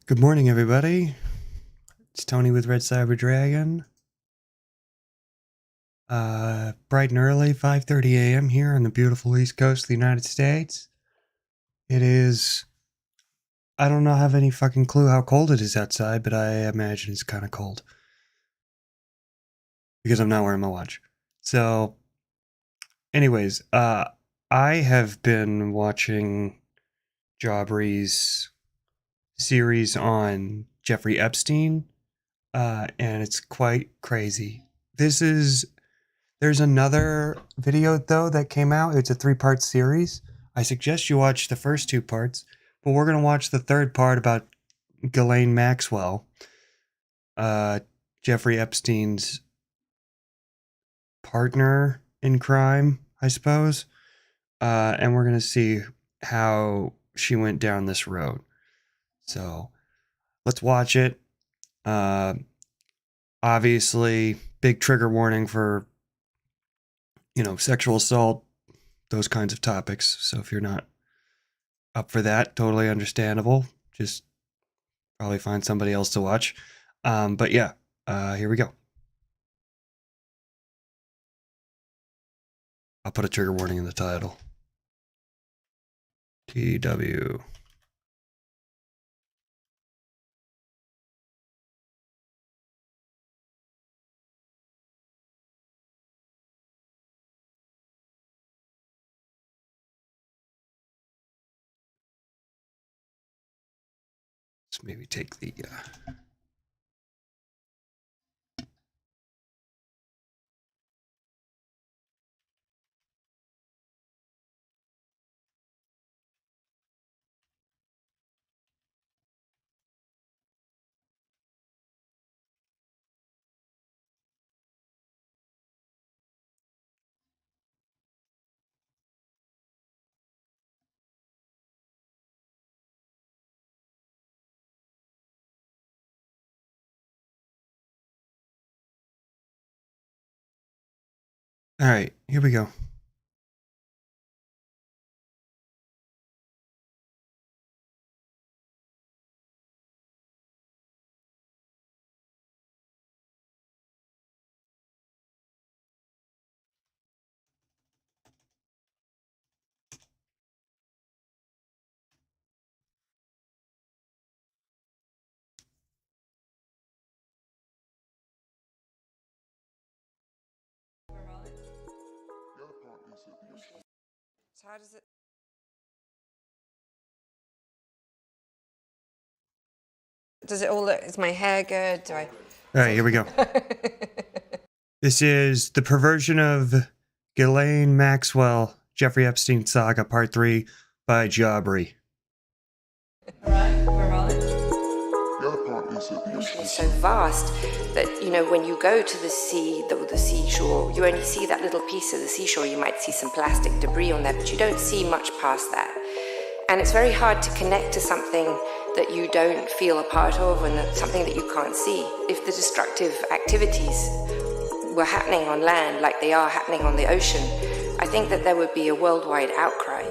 Good morning, everybody. It's Tony with Red Cyber Dragon. Bright and early, 5:30 a.m. here on the beautiful East Coast of the United States. It is... I don't have any fucking clue how cold it is outside, but I imagine it's kind of cold. Because I'm not wearing my watch. So, anyways, I have been watching Jaubrey's series on Jeffrey Epstein, and it's quite crazy. There's another video, though, that came out. It's a 3-part series. I suggest you watch the first 2 parts, but we're going to watch the 3rd part about Ghislaine Maxwell, Jeffrey Epstein's partner in crime, I suppose. And we're going to see how she went down this road. So, let's watch it. Obviously, big trigger warning for, sexual assault, those kinds of topics. So if you're not up for that, totally understandable. Just probably find somebody else to watch. But yeah, here we go. I'll put a trigger warning in the title. TW. Let's maybe take the... All right, here we go. So how does it... Does it all look... Is my hair good? Do I... All right, here we go. This is The Perversion of Ghislaine Maxwell, Jeffrey Epstein Saga, Part 3 by Jaubrey. All right, we're rolling. It's so vast that, when you go to the sea, the seashore, you only see that little piece of the seashore. You might see some plastic debris on there, but you don't see much past that. And it's very hard to connect to something that you don't feel a part of and something that you can't see. If the destructive activities were happening on land like they are happening on the ocean, I think that there would be a worldwide outcry.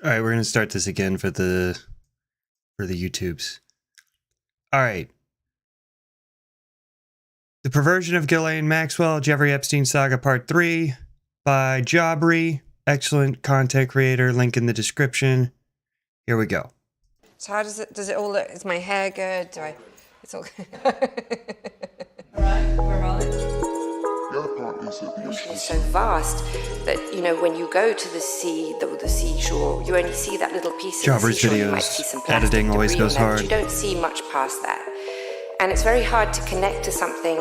All right, we're going to start this again for the YouTubes. All right. The Perversion of Ghislaine Maxwell, Jeffrey Epstein Saga Part 3 by Jaubrey. Excellent content creator. Link in the description. Here we go. So how does it all look? Is my hair good? Do I... It's all good. All right, we're rolling. It's so vast that, when you go to the sea, the seashore, you only see that little piece of the seashore. You might see some plastic editing always debris goes on there, hard. but you don't see much past that. And it's very hard to connect to something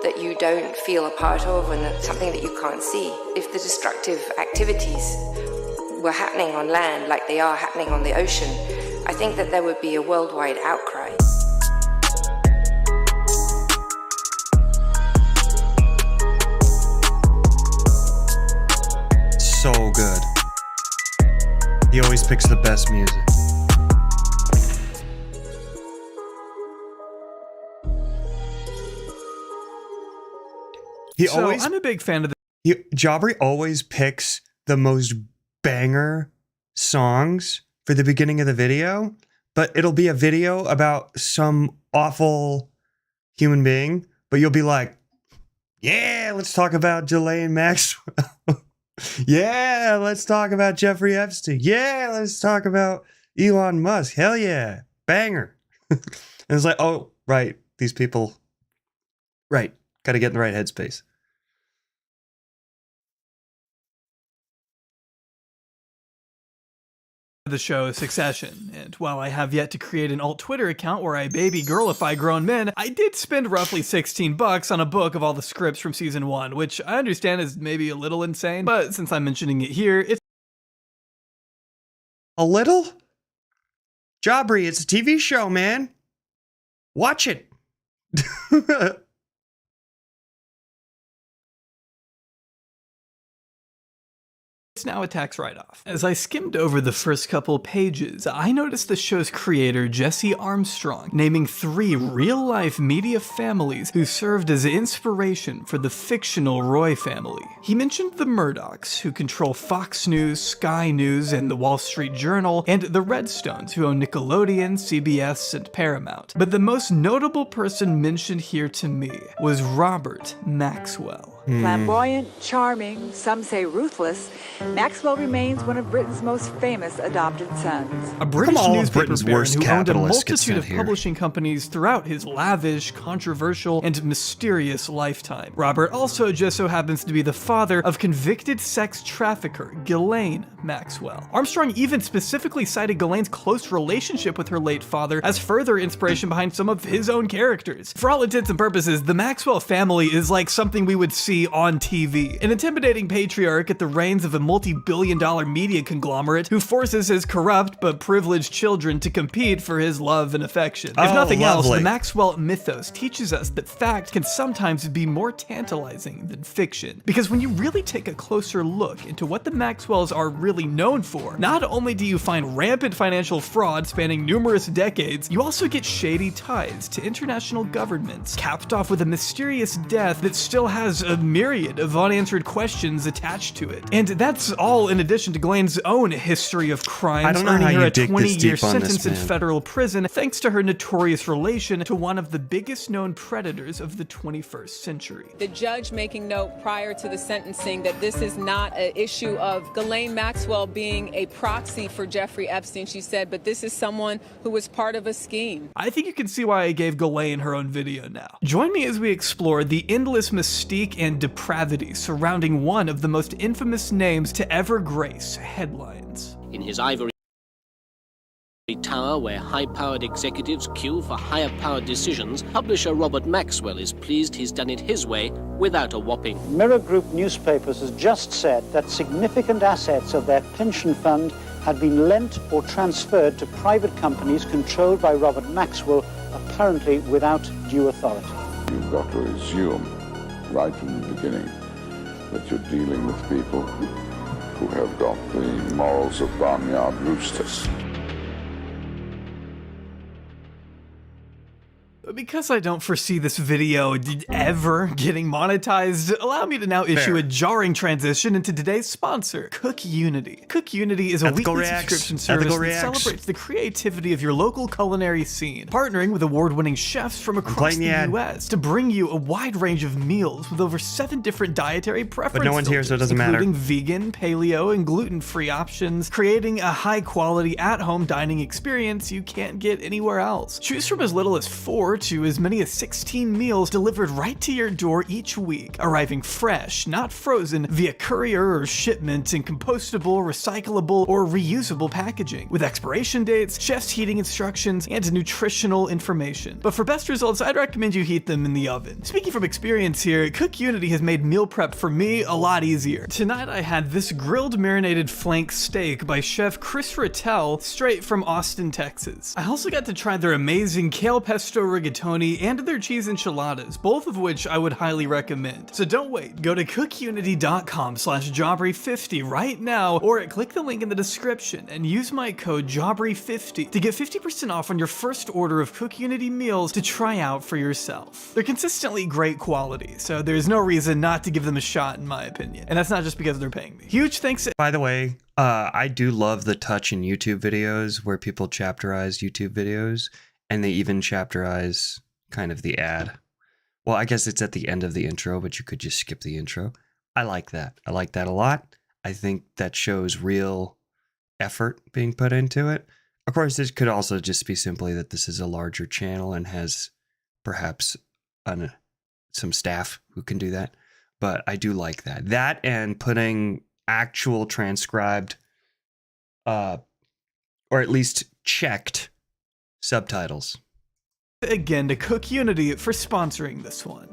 that you don't feel a part of and something that you can't see. If the destructive activities were happening on land like they are happening on the ocean, I think that there would be a worldwide outcry. So good. He always picks the best music. I'm a big fan of Jabri always picks the most banger songs for the beginning of the video, but it'll be a video about some awful human being, but you'll be like, yeah, let's talk about Ghislaine Maxwell. Yeah, let's talk about Jeffrey Epstein. Yeah, let's talk about Elon Musk. Hell yeah, banger. And it's like, oh, right, these people, right, got to get in the right headspace. the show Succession, and while I have yet to create an alt Twitter account where I baby girlify grown men, I did spend roughly $16 on a book of all the scripts from season 1, which I understand is maybe a little insane, but since I'm mentioning it here, it's a little? Jabri, it's a TV show, man. Watch it. It's now a tax write-off. As I skimmed over the first couple pages, I noticed the show's creator, Jesse Armstrong, naming 3 real-life media families who served as inspiration for the fictional Roy family. He mentioned the Murdochs, who control Fox News, Sky News, and the Wall Street Journal, and the Redstones, who own Nickelodeon, CBS, and Paramount. But the most notable person mentioned here to me was Robert Maxwell. Flamboyant, charming, some say ruthless, Maxwell remains one of Britain's most famous adopted sons. A British newspaper Britain's baron worst who owned a capitalists get multitude sent of here. publishing companies throughout his lavish, controversial, and mysterious lifetime. Robert also just so happens to be the father of convicted sex trafficker Ghislaine Maxwell. Armstrong even specifically cited Ghislaine's close relationship with her late father as further inspiration behind some of his own characters. For all intents and purposes, the Maxwell family is like something we would see on TV. An intimidating patriarch at the reins of a multi-billion-dollar media conglomerate who forces his corrupt but privileged children to compete for his love and affection. If nothing else, lovely. the Maxwell mythos teaches us that fact can sometimes be more tantalizing than fiction. Because when you really take a closer look into what the Maxwells are really known for, not only do you find rampant financial fraud spanning numerous decades, you also get shady ties to international governments, capped off with a mysterious death that still has a myriad of unanswered questions attached to it. And that's all in addition to Ghislaine's own history of crimes, I don't know how earning her you a dig this 20-year deep on this, sentence in man. federal prison thanks to her notorious relation to one of the biggest known predators of the 21st century. The judge making note prior to the sentencing that this is not an issue of Ghislaine Maxwell being a proxy for Jeffrey Epstein, she said, but this is someone who was part of a scheme. I think you can see why I gave Ghislaine her own video now. Join me as we explore the endless mystique and depravity surrounding one of the most infamous names to ever grace headlines. In his ivory tower where high-powered executives queue for higher-powered decisions, publisher Robert Maxwell is pleased he's done it his way without a whopping. Mirror Group Newspapers has just said that significant assets of their pension fund had been lent or transferred to private companies controlled by Robert Maxwell, apparently without due authority. You've got to assume right from the beginning that you're dealing with people who have got the morals of barnyard roosters. Because I don't foresee this video ever getting monetized, allow me to now issue a jarring transition into today's sponsor, Cook Unity. Cook Unity is a Ethical weekly reacts. subscription service Ethical that reacts. celebrates the creativity of your local culinary scene, partnering with award-winning chefs from across playing the the ad. US to bring you a wide range of meals with over 7 different dietary preferences. no one's here, so it doesn't matter. Including vegan, paleo, and gluten-free options, creating a high-quality at-home dining experience you can't get anywhere else. Choose from as little as 4 to as many as 16 meals delivered right to your door each week, arriving fresh, not frozen, via courier or shipment in compostable, recyclable, or reusable packaging, with expiration dates, chef's heating instructions, and nutritional information. But for best results, I'd recommend you heat them in the oven. Speaking from experience here, Cook Unity has made meal prep for me a lot easier. Tonight I had this grilled marinated flank steak by Chef Chris Rattel, straight from Austin, Texas. I also got to try their amazing kale pesto rigatoni rigatoni, and their cheese enchiladas, both of which I would highly recommend. So don't wait, go to cookunity.com/Jaubrey50 right now, or click the link in the description and use my code Jaubrey50 to get 50% off on your first order of CookUnity meals to try out for yourself. They're consistently great quality, so there's no reason not to give them a shot in my opinion. And that's not just because they're paying me. Huge thanks. By the way, I do love the touch in YouTube videos where people chapterize YouTube videos, and they even chapterize kind of the ad. Well, I guess it's at the end of the intro, but you could just skip the intro. I like that. I like that a lot. I think that shows real effort being put into it. Of course, this could also just be simply that this is a larger channel and has perhaps some staff who can do that. But I do like that. That and putting actual transcribed, or at least checked subtitles. Again to CookUnity for sponsoring this one.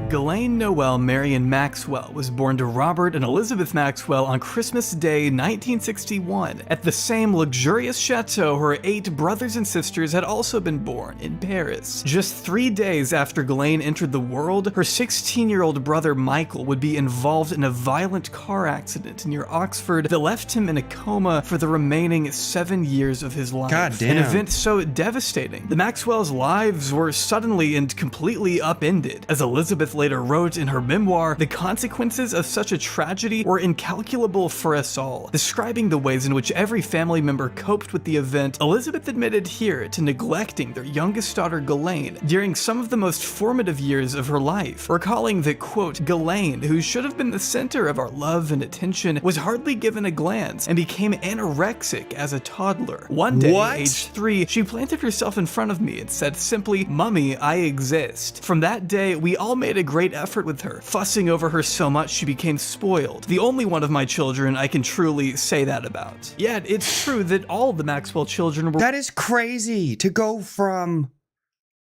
Ghislaine Noel Marion Maxwell was born to Robert and Elizabeth Maxwell on Christmas Day 1961 at the same luxurious chateau her 8 brothers and sisters had also been born in Paris. Just 3 days after Ghislaine entered the world, her 16-year-old brother Michael would be involved in a violent car accident near Oxford that left him in a coma for the remaining 7 years of his life. God damn. An event so devastating. The Maxwells' lives were suddenly and completely upended. As Elizabeth later wrote in her memoir, the consequences of such a tragedy were incalculable for us all. Describing the ways in which every family member coped with the event, Elizabeth admitted here to neglecting their youngest daughter Ghislaine during some of the most formative years of her life, recalling that, quote, Ghislaine, who should have been the center of our love and attention, was hardly given a glance and became anorexic as a toddler. One day, age 3, she planted herself in front of me and said simply, "Mummy, I exist." From that day, we all made a great effort with her, fussing over her so much she became spoiled. The only one of my children I can truly say that about. Yet, it's true that all the Maxwell children were— That is crazy to go from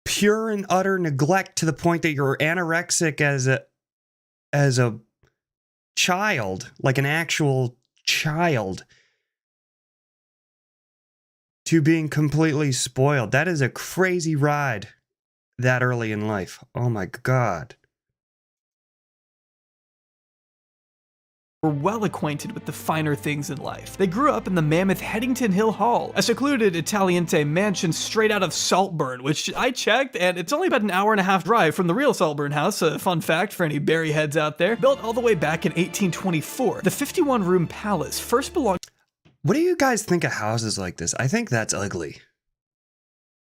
pure and utter neglect to the point that you're anorexic as a child, like an actual child, to being completely spoiled. That is a crazy ride that early in life. Oh my God. were well acquainted with the finer things in life. They grew up in the mammoth Headington Hill Hall, a secluded Italianate mansion straight out of Saltburn, which I checked, and it's only about an hour-and-a-half drive from the real Saltburn house, a fun fact for any Barry heads out there. Built all the way back in 1824, the 51-room palace first belonged— What do you guys think of houses like this? I think that's ugly.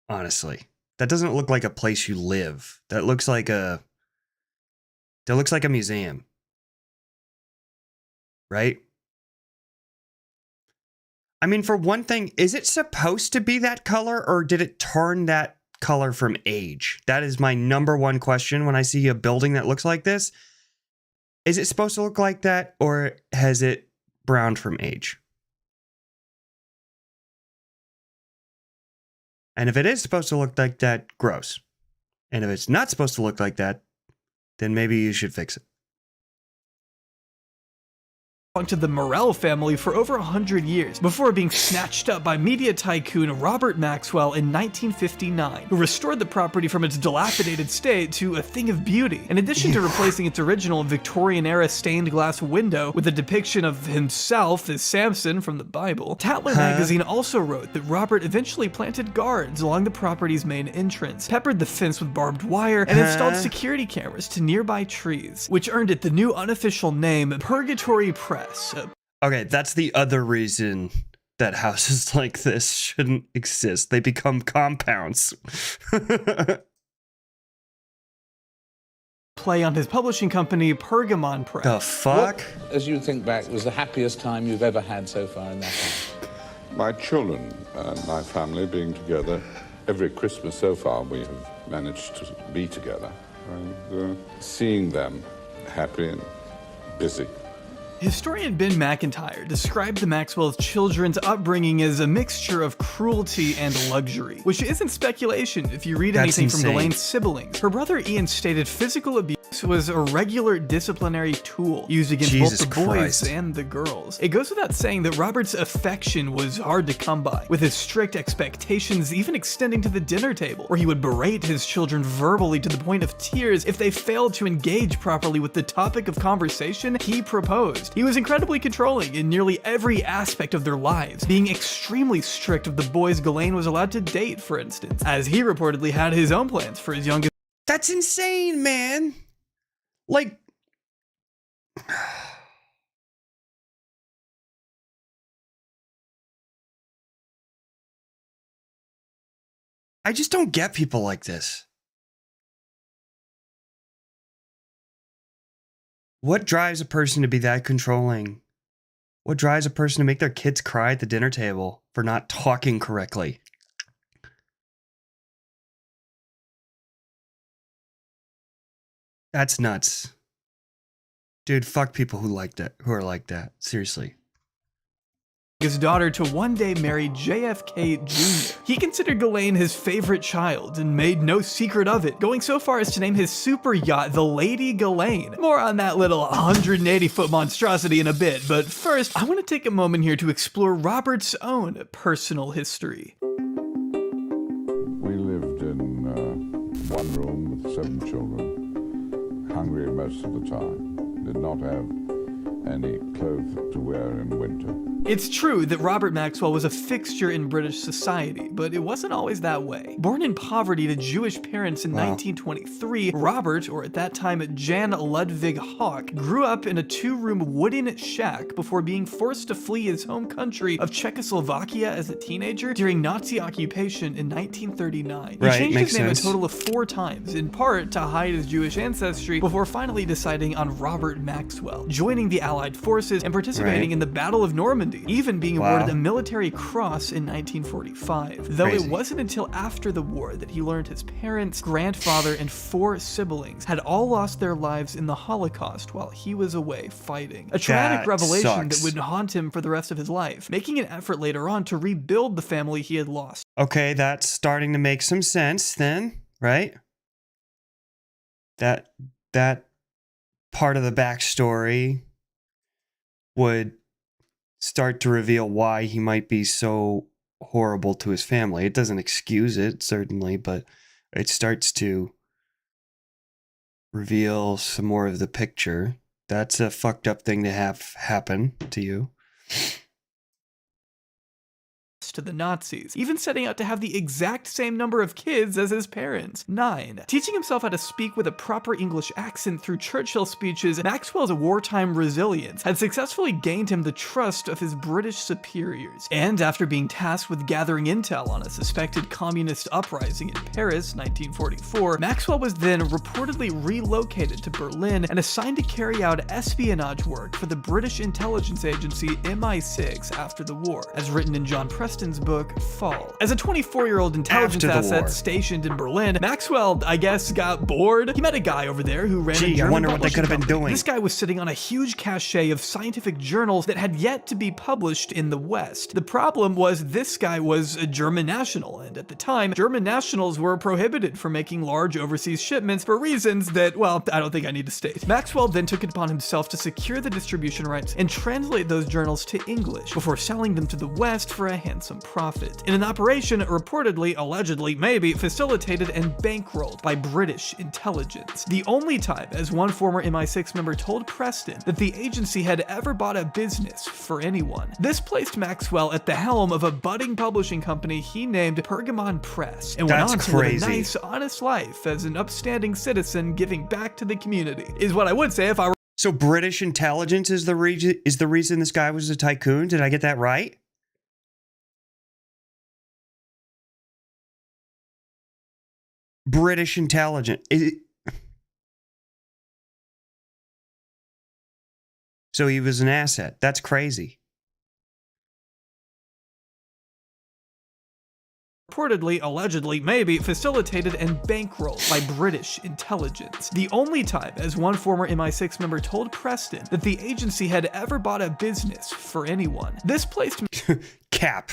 Honestly. That doesn't look like a place you live. That looks like a museum. Right? I mean, for one thing, is it supposed to be that color, or did it turn that color from age? That is my number one question when I see a building that looks like this. Is it supposed to look like that, or has it browned from age? And if it is supposed to look like that, gross. And if it's not supposed to look like that, then maybe you should fix it. to the Morell family for over 100 years before being snatched up by media tycoon Robert Maxwell in 1959, who restored the property from its dilapidated state to a thing of beauty. In addition to replacing its original Victorian-era stained glass window with a depiction of himself as Samson from the Bible, Tatler magazine also wrote that Robert eventually planted guards along the property's main entrance, peppered the fence with barbed wire, and installed security cameras to nearby trees, which earned it the new unofficial name Purgatory Press. Okay, that's the other reason that houses like this shouldn't exist. They become compounds. Play on his publishing company, Pergamon Press. The fuck? What, as you think back, was the happiest time you've ever had so far in that house? My children and my family being together. Every Christmas so far we have managed to be together. And seeing them happy and busy. Historian Ben McIntyre described the Maxwell's children's upbringing as a mixture of cruelty and luxury, which isn't speculation if you read anything from Ghislaine's siblings. Her brother Ian stated physical abuse was a regular disciplinary tool used against Jesus both the boys Christ. and the girls. It goes without saying that Robert's affection was hard to come by, with his strict expectations even extending to the dinner table, where he would berate his children verbally to the point of tears if they failed to engage properly with the topic of conversation he proposed. He was incredibly controlling in nearly every aspect of their lives, being extremely strict of the boys Ghislaine was allowed to date, for instance, as he reportedly had his own plans for his youngest. That's insane, man. Like, I just don't get people like this. What drives a person to be that controlling? What drives a person to make their kids cry at the dinner table for not talking correctly? That's nuts. Dude, fuck people who are like that. Seriously. His daughter to one day marry JFK Jr. He considered Ghislaine his favorite child and made no secret of it, going so far as to name his super yacht the Lady Ghislaine. More on that little 180-foot monstrosity in a bit, but first, I want to take a moment here to explore Robert's own personal history. We lived in one room with 7 children, hungry most of the time, did not have any clothes to wear in winter. It's true that Robert Maxwell was a fixture in British society, but it wasn't always that way. Born in poverty to Jewish parents in 1923, Robert, or at that time Jan Ludwig Hawk, grew up in a 2-room wooden shack before being forced to flee his home country of Czechoslovakia as a teenager during Nazi occupation in 1939. He changed his name a total of 4 times, in part to hide his Jewish ancestry, before finally deciding on Robert Maxwell, joining the Allied forces and participating in the Battle of Normandy, even being awarded a military cross in 1945. Though it wasn't until after the war that he learned his parents, grandfather, and 4 siblings had all lost their lives in the Holocaust while he was away fighting. A traumatic revelation that would haunt him for the rest of his life, making an effort later on to rebuild the family he had lost. Okay, that's starting to make some sense then, right? That part of the backstory would start to reveal why he might be so horrible to his family. It doesn't excuse it, certainly, but it starts to reveal some more of the picture. That's a fucked up thing to have happen to you. To the Nazis, even setting out to have the exact same number of kids as his parents, 9. Teaching himself how to speak with a proper English accent through Churchill speeches, Maxwell's wartime resilience had successfully gained him the trust of his British superiors. And after being tasked with gathering intel on a suspected communist uprising in Paris, 1944, Maxwell was then reportedly relocated to Berlin and assigned to carry out espionage work for the British intelligence agency MI6 after the war, as written in John Preston's book, Fall. As a 24-year-old intelligence asset stationed in Berlin, Maxwell, I guess, got bored. He met a guy over there who ran a German I wonder what they could have been publishing doing. This guy was sitting on a huge cache of scientific journals that had yet to be published in the West. The problem was this guy was a German national, and at the time, German nationals were prohibited from making large overseas shipments for reasons that, well, I don't think I need to state. Maxwell then took it upon himself to secure the distribution rights and translate those journals to English before selling them to the West for a handsome profit, in an operation reportedly, allegedly, maybe facilitated and bankrolled by British intelligence. The only time, as one former MI6 member told Preston, that the agency had ever bought a business for anyone. This placed Maxwell at the helm of a budding publishing company he named Pergamon Press, and went on to live a nice, honest life as an upstanding citizen giving back to the community, is what I would say if I were. So British intelligence is the reason this guy was a tycoon? Did I get that right? British intelligence. So he was an asset. That's crazy. Reportedly, allegedly, maybe facilitated and bankrolled by British intelligence. The only time, as one former MI6 member told Preston, that the agency had ever bought a business for anyone. This placed Cap.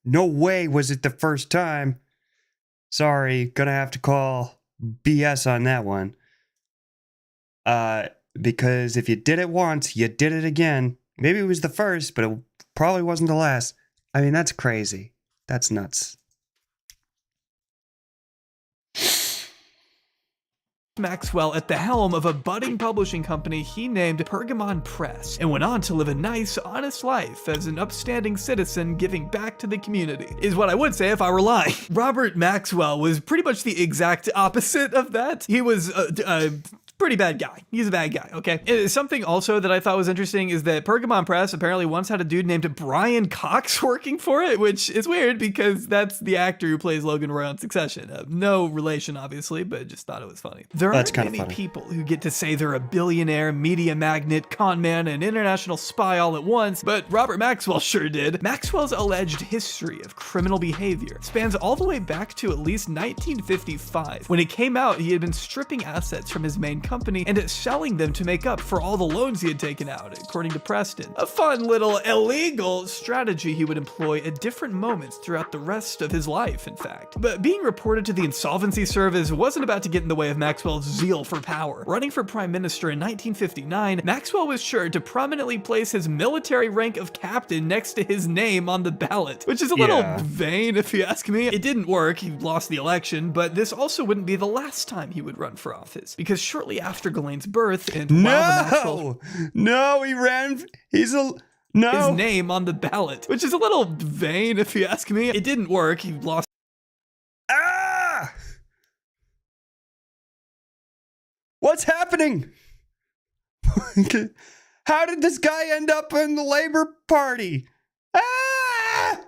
No way was it the first time. Sorry, gonna have to call BS on that one. Because if you did it once, you did it again. Maybe it was the first, but it probably wasn't the last. I mean, that's crazy. That's nuts. Maxwell at the helm of a budding publishing company he named Pergamon Press, and went on to live a nice, honest life as an upstanding citizen giving back to the community, is what I would say if I were lying. Robert Maxwell was pretty much the exact opposite of that. He was a pretty bad guy. He's a bad guy, okay? Something also that I thought was interesting is that Pergamon Press apparently once had a dude named Brian Cox working for it, which is weird because that's the actor who plays Logan Roy on Succession. No relation, obviously, but just thought it was funny. There aren't many people who get to say they're a billionaire, media magnate, con man, and international spy all at once, but Robert Maxwell sure did. Maxwell's alleged history of criminal behavior spans all the way back to at least 1955. When it came out, he had been stripping assets from his main company and selling them to make up for all the loans he had taken out, according to Preston. A fun little illegal strategy he would employ at different moments throughout the rest of his life, in fact. But being reported to the Insolvency Service wasn't about to get in the way of Maxwell's zeal for power. Running for prime minister in 1959, Maxwell was sure to prominently place his military rank of captain next to his name on the ballot, which is a little vain if you ask me. It didn't work, he lost the election, but this also wouldn't be the last time he would run for office, because shortly after Ghislaine's birth and no, he ran. His name on the ballot, which is a little vain if you ask me. It didn't work. He lost. Ah! What's happening? How did this guy end up in the Labor Party? Ah!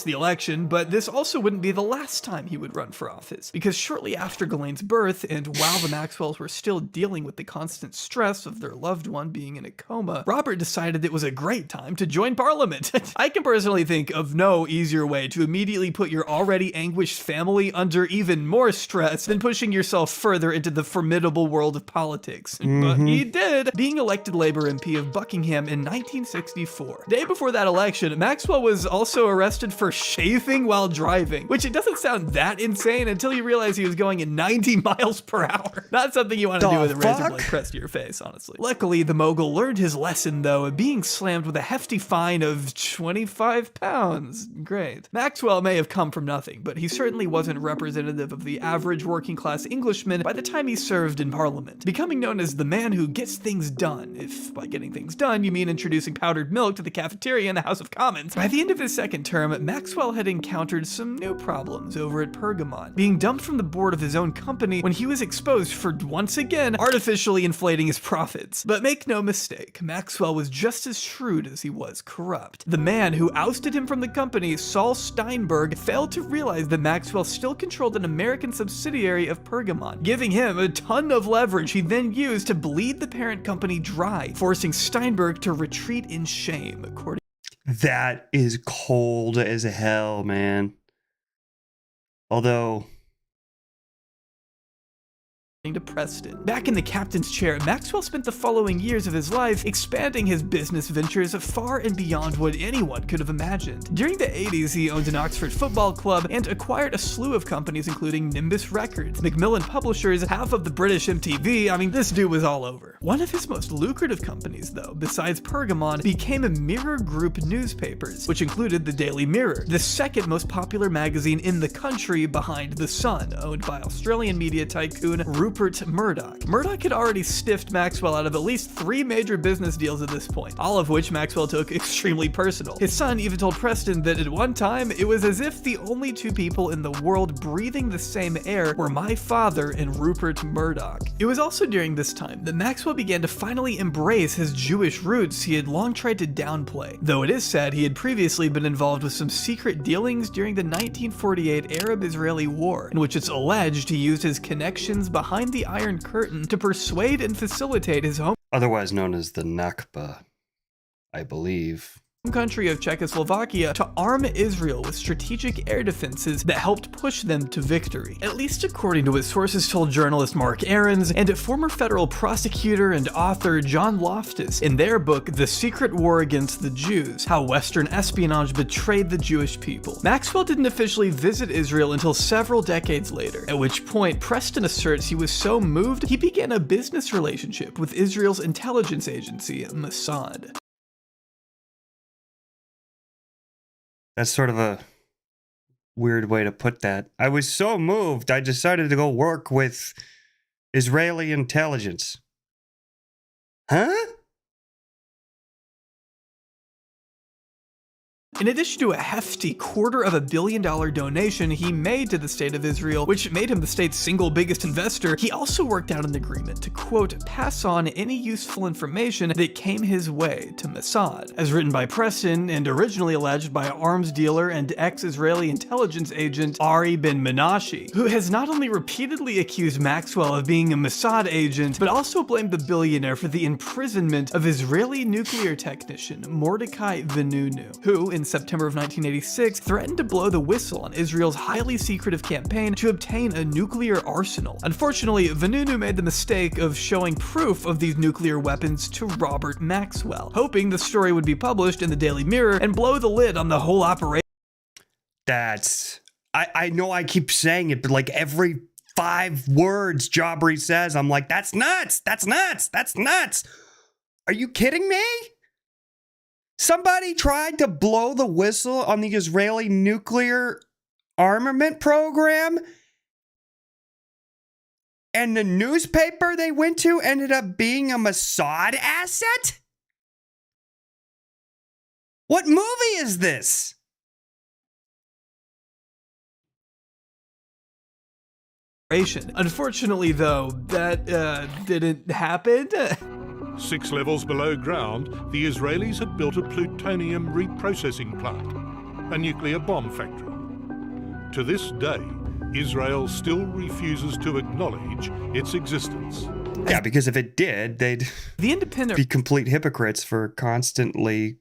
The election, but this also wouldn't be the last time he would run for office, because shortly after Ghislaine's birth, and while the Maxwells were still dealing with the constant stress of their loved one being in a coma, Robert decided it was a great time to join Parliament. I can personally think of no easier way to immediately put your already anguished family under even more stress than pushing yourself further into the formidable world of politics. But he did, being elected Labour MP of Buckingham in 1964. Day before that election, Maxwell was also arrested for shaving while driving, which it doesn't sound that insane until you realize he was going at 90 miles per hour. Not something you want to do with a razor blade pressed to your face, honestly. Luckily, the mogul learned his lesson, though, being slammed with a hefty fine of 25 pounds. Great. Maxwell may have come from nothing, but he certainly wasn't representative of the average working-class Englishman by the time he served in Parliament, becoming known as the man who gets things done, if by getting things done you mean introducing powdered milk to the cafeteria in the House of Commons. By the end of his second term, Maxwell had encountered some new problems over at Pergamon, being dumped from the board of his own company when he was exposed for, once again, artificially inflating his profits. But make no mistake, Maxwell was just as shrewd as he was corrupt. The man who ousted him from the company, Saul Steinberg, failed to realize that Maxwell still controlled an American subsidiary of Pergamon, giving him a ton of leverage he then used to bleed the parent company dry, forcing Steinberg to retreat in shame, according. That is cold as hell, man. Although, to Preston. Back in the captain's chair, Maxwell spent the following years of his life expanding his business ventures far and beyond what anyone could have imagined. During the 80s, he owned an Oxford football club and acquired a slew of companies including Nimbus Records, Macmillan Publishers, half of the British MTV. I mean, this dude was all over. One of his most lucrative companies, though, besides Pergamon, became a Mirror Group newspapers, which included the Daily Mirror, the second most popular magazine in the country behind The Sun, owned by Australian media tycoon Rupert Murdoch. Murdoch had already stiffed Maxwell out of at least 3 major business deals at this point, all of which Maxwell took extremely personal. His son even told Preston that at one time, it was as if the only 2 people in the world breathing the same air were my father and Rupert Murdoch. It was also during this time that Maxwell began to finally embrace his Jewish roots he had long tried to downplay, though it is said he had previously been involved with some secret dealings during the 1948 Arab-Israeli War, in which it's alleged he used his connections behind the Iron Curtain to persuade and facilitate his home. Otherwise known as the Nakba, I believe. country of Czechoslovakia to arm Israel with strategic air defenses that helped push them to victory. At least according to what sources told journalist Mark Ahrens and former federal prosecutor and author John Loftus in their book The Secret War Against the Jews, How Western Espionage Betrayed the Jewish People. Maxwell didn't officially visit Israel until several decades later, at which point Preston asserts he was so moved he began a business relationship with Israel's intelligence agency, Mossad. That's sort of a weird way to put that. I was so moved, I decided to go work with Israeli intelligence. Huh? In addition to a hefty $250 million donation he made to the state of Israel, which made him the state's single biggest investor, he also worked out an agreement to, quote, pass on any useful information that came his way to Mossad. As written by Preston and originally alleged by arms dealer and ex-Israeli intelligence agent Ari Ben Menashe, who has not only repeatedly accused Maxwell of being a Mossad agent, but also blamed the billionaire for the imprisonment of Israeli nuclear technician Mordecai Vanunu, who, in September of 1986, threatened to blow the whistle on Israel's highly secretive campaign to obtain a nuclear arsenal. Unfortunately, Vanunu made the mistake of showing proof of these nuclear weapons to Robert Maxwell, hoping the story would be published in the Daily Mirror and blow the lid on the whole operation. I know I keep saying it, but like every 5 words Jabri says, I'm like, that's nuts, that's nuts, that's nuts. Are you kidding me? Somebody tried to blow the whistle on the Israeli nuclear armament program, and the newspaper they went to ended up being a Mossad asset? What movie is this? Unfortunately, though, that didn't happen. 6 levels below ground, the Israelis had built a plutonium reprocessing plant, a nuclear bomb factory. To this day, Israel still refuses to acknowledge its existence. Yeah, because if it did, they'd be complete hypocrites for constantly,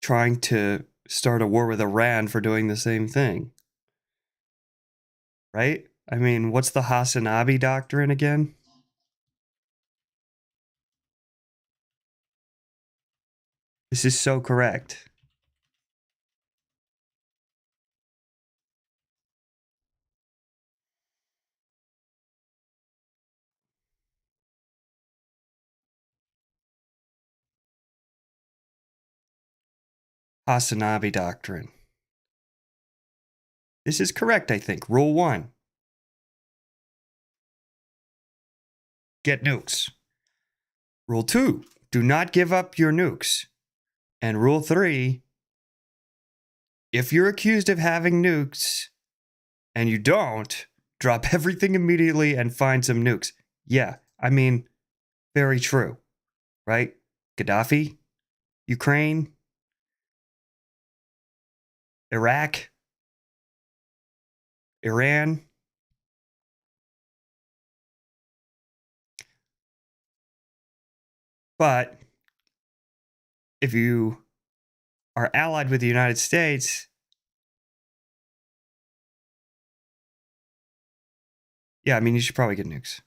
trying to start a war with Iran for doing the same thing. Right? I mean, what's the Hasanabi doctrine again? This is so correct. Hasanabi doctrine. This is correct, I think. Rule 1. Get nukes. Rule 2. Do not give up your nukes. And rule 3, if you're accused of having nukes and you don't, drop everything immediately and find some nukes. Yeah, I mean, very true, right? Gaddafi, Ukraine, Iraq, Iran. But if you are allied with the United States, yeah, I mean, you should probably get nukes.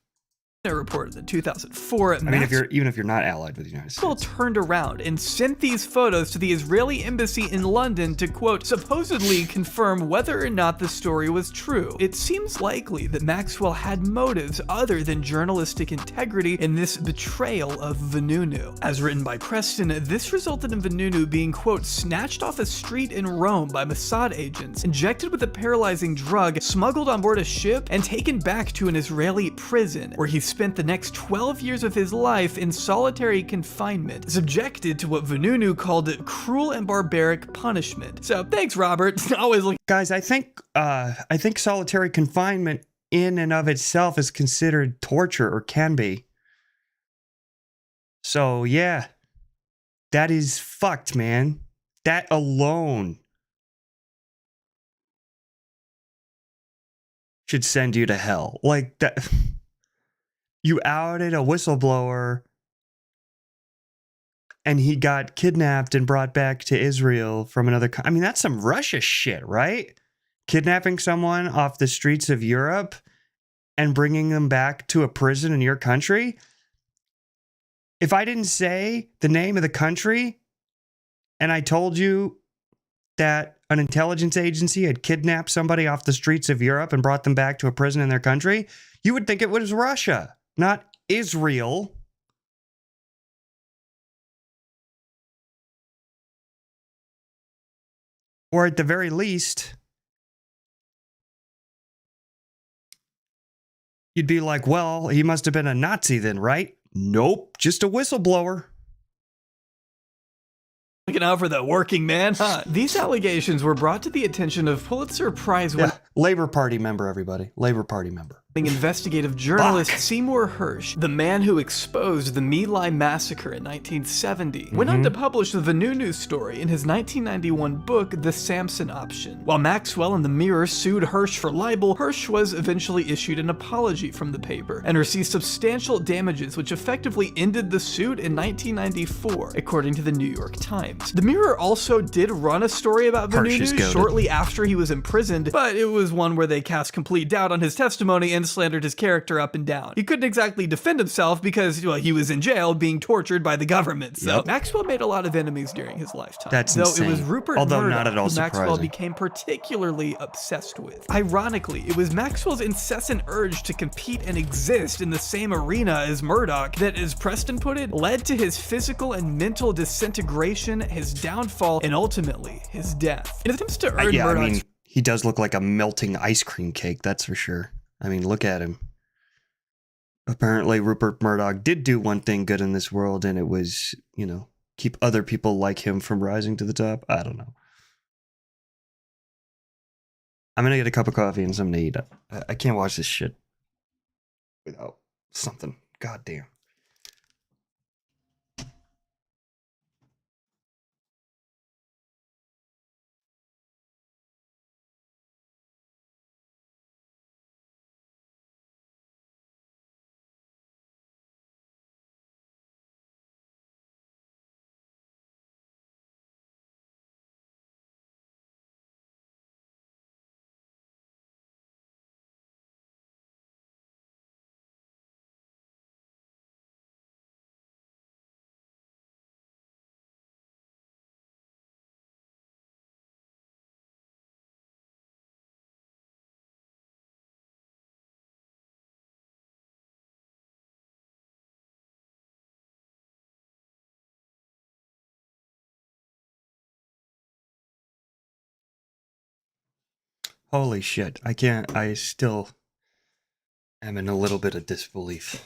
Reported in 2004. I mean, even if you're not allied with the United States. Turned around and sent these photos to the Israeli embassy in London to, quote, supposedly confirm whether or not the story was true. It seems likely that Maxwell had motives other than journalistic integrity in this betrayal of Vanunu. As written by Preston, this resulted in Vanunu being, quote, snatched off a street in Rome by Mossad agents, injected with a paralyzing drug, smuggled on board a ship, and taken back to an Israeli prison, where he spent the next 12 years of his life in solitary confinement, subjected to what Vanunu called cruel and barbaric punishment. So thanks, Robert. Always looking. Guys, I think solitary confinement in and of itself is considered torture, or can be. So yeah, that is fucked, man. That alone should send you to hell. Like that. You outed a whistleblower and he got kidnapped and brought back to Israel from another I mean, that's some Russia shit, right? Kidnapping someone off the streets of Europe and bringing them back to a prison in your country. If I didn't say the name of the country and I told you that an intelligence agency had kidnapped somebody off the streets of Europe and brought them back to a prison in their country, you would think it was Russia, not Israel. Or at the very least, you'd be like, well, he must have been a Nazi then, right? Nope, just a whistleblower. Looking out for the working man. These allegations were brought to the attention of Pulitzer Prize winning Labor Party member, everybody. Labor Party member. Investigative journalist Seymour Hersh, the man who exposed the My Lai massacre in 1970, went on to publish the Vanunu story in his 1991 book, The Samson Option. While Maxwell and the Mirror sued Hersh for libel, Hersh was eventually issued an apology from the paper and received substantial damages, which effectively ended the suit in 1994, according to the New York Times. The Mirror also did run a story about Vanunu shortly after he was imprisoned, but it was one where they cast complete doubt on his testimony and slandered his character up and down. He couldn't exactly defend himself because, well, he was in jail being tortured by the government. So Maxwell made a lot of enemies during his lifetime. That's insane. It was Rupert Murdoch who Maxwell became particularly obsessed with. Ironically, it was Maxwell's incessant urge to compete and exist in the same arena as Murdoch that, as Preston put it, led to his physical and mental disintegration, his downfall, and ultimately his death. In attempts to earn Murdoch's... I mean, he does look like a melting ice cream cake, that's for sure. I mean, look at him. Apparently, Rupert Murdoch did do one thing good in this world, and it was, you know, keep other people like him from rising to the top. I don't know. I'm going to get a cup of coffee and something to eat. I can't watch this shit without something. God damn. Holy shit. I still am in a little bit of disbelief.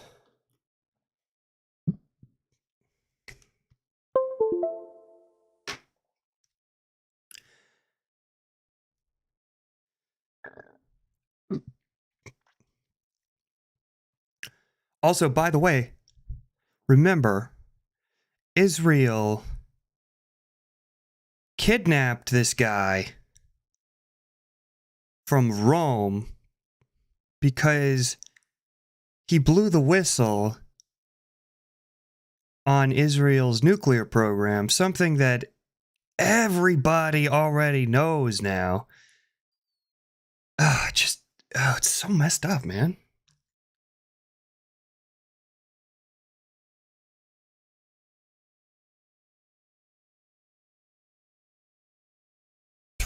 Also, by the way, remember, Israel kidnapped this guy from Rome because he blew the whistle on Israel's nuclear program, something that everybody already knows now. It's so messed up, man.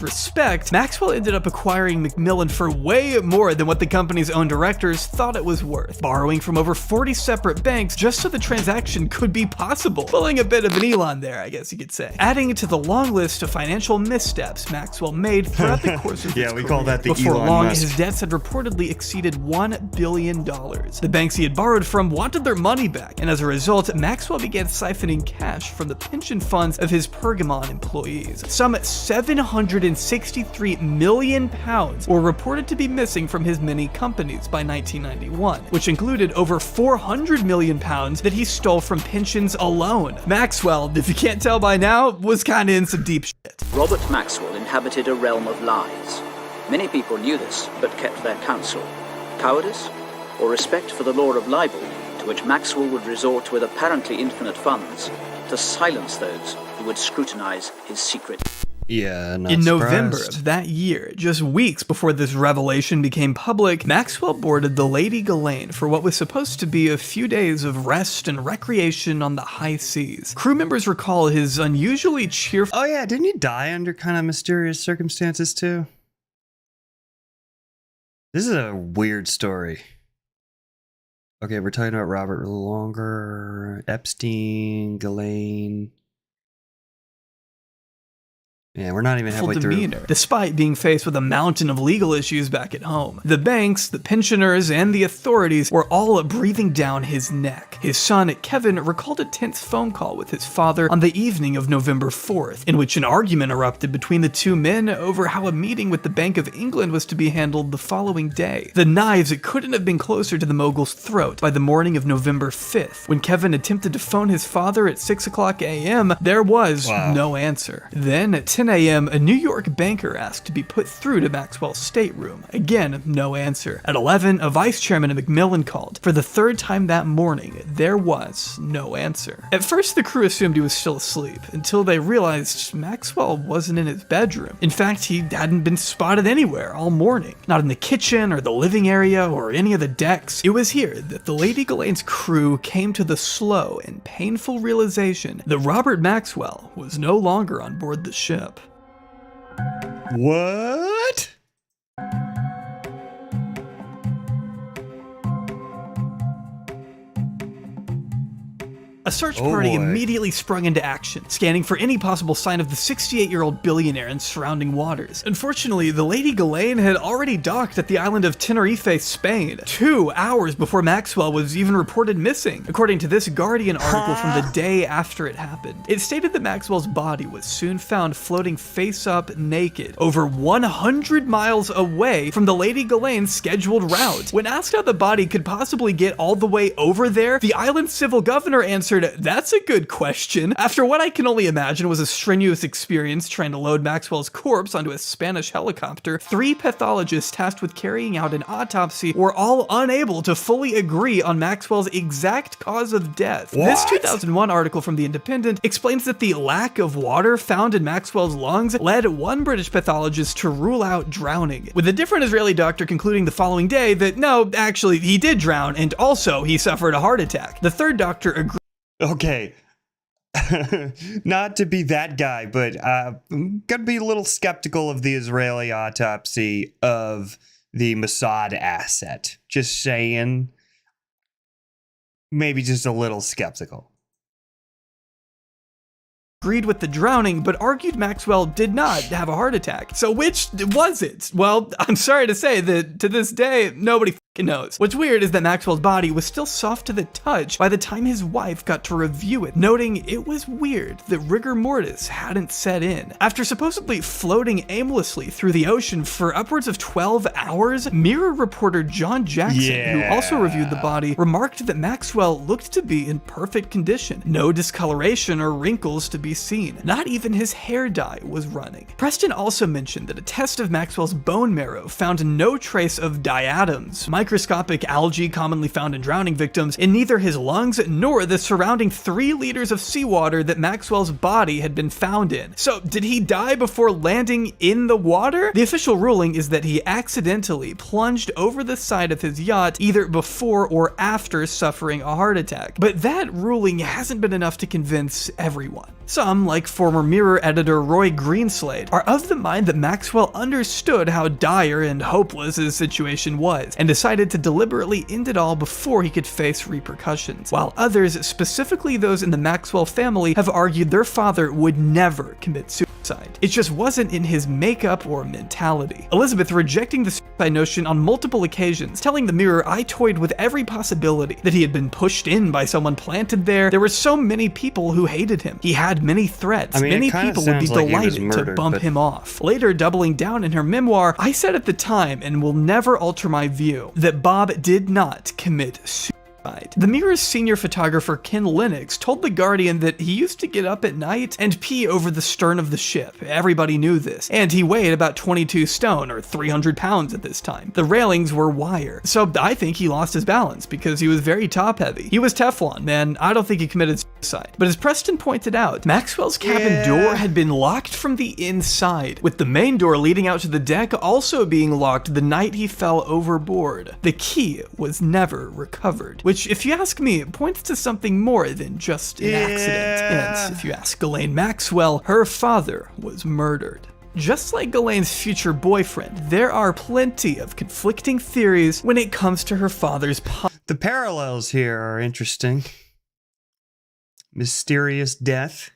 Respect, Maxwell ended up acquiring Macmillan for way more than what the company's own directors thought it was worth, borrowing from over 40 separate banks just so the transaction could be possible. Pulling a bit of an Elon there, I guess you could say. Adding to the long list of financial missteps Maxwell made throughout the course of his career. Call that the Before Elon long, Musk. his debts had reportedly exceeded $1 billion. The banks he had borrowed from wanted their money back, and as a result, Maxwell began siphoning cash from the pension funds of his Pergamon employees. Some 763 million pounds were reported to be missing from his many companies by 1991, which included over 400 million pounds that he stole from pensions alone. Maxwell, if you can't tell by now, was kinda in some deep shit. Robert Maxwell inhabited a realm of lies. Many people knew this, but kept their counsel. Cowardice, or respect for the law of libel, to which Maxwell would resort with apparently infinite funds, to silence those who would scrutinize his secret. Yeah, not In November surprised. of that year, just weeks before this revelation became public, Maxwell boarded the Lady Ghislaine for what was supposed to be a few days of rest and recreation on the high seas. Crew members recall his unusually cheerful... Oh yeah, didn't he die under kind of mysterious circumstances too? This is a weird story. Okay, we're talking about Robert a little longer. Epstein, Ghislaine. Yeah, we're not even halfway demeanor, through. despite being faced with a mountain of legal issues back at home. The banks, the pensioners, and the authorities were all breathing down his neck. His son, Kevin, recalled a tense phone call with his father on the evening of November 4th, in which an argument erupted between the two men over how a meeting with the Bank of England was to be handled the following day. The knives couldn't have been closer to the mogul's throat. By the morning of November 5th, when Kevin attempted to phone his father at 6:00 a.m., there was no answer. Then, at 10 a.m., a New York banker asked to be put through to Maxwell's stateroom. Again, no answer. At 11, a vice chairman of Macmillan called. For the third time that morning, there was no answer. At first, the crew assumed he was still asleep, until they realized Maxwell wasn't in his bedroom. In fact, he hadn't been spotted anywhere all morning. Not in the kitchen, or the living area, or any of the decks. It was here that the Lady Ghislaine's crew came to the slow and painful realization that Robert Maxwell was no longer on board the ship. What? A search party immediately sprung into action, scanning for any possible sign of the 68-year-old billionaire in surrounding waters. Unfortunately, the Lady Ghislaine had already docked at the island of Tenerife, Spain, 2 hours before Maxwell was even reported missing, according to this Guardian article from the day after it happened. It stated that Maxwell's body was soon found floating face-up naked, over 100 miles away from the Lady Ghislaine's scheduled route. When asked how the body could possibly get all the way over there, the island's civil governor answered, "That's a good question." After what I can only imagine was a strenuous experience trying to load Maxwell's corpse onto a Spanish helicopter, 3 pathologists tasked with carrying out an autopsy were all unable to fully agree on Maxwell's exact cause of death. This 2001 article from The Independent explains that the lack of water found in Maxwell's lungs led one British pathologist to rule out drowning, with a different Israeli doctor concluding the following day that no, actually he did drown and also he suffered a heart attack. The third doctor agreed. Okay. Not to be that guy, but I'm going to be a little skeptical of the Israeli autopsy of the Mossad asset. Just saying. Maybe just a little skeptical. Agreed with the drowning, but argued Maxwell did not have a heart attack. So which was it? Well, I'm sorry to say that to this day, nobody fucking knows. What's weird is that Maxwell's body was still soft to the touch by the time his wife got to review it, noting it was weird that rigor mortis hadn't set in. After supposedly floating aimlessly through the ocean for upwards of 12 hours, Mirror reporter John Jackson, who also reviewed the body, remarked that Maxwell looked to be in perfect condition. No discoloration or wrinkles to be seen. Not even his hair dye was running. Preston also mentioned that a test of Maxwell's bone marrow found no trace of diatoms, microscopic algae commonly found in drowning victims, in neither his lungs nor the surrounding 3 liters of seawater that Maxwell's body had been found in. So, did he die before landing in the water? The official ruling is that he accidentally plunged over the side of his yacht either before or after suffering a heart attack. But that ruling hasn't been enough to convince everyone. Some, like former Mirror editor Roy Greenslade, are of the mind that Maxwell understood how dire and hopeless his situation was, and decided to deliberately end it all before he could face repercussions, while others, specifically those in the Maxwell family, have argued their father would never commit suicide. It just wasn't in his makeup or mentality. Elizabeth rejecting the suicide notion on multiple occasions, telling the Mirror I toyed with every possibility, that he had been pushed in by someone planted there. There were so many people who hated him. He had many threats. I mean, many people would be delighted to bump him off. Later, doubling down in her memoir, I said at the time, and will never alter my view, that Bob did not commit suicide. The Mirror's senior photographer Ken Lennox told The Guardian that he used to get up at night and pee over the stern of the ship. Everybody knew this, and he weighed about 22 stone or 300 pounds at this time. The railings were wire, so I think he lost his balance because he was very top heavy. He was Teflon, man. I don't think he committed suicide. But as Preston pointed out, Maxwell's cabin door had been locked from the inside, with the main door leading out to the deck also being locked the night he fell overboard. The key was never recovered, which, if you ask me, points to something more than just an accident. And if you ask Ghislaine Maxwell, her father was murdered. Just like Ghislaine's future boyfriend, there are plenty of conflicting theories when it comes to her father's The parallels here are interesting. Mysterious death.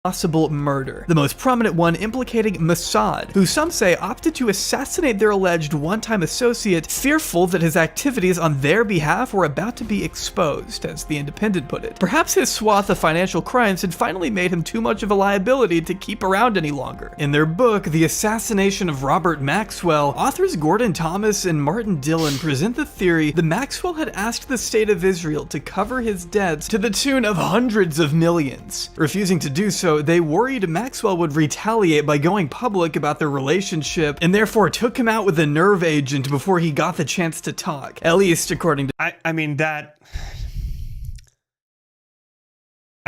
Possible murder. The most prominent one implicating Mossad, who some say opted to assassinate their alleged one-time associate, fearful that his activities on their behalf were about to be exposed, as The Independent put it. Perhaps his swath of financial crimes had finally made him too much of a liability to keep around any longer. In their book, The Assassination of Robert Maxwell, authors Gordon Thomas and Martin Dillon present the theory that Maxwell had asked the state of Israel to cover his debts to the tune of hundreds of millions. Refusing to do so, they worried Maxwell would retaliate by going public about their relationship, and therefore took him out with a nerve agent before he got the chance to talk. At least according to... I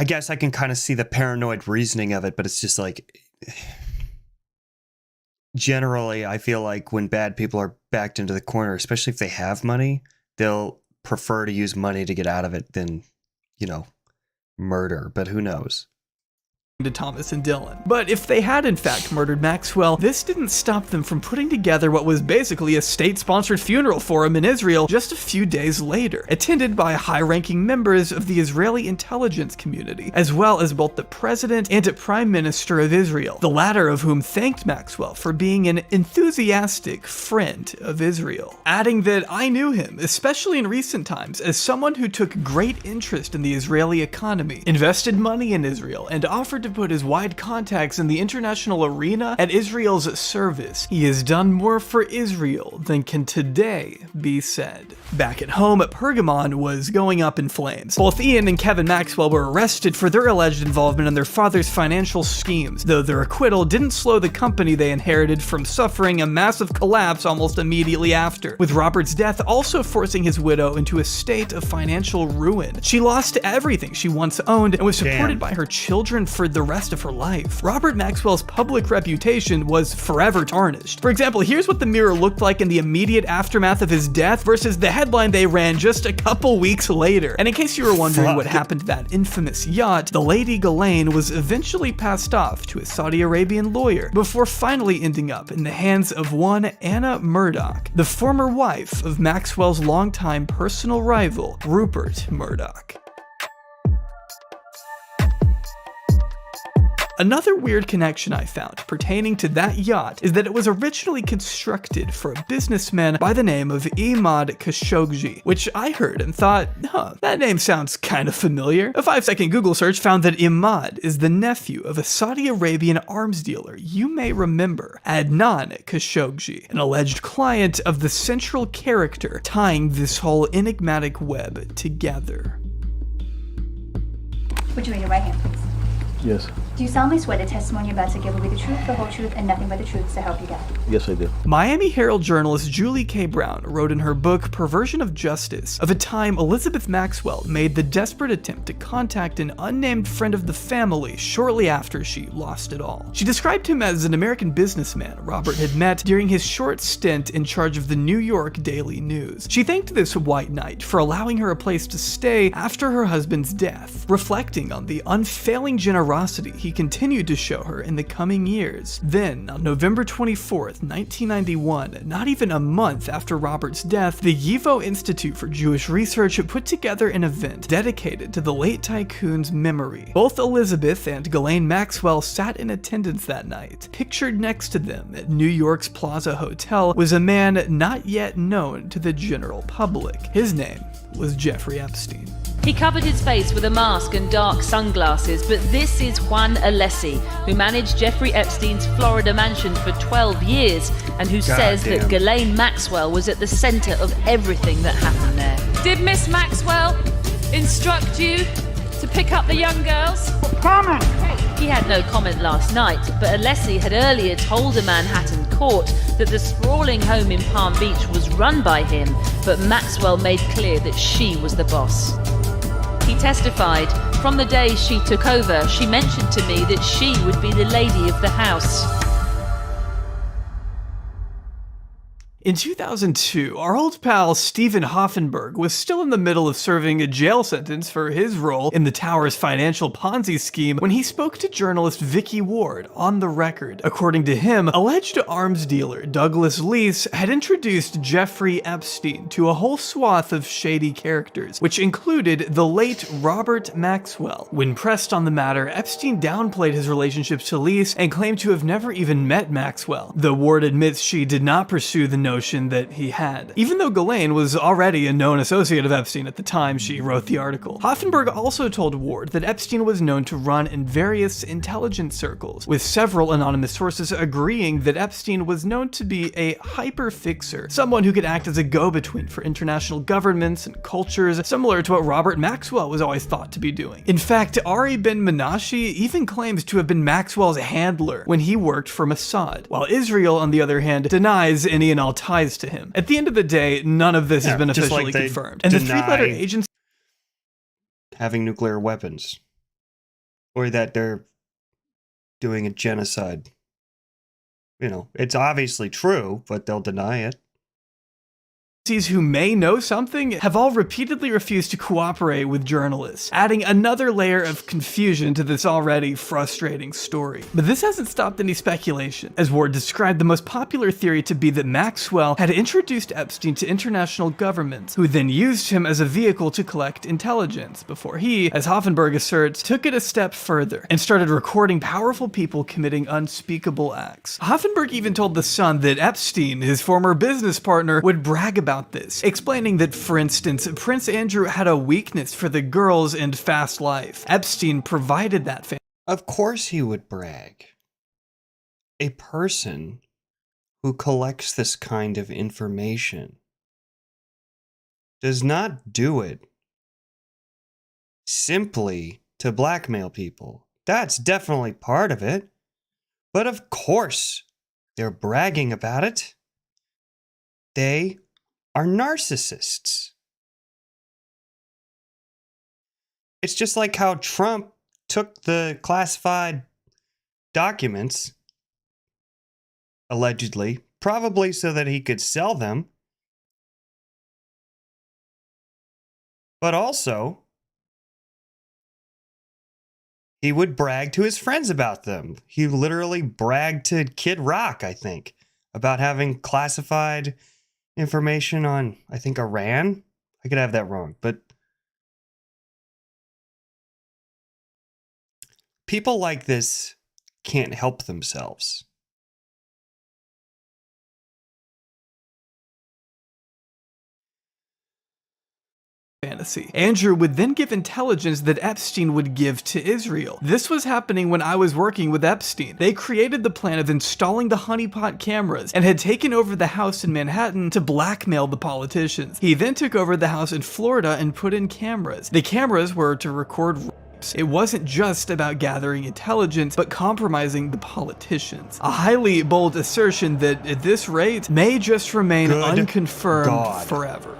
guess I can kind of see the paranoid reasoning of it, but it's just like... Generally, I feel like when bad people are backed into the corner, especially if they have money, they'll prefer to use money to get out of it than, murder. But who knows? To Thomas and Dillon. But if they had in fact murdered Maxwell, this didn't stop them from putting together what was basically a state-sponsored funeral for him in Israel just a few days later, attended by high-ranking members of the Israeli intelligence community, as well as both the President and Prime Minister of Israel, the latter of whom thanked Maxwell for being an enthusiastic friend of Israel, adding that I knew him, especially in recent times, as someone who took great interest in the Israeli economy, invested money in Israel, and offered to put his wide contacts in the international arena at Israel's service. He has done more for Israel than can today be said. Back at home, Pergamon was going up in flames. Both Ian and Kevin Maxwell were arrested for their alleged involvement in their father's financial schemes, though their acquittal didn't slow the company they inherited from suffering a massive collapse almost immediately after, with Robert's death also forcing his widow into a state of financial ruin. She lost everything she once owned and was supported by her children for the rest of her life. Robert Maxwell's public reputation was forever tarnished. For example, here's what the Mirror looked like in the immediate aftermath of his death versus the headline they ran just a couple weeks later. And in case you were wondering what happened to that infamous yacht, the Lady Ghislaine was eventually passed off to a Saudi Arabian lawyer before finally ending up in the hands of one Anna Murdoch, the former wife of Maxwell's longtime personal rival, Rupert Murdoch. Another weird connection I found pertaining to that yacht is that it was originally constructed for a businessman by the name of Imad Khashoggi, which I heard and thought, that name sounds kind of familiar. A 5-second Google search found that Imad is the nephew of a Saudi Arabian arms dealer you may remember, Adnan Khashoggi, an alleged client of the central character tying this whole enigmatic web together. Would you raise your right hand, please? Yes. Do you solemnly swear the testimony you're about to give will be the truth, the whole truth, and nothing but the truth to help you God? Yes, I do. Miami Herald journalist Julie K. Brown wrote in her book Perversion of Justice of a time Elizabeth Maxwell made the desperate attempt to contact an unnamed friend of the family shortly after she lost it all. She described him as an American businessman Robert had met during his short stint in charge of the New York Daily News. She thanked this white knight for allowing her a place to stay after her husband's death, reflecting on the unfailing generosity he continued to show her in the coming years. Then, on November 24th, 1991, not even a month after Robert's death, the YIVO Institute for Jewish Research put together an event dedicated to the late tycoon's memory. Both Elizabeth and Ghislaine Maxwell sat in attendance that night. Pictured next to them at New York's Plaza Hotel was a man not yet known to the general public. His name was Jeffrey Epstein. He covered his face with a mask and dark sunglasses, but this is Juan Alessi, who managed Jeffrey Epstein's Florida mansion for 12 years and who says that Ghislaine Maxwell was at the center of everything that happened there. Did Miss Maxwell instruct you to pick up the young girls? Comment! He had no comment last night, but Alessi had earlier told a Manhattan court that the sprawling home in Palm Beach was run by him, but Maxwell made clear that she was the boss. He testified, "From the day she took over, she mentioned to me that she would be the lady of the house." In 2002, our old pal Stephen Hoffenberg was still in the middle of serving a jail sentence for his role in the tower's financial Ponzi scheme when he spoke to journalist Vicky Ward on the record. According to him, alleged arms dealer Douglas Leese had introduced Jeffrey Epstein to a whole swath of shady characters, which included the late Robert Maxwell. When pressed on the matter, Epstein downplayed his relationship to Leese and claimed to have never even met Maxwell, though Ward admits she did not pursue the notion that he had. Even though Ghislaine was already a known associate of Epstein at the time she wrote the article. Hoffenberg also told Ward that Epstein was known to run in various intelligence circles, with several anonymous sources agreeing that Epstein was known to be a hyper-fixer, someone who could act as a go-between for international governments and cultures, similar to what Robert Maxwell was always thought to be doing. In fact, Ari Ben Menashe even claims to have been Maxwell's handler when he worked for Mossad, while Israel, on the other hand, denies any and all ties to him. At the end of the day, none of this has been officially confirmed. And the three-letter agency having nuclear weapons, or that they're doing a genocide. You know, it's obviously true, but they'll deny it. who may know something have all repeatedly refused to cooperate with journalists, adding another layer of confusion to this already frustrating story. But this hasn't stopped any speculation, as Ward described the most popular theory to be that Maxwell had introduced Epstein to international governments, who then used him as a vehicle to collect intelligence, before he, as Hoffenberg asserts, took it a step further and started recording powerful people committing unspeakable acts. Hoffenberg even told The Sun that Epstein, his former business partner, would brag about this, explaining that, for instance, Prince Andrew had a weakness for the girls and fast life. Epstein provided that family. Of course he would brag. A person who collects this kind of information does not do it simply to blackmail people. That's definitely part of it. But of course, they're bragging about it. They are narcissists. It's just like how Trump took the classified documents, allegedly, probably so that he could sell them, but also he would brag to his friends about them. He literally bragged to Kid Rock, I think, about having classified information on, I think, Iran. I could have that wrong, but people like this can't help themselves. Fantasy. Andrew would then give intelligence that Epstein would give to Israel. This was happening when I was working with Epstein. They created the plan of installing the honeypot cameras and had taken over the house in Manhattan to blackmail the politicians. He then took over the house in Florida and put in cameras. The cameras were to record rapes. It wasn't just about gathering intelligence, but compromising the politicians. A highly bold assertion that, at this rate, may just remain unconfirmed forever.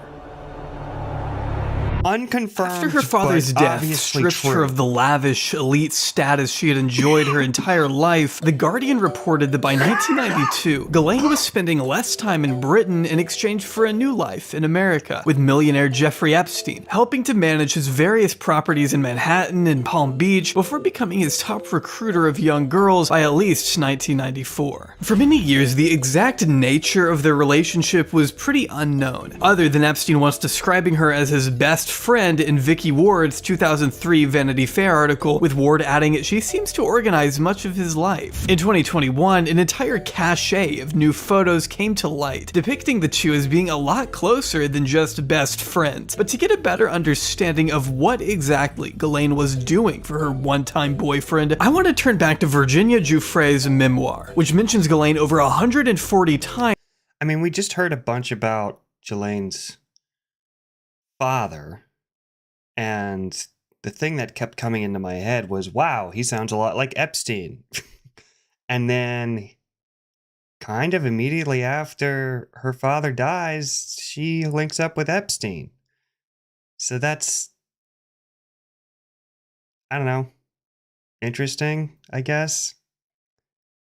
Unconfirmed. After her father's death stripped her of the lavish elite status she had enjoyed her entire life, The Guardian reported that by 1992, Ghislaine was spending less time in Britain in exchange for a new life in America, with millionaire Jeffrey Epstein helping to manage his various properties in Manhattan and Palm Beach before becoming his top recruiter of young girls by at least 1994. For many years, the exact nature of their relationship was pretty unknown, other than Epstein once describing her as his best friend in Vicky Ward's 2003 Vanity Fair article, with Ward adding she seems to organize much of his life. In 2021, an entire cache of new photos came to light, depicting the two as being a lot closer than just best friends. But to get a better understanding of what exactly Ghislaine was doing for her one-time boyfriend, I want to turn back to Virginia Giuffre's memoir, which mentions Ghislaine over 140 times. I mean, we just heard a bunch about Ghislaine's father, and the thing that kept coming into my head was, wow, he sounds a lot like Epstein. And then kind of immediately after her father dies, she links up with Epstein. So that's I don't know, interesting, I guess.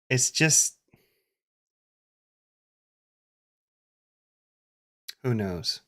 It's just, who knows?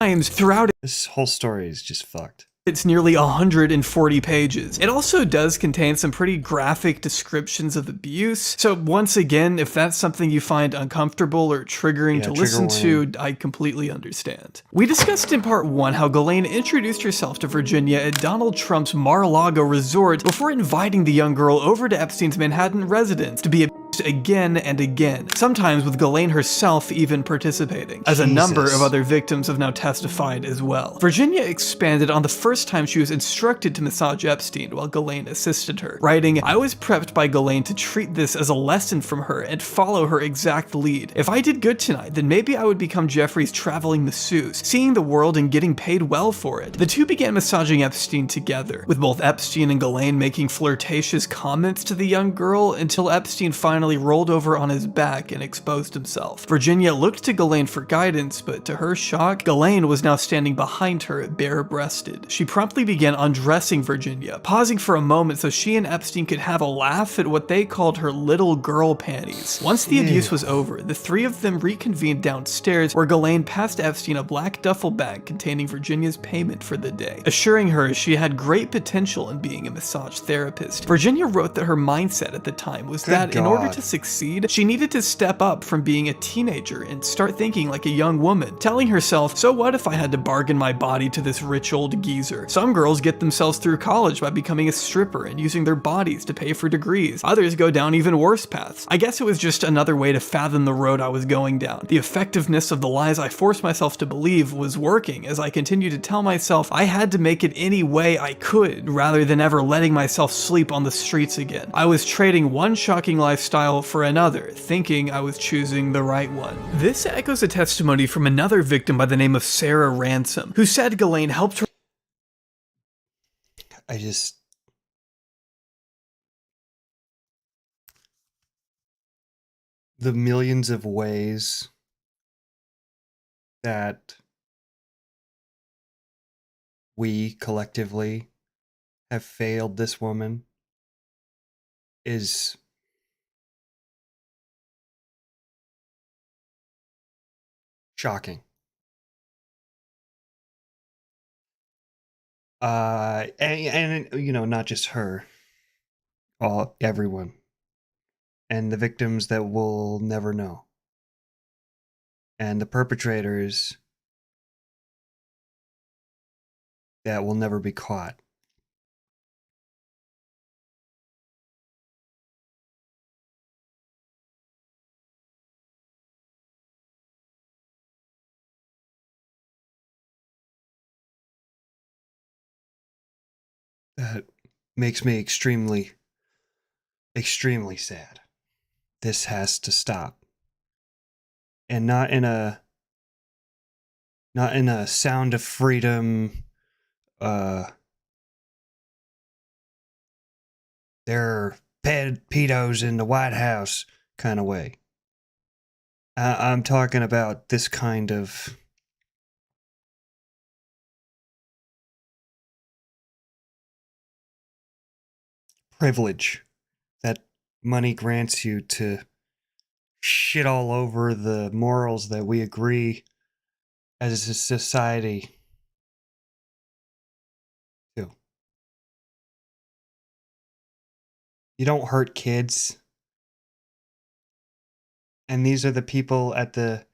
Times throughout This whole story is just fucked. It's nearly 140 pages. It also does contain some pretty graphic descriptions of abuse. So once again, if that's something you find uncomfortable or triggering to listen to, I completely understand. We discussed in part 1 how Ghislaine introduced herself to Virginia at Donald Trump's Mar-a-Lago resort before inviting the young girl over to Epstein's Manhattan residence to be abused again and again, sometimes with Ghislaine herself even participating, as a number of other victims have now testified as well. Virginia expanded on the first time she was instructed to massage Epstein while Ghislaine assisted her, writing, "I was prepped by Ghislaine to treat this as a lesson from her and follow her exact lead. If I did good tonight, then maybe I would become Jeffrey's traveling masseuse, seeing the world and getting paid well for it." The two began massaging Epstein together, with both Epstein and Ghislaine making flirtatious comments to the young girl until Epstein finally rolled over on his back and exposed himself. Virginia looked to Ghislaine for guidance, but to her shock, Ghislaine was now standing behind her, bare-breasted. She promptly began undressing Virginia, pausing for a moment so she and Epstein could have a laugh at what they called her little girl panties. Once the abuse was over, the three of them reconvened downstairs, where Ghislaine passed Epstein a black duffel bag containing Virginia's payment for the day, assuring her she had great potential in being a massage therapist. Virginia wrote that her mindset at the time was that in order to succeed, she needed to step up from being a teenager and start thinking like a young woman, telling herself, so what if I had to bargain my body to this rich old geezer? Some girls get themselves through college by becoming a stripper and using their bodies to pay for degrees. Others go down even worse paths. I guess it was just another way to fathom the road I was going down. The effectiveness of the lies I forced myself to believe was working as I continued to tell myself I had to make it any way I could rather than ever letting myself sleep on the streets again. I was trading one shocking lifestyle for another, thinking I was choosing the right one. This echoes a testimony from another victim by the name of Sarah Ransom, who said Ghislaine helped her. The millions of ways that we collectively have failed this woman is shocking. And you know, not just her, everyone, and the victims that we'll never know, and the perpetrators that will never be caught. That makes me extremely, extremely sad. This has to stop. And not in a sound of freedom, there are pedos in the White House kind of way. I'm talking about this kind of privilege that money grants you to shit all over the morals that we agree as a society to. You don't hurt kids. And these are the people at the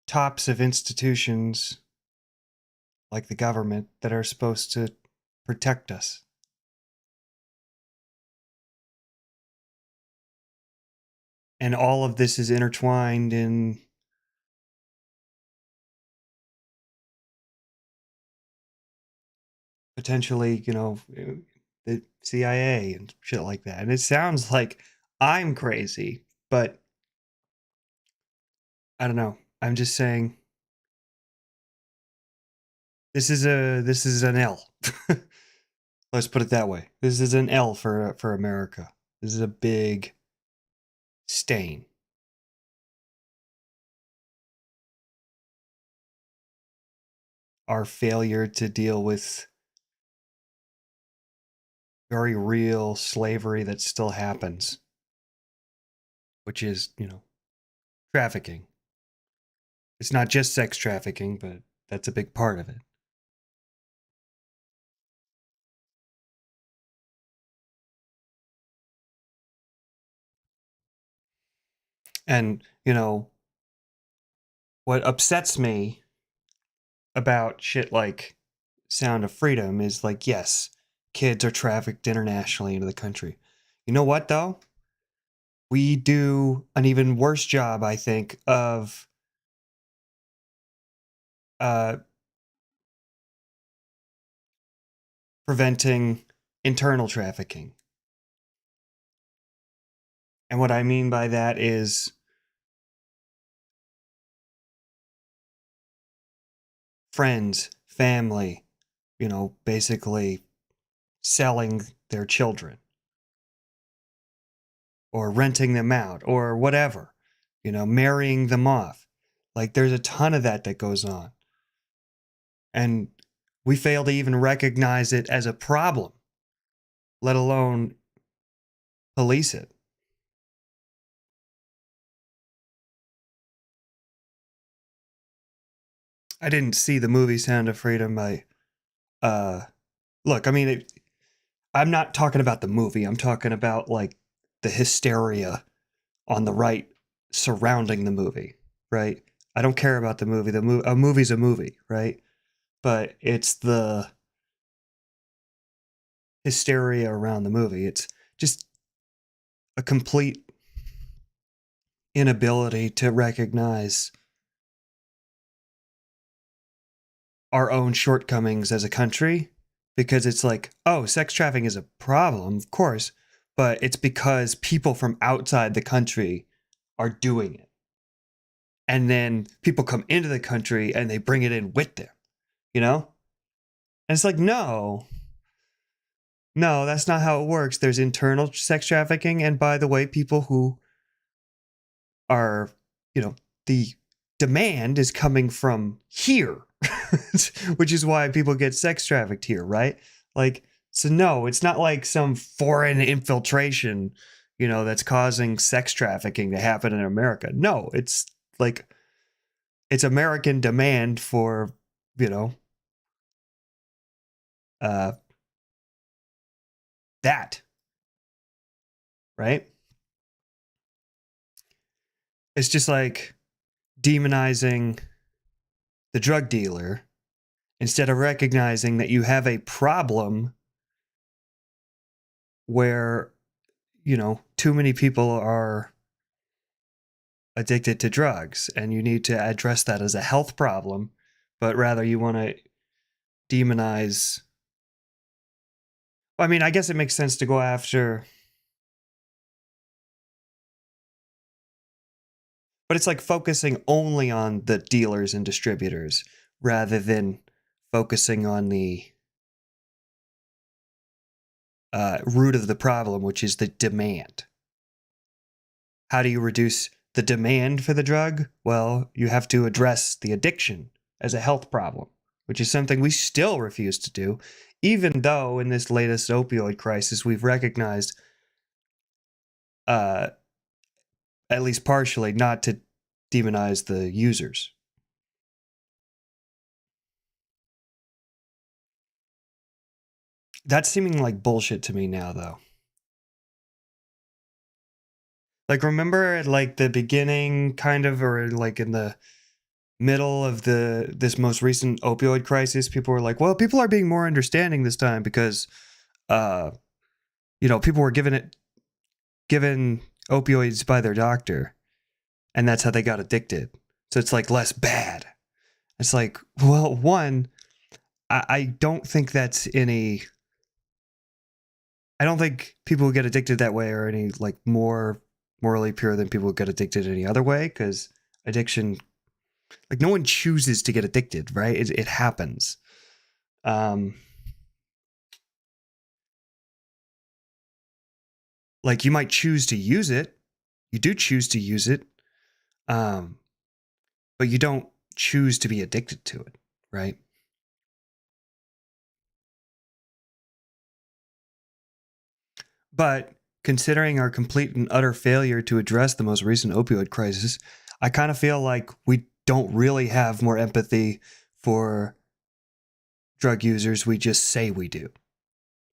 tops of institutions like the government that are supposed to protect us. And all of this is intertwined in potentially, you know, the CIA and shit like that. And it sounds like I'm crazy, but I don't know. I'm just saying this is an L. Let's put it that way. This is an L for America. This is a big stain. Our failure to deal with very real slavery that still happens, which is, trafficking. It's not just sex trafficking, but that's a big part of it. And, what upsets me about shit like Sound of Freedom is like, yes, kids are trafficked internationally into the country. You know what, though? We do an even worse job, I think, of preventing internal trafficking. And what I mean by that is friends, family, basically selling their children or renting them out or whatever, marrying them off. Like, there's a ton of that goes on. And we fail to even recognize it as a problem, let alone police it. I didn't see the movie Sound of Freedom. Look, I mean, I'm not talking about the movie. I'm talking about like the hysteria on the right surrounding the movie, right? I don't care about the movie. A movie's a movie, right? But it's the hysteria around the movie. It's just a complete inability to recognize our own shortcomings as a country, because it's like, oh, sex trafficking is a problem, of course, but it's because people from outside the country are doing it. And then people come into the country and they bring it in with them, And it's like, no, that's not how it works. There's internal sex trafficking. And by the way, people who are, the demand is coming from here, which is why people get sex trafficked here, right? Like, so no, it's not like some foreign infiltration, that's causing sex trafficking to happen in America. No, it's like, it's American demand for, that, right? It's just like demonizing the drug dealer instead of recognizing that you have a problem where, too many people are addicted to drugs and you need to address that as a health problem, but rather you want to demonize. I mean, I guess it makes sense to go after, but it's like focusing only on the dealers and distributors rather than focusing on the root of the problem, which is the demand. How do you reduce the demand for the drug? Well, you have to address the addiction as a health problem, which is something we still refuse to do, even though in this latest opioid crisis, we've recognized, at least partially, not to demonize the users. That's seeming like bullshit to me now, though. Like, remember at like the beginning, kind of, or like in the middle of this most recent opioid crisis, people were like, well, people are being more understanding this time because people were given opioids by their doctor, and that's how they got addicted. So it's like less bad. It's like, well, one, I don't think that's any. I don't think people who get addicted that way are any like more morally pure than people who get addicted any other way, because addiction, like, no one chooses to get addicted, right? It happens. Like, you might choose to use it. You do choose to use it. But you don't choose to be addicted to it, right? But considering our complete and utter failure to address the most recent opioid crisis, I kind of feel like we don't really have more empathy for drug users. We just say we do,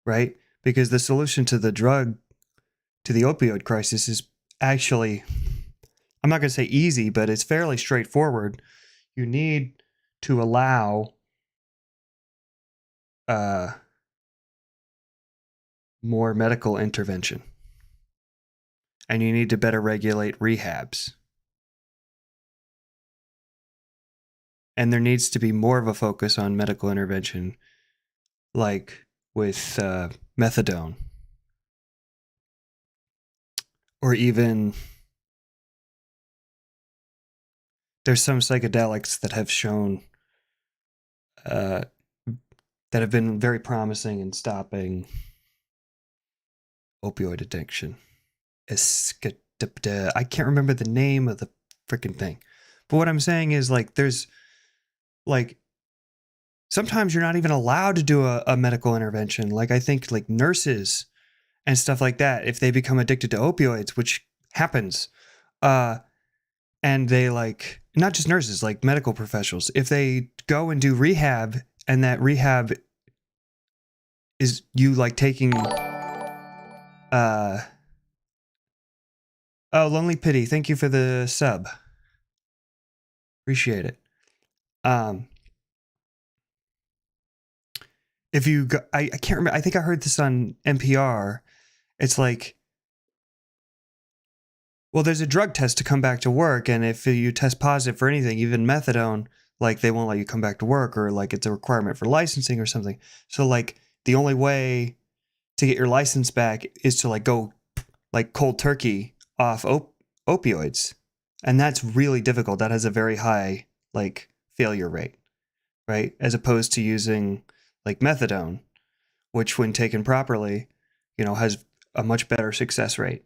right? Because the solution to the opioid crisis is actually, I'm not going to say easy, but it's fairly straightforward. You need to allow more medical intervention. And you need to better regulate rehabs. And there needs to be more of a focus on medical intervention, like with methadone. Or even, there's some psychedelics that have shown, that have been very promising in stopping opioid addiction. I can't remember the name of the freaking thing. But what I'm saying is, like, there's, like, sometimes you're not even allowed to do a medical intervention. Like, I think, like, nurses and stuff like that, if they become addicted to opioids, which happens, and they, like, not just nurses, like medical professionals, if they go and do rehab, and that rehab is you, like, taking, oh, Lonely Pity, thank you for the sub. Appreciate it. If you go, I can't remember, I think I heard this on NPR. It's like, well, there's a drug test to come back to work, and if you test positive for anything, even methadone, like, they won't let you come back to work, or like it's a requirement for licensing or something. So, like, the only way to get your license back is to, like, go, like, cold turkey off opioids. And that's really difficult. That has a very high, like, failure rate, right? As opposed to using, like, methadone, which, when taken properly, you know, has a much better success rate.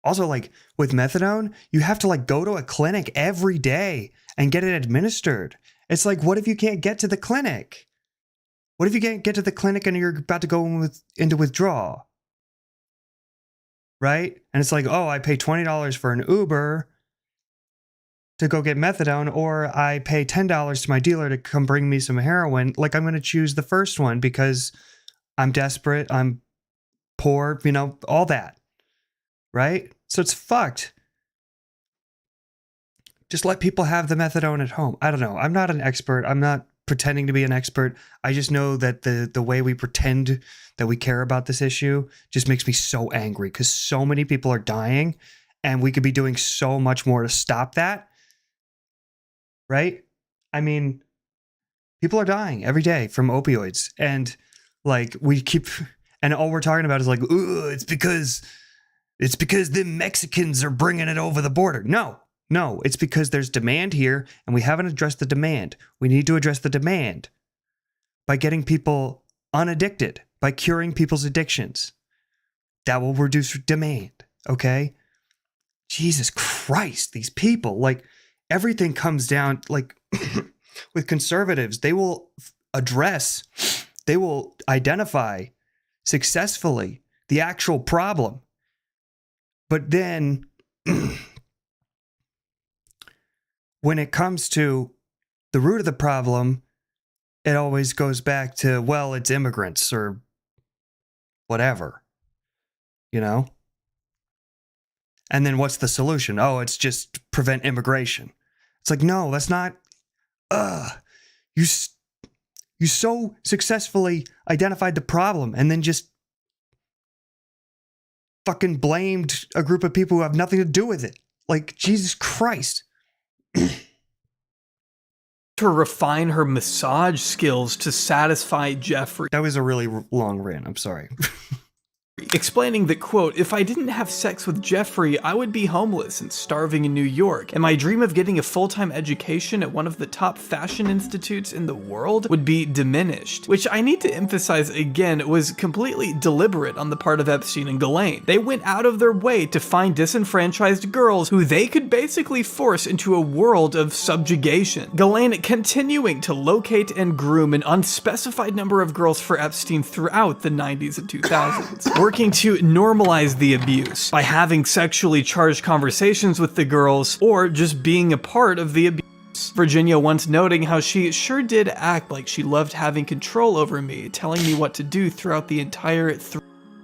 Also, like, with methadone, you have to, like, go to a clinic every day and get it administered. It's like, what if you can't get to the clinic? What if you can't get to the clinic and you're about to go into withdrawal? Right? And it's like, oh, I pay $20 for an Uber to go get methadone, or I pay $10 to my dealer to come bring me some heroin. Like, I'm going to choose the first one because I'm desperate, I'm poor, you know, all that. Right? So it's fucked. Just let people have the methadone at home. I don't know. I'm not an expert. I'm not pretending to be an expert. I just know that the way we pretend that we care about this issue just makes me so angry, because so many people are dying and we could be doing so much more to stop that. Right? I mean, people are dying every day from opioids, and, like, we keep, and all we're talking about is, like, ooh, it's because the Mexicans are bringing it over the border. No, it's because there's demand here, and we haven't addressed the demand. We need to address the demand by getting people unaddicted, by curing people's addictions. That will reduce demand, okay? Jesus Christ, these people, like, everything comes down, like, with conservatives, they will identify successfully the actual problem. But then, when it comes to the root of the problem, it always goes back to, well, it's immigrants or whatever, you know? And then what's the solution? Oh, it's just prevent immigration. It's like, no, that's not, you so successfully identified the problem and then just fucking blamed a group of people who have nothing to do with it. Like, Jesus Christ. To refine her massage skills to satisfy Jeffrey. That was a really long rant. I'm sorry. diary, explaining that, quote, "If I didn't have sex with Jeffrey, I would be homeless and starving in New York, and my dream of getting a full-time education at one of the top fashion institutes in the world would be diminished," which I need to emphasize again was completely deliberate on the part of Epstein and Ghislaine. They went out of their way to find disenfranchised girls who they could basically force into a world of subjugation. Ghislaine continuing to locate and groom an unspecified number of girls for Epstein throughout the 90s and 2000s, working to normalize the abuse by having sexually charged conversations with the girls or just being a part of the abuse. Virginia once noting how she sure did act like she loved having control over me, telling me what to do throughout the entire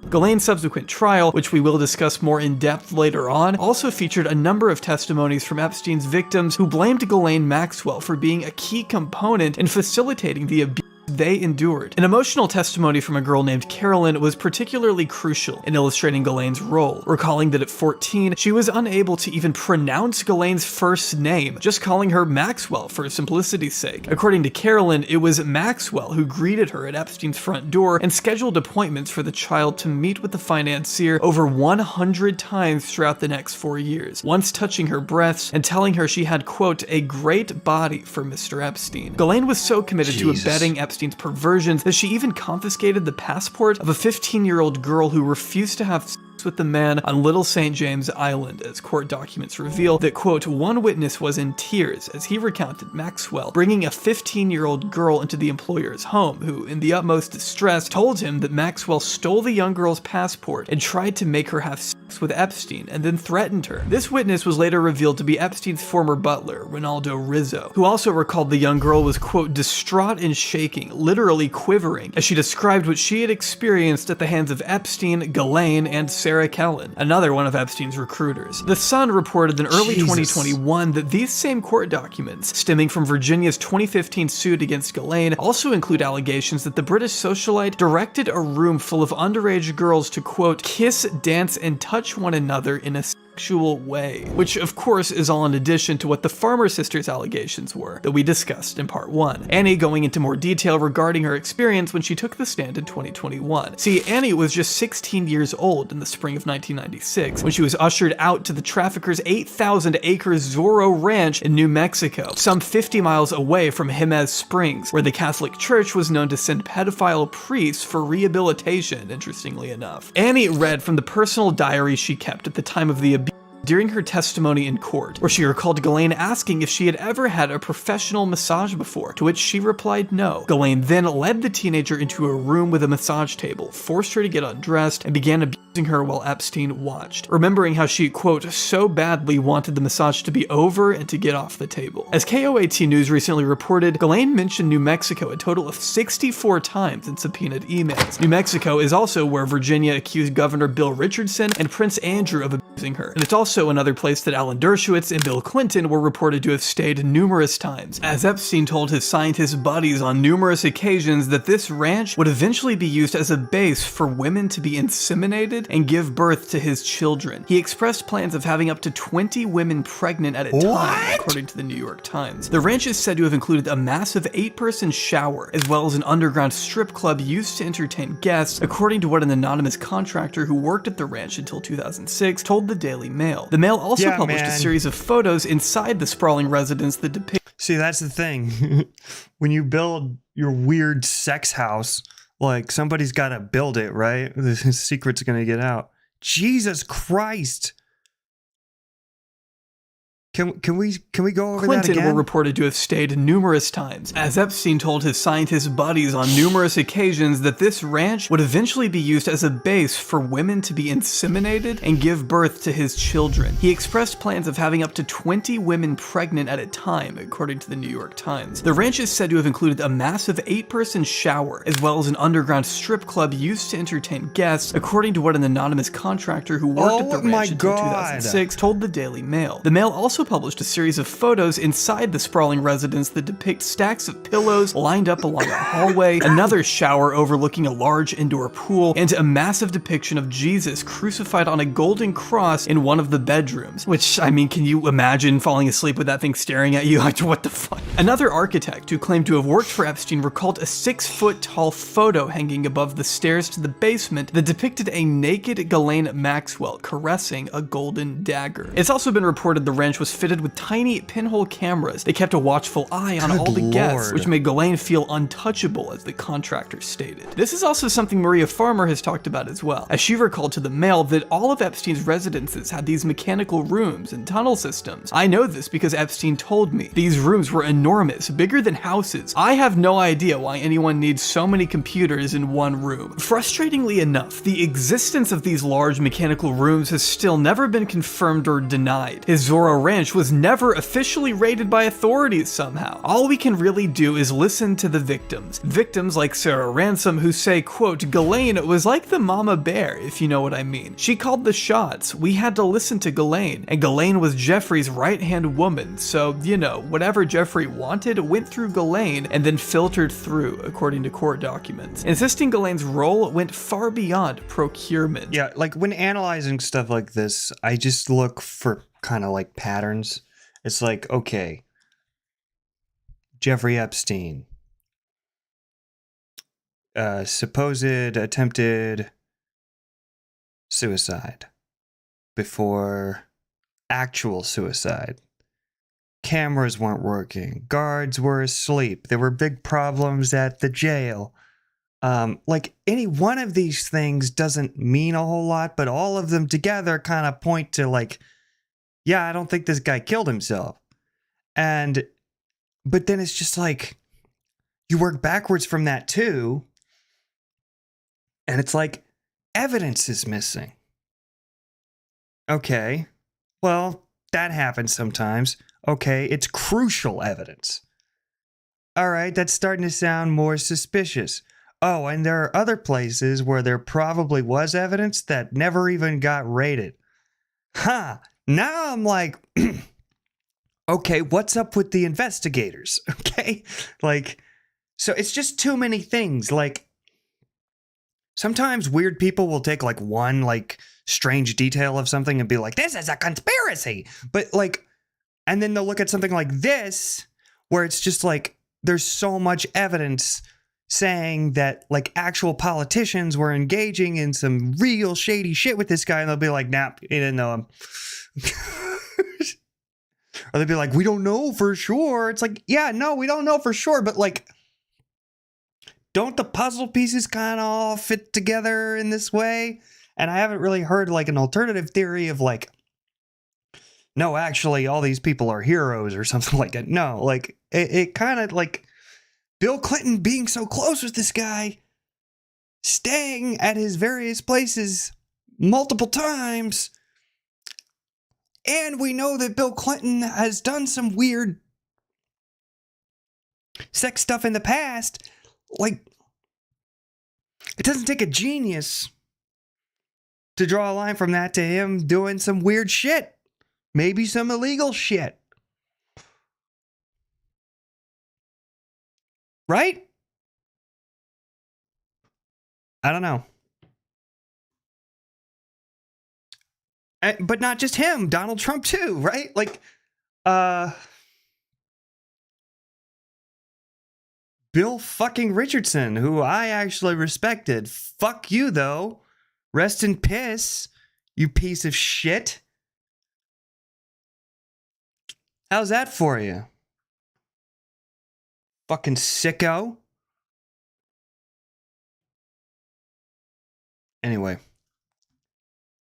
Ghislaine's subsequent trial, which we will discuss more in depth later on, also featured a number of testimonies from Epstein's victims who blamed Ghislaine Maxwell for being a key component in facilitating the abuse they endured. An emotional testimony from a girl named Carolyn was particularly crucial in illustrating Ghislaine's role, recalling that at 14, she was unable to even pronounce Ghislaine's first name, just calling her Maxwell for simplicity's sake. According to Carolyn, it was Maxwell who greeted her at Epstein's front door and scheduled appointments for the child to meet with the financier over 100 times throughout the next 4 years, once touching her breasts and telling her she had, quote, "a great body for Mr. Epstein." Ghislaine was so committed to abetting Epstein's perversions that she even confiscated the passport of a 15-year-old girl who refused to have sex with the man on Little St. James Island, as court documents reveal that, quote, "one witness was in tears as he recounted Maxwell bringing a 15-year-old girl into the employer's home, who, in the utmost distress, told him that Maxwell stole the young girl's passport and tried to make her have sex with Epstein and then threatened her." This witness was later revealed to be Epstein's former butler, Ronaldo Rizzo, who also recalled the young girl was, quote, "distraught and shaking, literally quivering," as she described what she had experienced at the hands of Epstein, Ghislaine, and Sarah Kellen, another one of Epstein's recruiters. The Sun reported in early 2021 that these same court documents, stemming from Virginia's 2015 suit against Ghislaine, also include allegations that the British socialite directed a room full of underage girls to, quote, "kiss, dance, and touch one another in a sexual way," which of course is all in addition to what the Farmer sisters' allegations were that we discussed in part 1. Annie going into more detail regarding her experience when she took the stand in 2021. See, Annie was just 16 years old in the spring of 1996 when she was ushered out to the trafficker's 8,000-acre Zorro Ranch in New Mexico, some 50 miles away from Jemez Springs, where the Catholic Church was known to send pedophile priests for rehabilitation, interestingly enough. Annie read from the personal diary she kept at the time of the abuse during her testimony in court, where she recalled Ghislaine asking if she had ever had a professional massage before, to which she replied no. Ghislaine then led the teenager into a room with a massage table, forced her to get undressed, and began abusing her while Epstein watched, remembering how she, quote, "so badly wanted the massage to be over and to get off the table." As KOAT News recently reported, Ghislaine mentioned New Mexico a total of 64 times in subpoenaed emails. New Mexico is also where Virginia accused Governor Bill Richardson and Prince Andrew of abusing her, and it's also another place that Alan Dershowitz and Bill Clinton were reported to have stayed numerous times, as Epstein told his scientist buddies on numerous occasions that this ranch would eventually be used as a base for women to be inseminated and give birth to his children. He expressed plans of having up to 20 women pregnant at a time, according to the New York Times. The ranch is said to have included a massive 8-person shower, as well as an underground strip club used to entertain guests, according to what an anonymous contractor who worked at the ranch until 2006 told the Daily Mail. The Mail also published a series of photos inside the sprawling residence that depict. See, that's the thing. When you build your weird sex house, like somebody's got to build it, right? The secret's going to get out. Jesus Christ. Can we go over Clinton that again? were reported to have stayed numerous times, as Epstein told his scientist buddies on numerous occasions that this ranch would eventually be used as a base for women to be inseminated and give birth to his children. He expressed plans of having up to 20 women pregnant at a time, according to the New York Times. The ranch is said to have included a massive 8-person shower, as well as an underground strip club used to entertain guests, according to what an anonymous contractor who worked at the ranch until 2006 told the Daily Mail. The Mail also also published a series of photos inside the sprawling residence that depict stacks of pillows lined up along a hallway, another shower overlooking a large indoor pool, and a massive depiction of Jesus crucified on a golden cross in one of the bedrooms. Which, I mean, can you imagine falling asleep with that thing staring at you? Like, what the fuck? Another architect who claimed to have worked for Epstein recalled a 6-foot-tall photo hanging above the stairs to the basement that depicted a naked Ghislaine Maxwell caressing a golden dagger. It's also been reported the ranch was fitted with tiny pinhole cameras. They kept a watchful eye on all the guests, which made Ghislaine feel untouchable, as the contractor stated. This is also something Maria Farmer has talked about as well, as she recalled to the Mail that all of Epstein's residences had these mechanical rooms and tunnel systems. I know this because Epstein told me. These rooms were enormous, bigger than houses. I have no idea why anyone needs so many computers in one room. Frustratingly enough, the existence of these large mechanical rooms has still never been confirmed or denied. His Zorro Ranch was never officially raided by authorities somehow. All we can really do is listen to the victims. Victims like Sarah Ransom who say, quote, Ghislaine was like the mama bear, if you know what I mean. She called the shots. We had to listen to Ghislaine, and Ghislaine was Jeffrey's right-hand woman, so, you know, whatever Jeffrey wanted went through Ghislaine and then filtered through, according to court documents. Insisting Ghislaine's role went far beyond procurement. Yeah, like when analyzing stuff like this, I just look for kind of like patterns. It's like, okay, Jeffrey Epstein, supposed attempted suicide before actual suicide. Cameras weren't working. Guards were asleep. There were big problems at the jail. Like any one of these things doesn't mean a whole lot, but all of them together kind of point to like, yeah, I don't think this guy killed himself. But then it's just like, you work backwards from that too. And it's like, evidence is missing. Okay, well, that happens sometimes. Okay, it's crucial evidence. All right, that's starting to sound more suspicious. Oh, and there are other places where there probably was evidence that never even got raided. Huh, now I'm like, okay, what's up with the investigators? Okay, like, so it's just too many things. Like, sometimes weird people will take like one like strange detail of something and be like, this is a conspiracy. But like, and then they'll look at something like this where it's just like, there's so much evidence saying that like actual politicians were engaging in some real shady shit with this guy. And they'll be like, nah, you didn't know him. Or they'd be like, we don't know for sure. It's like, yeah, no, we don't know for sure. But like, don't the puzzle pieces kind of all fit together in this way? And I haven't really heard like an alternative theory of like, no, actually all these people are heroes or something like that. No, like it kind of like Bill Clinton being so close with this guy, staying at his various places multiple times. And we know that Bill Clinton has done some weird sex stuff in the past. Like, it doesn't take a genius to draw a line from that to him doing some weird shit. Maybe some illegal shit. Right? I don't know. But not just him, Donald Trump too, right? Like, Bill fucking Richardson, who I actually respected. Fuck you, though. Rest in piss, you piece of shit. How's that for you? Fucking sicko. Anyway.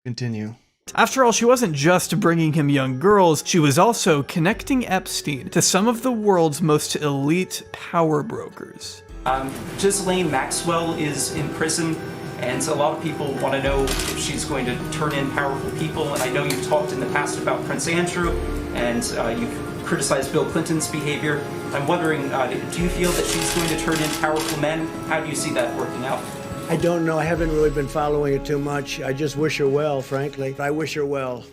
Continue. After all, she wasn't just bringing him young girls, she was also connecting Epstein to some of the world's most elite power brokers. Ghislaine Maxwell is in prison, and a lot of people want to know if she's going to turn in powerful people. And I know you've talked in the past about Prince Andrew, and you've criticized Bill Clinton's behavior. I'm wondering, do you feel that she's going to turn in powerful men? How do you see that working out? I don't know. I haven't really been following it too much. I just wish her well, frankly. I wish her well.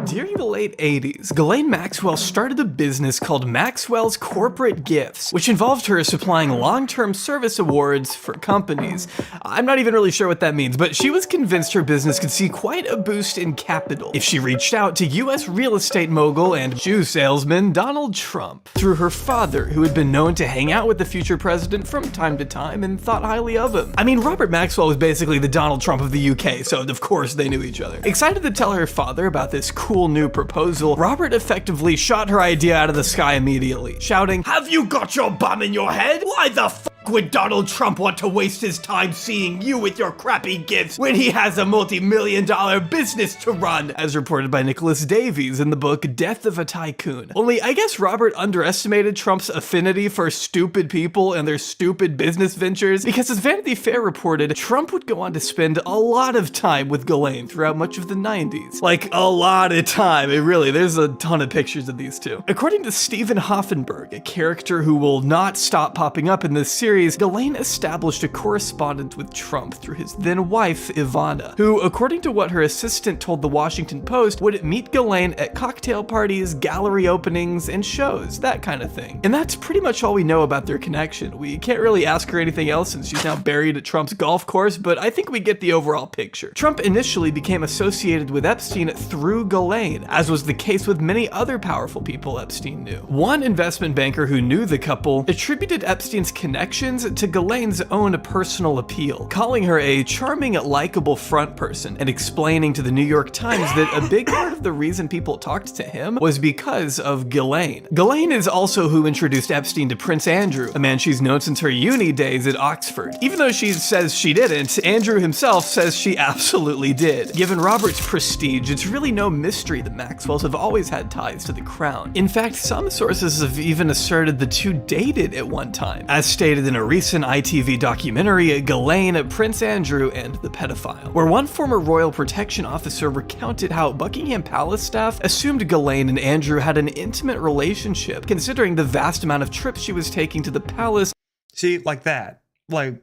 During the late 80s, Ghislaine Maxwell started a business called Maxwell's Corporate Gifts, which involved her supplying long-term service awards for companies. I'm not even really sure what that means, but she was convinced her business could see quite a boost in capital if she reached out to US real estate mogul and shoe salesman Donald Trump through her father, who had been known to hang out with the future president from time to time and thought highly of him. I mean, Robert Maxwell was basically the Donald Trump of the UK, so of course they knew each other. Excited to tell her father about this cool new proposal, Robert effectively shot her idea out of the sky immediately, shouting, "Have you got your bum in your head? Why the f*** would Donald Trump want to waste his time seeing you with your crappy gifts when he has a multi-million-dollar business to run?" As reported by Nicholas Davies in the book Death of a Tycoon. Only, I guess Robert underestimated Trump's affinity for stupid people and their stupid business ventures, because as Vanity Fair reported, Trump would go on to spend a lot of time with Ghislaine throughout much of the 90s. Like, a lot of time. There's a ton of pictures of these two. According to Stephen Hoffenberg, a character who will not stop popping up in this series, Ghislaine established a correspondence with Trump through his then wife, Ivana, who, according to what her assistant told the Washington Post, would meet Ghislaine at cocktail parties, gallery openings, and shows, that kind of thing. And that's pretty much all we know about their connection. We can't really ask her anything else since she's now buried at Trump's golf course, but I think we get the overall picture. Trump initially became associated with Epstein through Ghislaine, as was the case with many other powerful people Epstein knew. One investment banker who knew the couple attributed Epstein's connections to Ghislaine's own personal appeal, calling her a charming, likable front person, and explaining to the New York Times that a big part of the reason people talked to him was because of Ghislaine. Ghislaine is also who introduced Epstein to Prince Andrew, a man she's known since her uni days at Oxford. Even though she says she didn't, Andrew himself says she absolutely did. Given Robert's prestige, it's really no mystery that Maxwells have always had ties to the crown. In fact, some sources have even asserted the two dated at one time, as stated in a recent ITV documentary, Ghislaine, Prince Andrew, and the Pedophile, where one former royal protection officer recounted how Buckingham Palace staff assumed Ghislaine and Andrew had an intimate relationship, considering the vast amount of trips she was taking to the palace. See, like that. Like,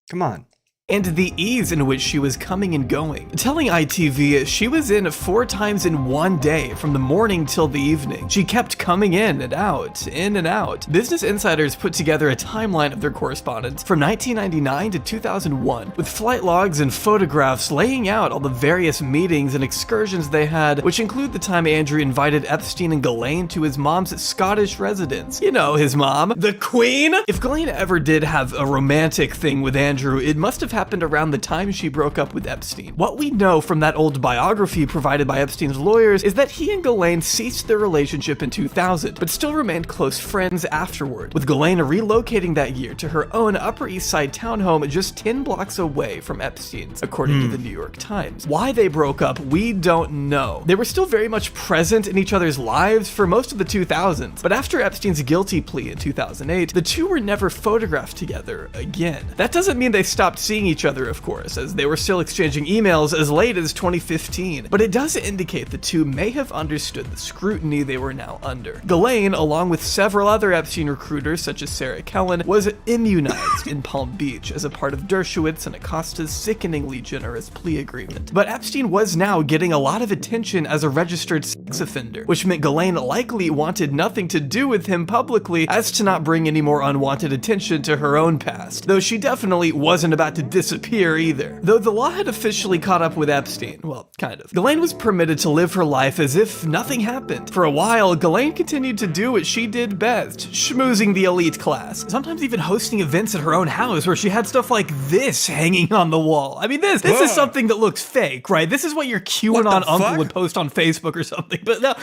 come on. And the ease in which she was coming and going. Telling ITV she was in 4 times in one day, from the morning till the evening. She kept coming in and out, in and out. Business Insiders put together a timeline of their correspondence from 1999 to 2001, with flight logs and photographs laying out all the various meetings and excursions they had, which include the time Andrew invited Epstein and Ghislaine to his mom's Scottish residence. You know, his mom, the Queen! If Ghislaine ever did have a romantic thing with Andrew, it must have happened around the time she broke up with Epstein. What we know from that old biography provided by Epstein's lawyers is that he and Ghislaine ceased their relationship in 2000, but still remained close friends afterward, with Ghislaine relocating that year to her own Upper East Side townhome just 10 blocks away from Epstein's, according to the New York Times. Why they broke up, we don't know. They were still very much present in each other's lives for most of the 2000s, but after Epstein's guilty plea in 2008, the two were never photographed together again. That doesn't mean they stopped seeing each other, of course, as they were still exchanging emails as late as 2015, but it does indicate the two may have understood the scrutiny they were now under. Ghislaine, along with several other Epstein recruiters such as Sarah Kellen, was immunized in Palm Beach as a part of Dershowitz and Acosta's sickeningly generous plea agreement. But Epstein was now getting a lot of attention as a registered sex offender, which meant Ghislaine likely wanted nothing to do with him publicly as to not bring any more unwanted attention to her own past, though she definitely wasn't about to disappear either. Though the law had officially caught up with Epstein, well, kind of. Ghislaine was permitted to live her life as if nothing happened. For a while, Ghislaine continued to do what she did best, schmoozing the elite class, sometimes even hosting events at her own house where she had stuff like this hanging on the wall. I mean, this is something that looks fake, right? This is what your QAnon uncle would post on Facebook or something, but no,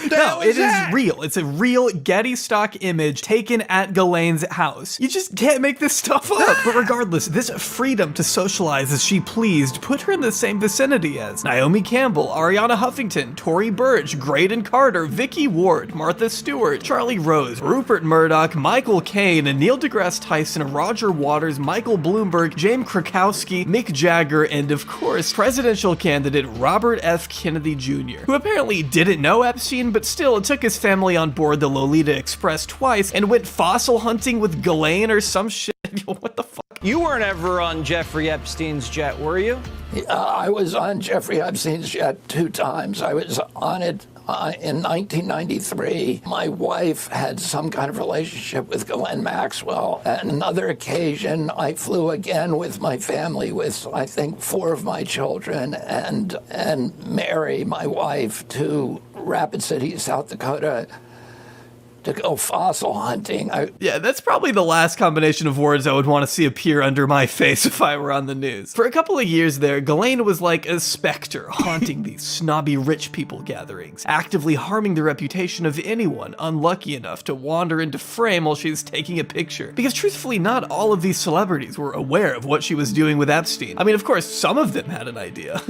it is real. It's a real Getty stock image taken at Ghislaine's house. You just can't make this stuff up. But regardless, this freedom to socialize as she pleased put her in the same vicinity as Naomi Campbell, Ariana Huffington, Tory Burch, Graydon Carter, Vicky Ward, Martha Stewart, Charlie Rose, Rupert Murdoch, Michael Caine, Neil deGrasse Tyson, Roger Waters, Michael Bloomberg, James Krakowski, Mick Jagger, and of course, presidential candidate Robert F. Kennedy Jr., who apparently didn't know Epstein, but still took his family on board the Lolita Express twice and went fossil hunting with Ghislaine or some shit. What the fuck? You weren't ever on Jeffrey Epstein's jet, were you? I was on Jeffrey Epstein's jet 2 times. I was on it in 1993. My wife had some kind of relationship with Ghislaine Maxwell. At another occasion, I flew again with my family, with I think 4 of my children, and Mary, my wife, to Rapid City, South Dakota, to go fossil hunting. Yeah, that's probably the last combination of words I would want to see appear under my face if I were on the news. For a couple of years there, Ghislaine was like a specter haunting these snobby rich people gatherings, actively harming the reputation of anyone unlucky enough to wander into frame while she's taking a picture. Because truthfully, not all of these celebrities were aware of what she was doing with Epstein. I mean, of course, some of them had an idea.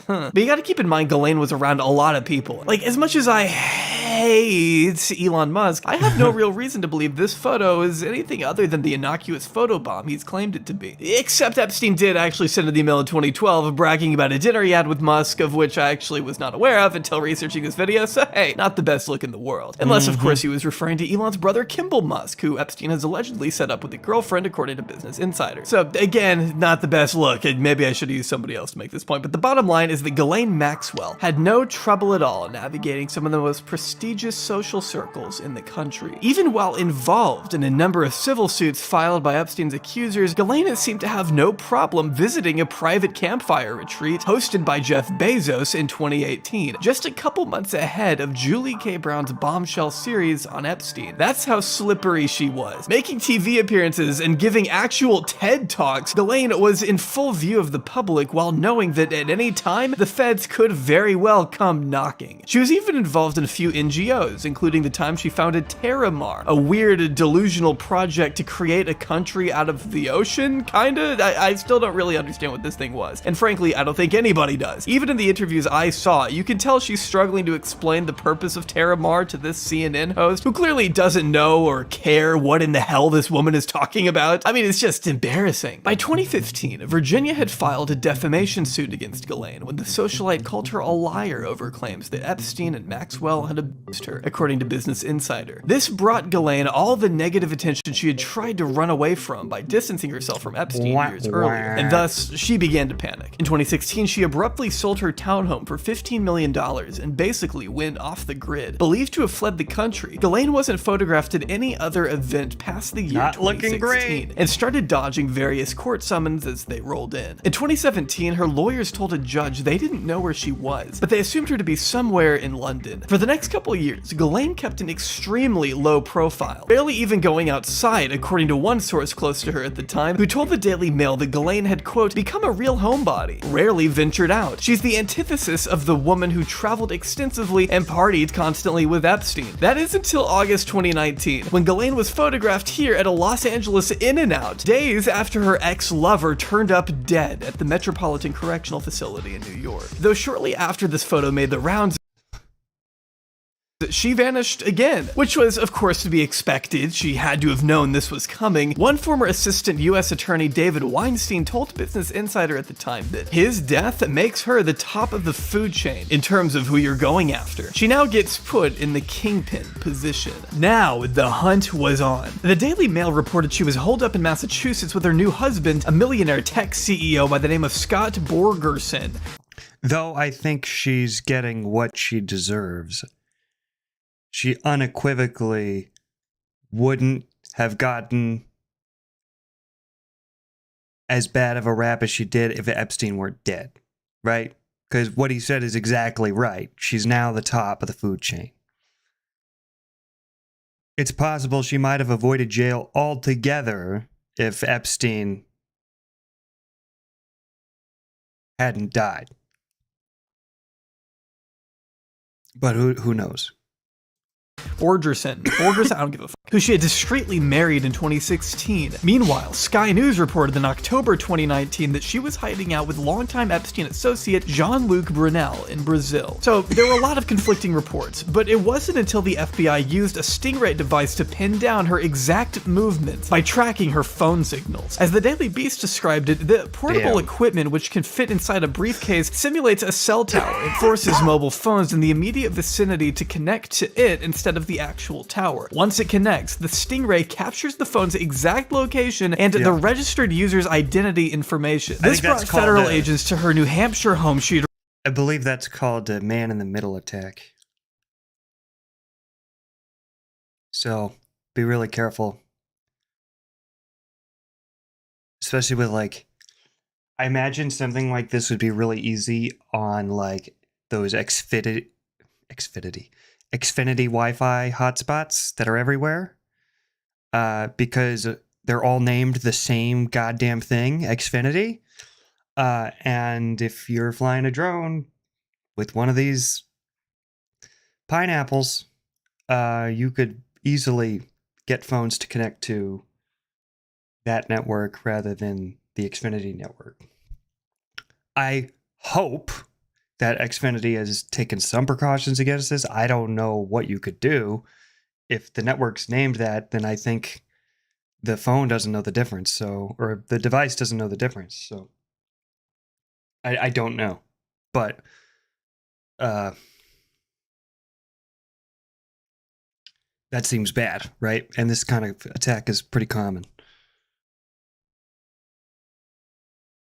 But you gotta keep in mind, Ghislaine was around a lot of people. Like, as much as I hate Elon Musk, I have no real reason to believe this photo is anything other than the innocuous photobomb he's claimed it to be. Except Epstein did actually send an email in 2012 bragging about a dinner he had with Musk, of which I actually was not aware of until researching this video, so hey, not the best look in the world. Unless, of course, he was referring to Elon's brother Kimball Musk, who Epstein has allegedly set up with a girlfriend, according to Business Insider. So again, not the best look, and maybe I should have used somebody else to make this point, but the bottom line is that Ghislaine Maxwell had no trouble at all navigating some of the most prestigious social circles in the country. Even while involved in a number of civil suits filed by Epstein's accusers, Ghislaine seemed to have no problem visiting a private campfire retreat hosted by Jeff Bezos in 2018, just a couple months ahead of Julie K. Brown's bombshell series on Epstein. That's how slippery she was. Making TV appearances and giving actual TED Talks, Ghislaine was in full view of the public while knowing that at any time, the feds could very well come knocking. She was even involved in a few NGOs, including the time she founded Terramar, a weird delusional project to create a country out of the ocean, kinda? I still don't really understand what this thing was. And frankly, I don't think anybody does. Even in the interviews I saw, you can tell she's struggling to explain the purpose of Terramar to this CNN host, who clearly doesn't know or care what in the hell this woman is talking about. I mean, it's just embarrassing. By 2015, Virginia had filed a defamation suit against Ghislaine when the socialite called her a liar over claims that Epstein and Maxwell had abused her, according to Business Insider. This brought Ghislaine all the negative attention she had tried to run away from by distancing herself from Epstein years earlier, and thus she began to panic. In 2016, she abruptly sold her townhome for $15 million and basically went off the grid. Believed to have fled the country, Ghislaine wasn't photographed at any other event past the year 2016 and started dodging various court summons as they rolled in. In 2017, her lawyers told a judge they didn't know where she was, but they assumed her to be somewhere in London. For the next couple of years, Ghislaine kept an extremely low profile, barely even going outside, according to one source close to her at the time, who told the Daily Mail that Ghislaine had, quote, become a real homebody, rarely ventured out. She's the antithesis of the woman who traveled extensively and partied constantly with Epstein. That is until August 2019, when Ghislaine was photographed here at a Los Angeles In-N-Out, days after her ex-lover turned up dead at the Metropolitan Correctional Facility in New York. Though shortly after this photo made the rounds, she vanished again, which was, of course, to be expected. She had to have known this was coming. One former assistant U.S. attorney, David Weinstein, told Business Insider at the time that his death makes her the top of the food chain in terms of who you're going after. She now gets put in the kingpin position. Now, the hunt was on. The Daily Mail reported she was holed up in Massachusetts with her new husband, a millionaire tech CEO by the name of Scott Borgerson. Though I think she's getting what she deserves. She unequivocally wouldn't have gotten as bad of a rap as she did if Epstein weren't dead, right? Because what he said is exactly right. She's now the top of the food chain. It's possible she might have avoided jail altogether if Epstein hadn't died. But who knows? Borgerson, I don't give a fuck, who she had discreetly married in 2016. Meanwhile, Sky News reported in October 2019 that she was hiding out with longtime Epstein associate Jean-Luc Brunel in Brazil. So there were a lot of conflicting reports, but it wasn't until the FBI used a Stingray device to pin down her exact movements by tracking her phone signals. As the Daily Beast described it, the portable equipment, which can fit inside a briefcase, simulates a cell tower and forces mobile phones in the immediate vicinity to connect to it instead instead of the actual tower. Once it connects, the Stingray captures the phone's exact location and the registered user's identity information. This brought federal agents to her New Hampshire home. I believe that's called a man-in-the-middle attack. So, be really careful. Especially with, like, I imagine something like this would be really easy on, like, those Xfinity Wi-Fi hotspots that are everywhere. Because they're all named the same goddamn thing, Xfinity. And if you're flying a drone with one of these pineapples, you could easily get phones to connect to that network rather than the Xfinity network. I hope that Xfinity has taken some precautions against this. I don't know what you could do. If the network's named that, then I think the phone doesn't know the difference, so, or the device doesn't know the difference, so I don't know, but that seems bad, right? And this kind of attack is pretty common.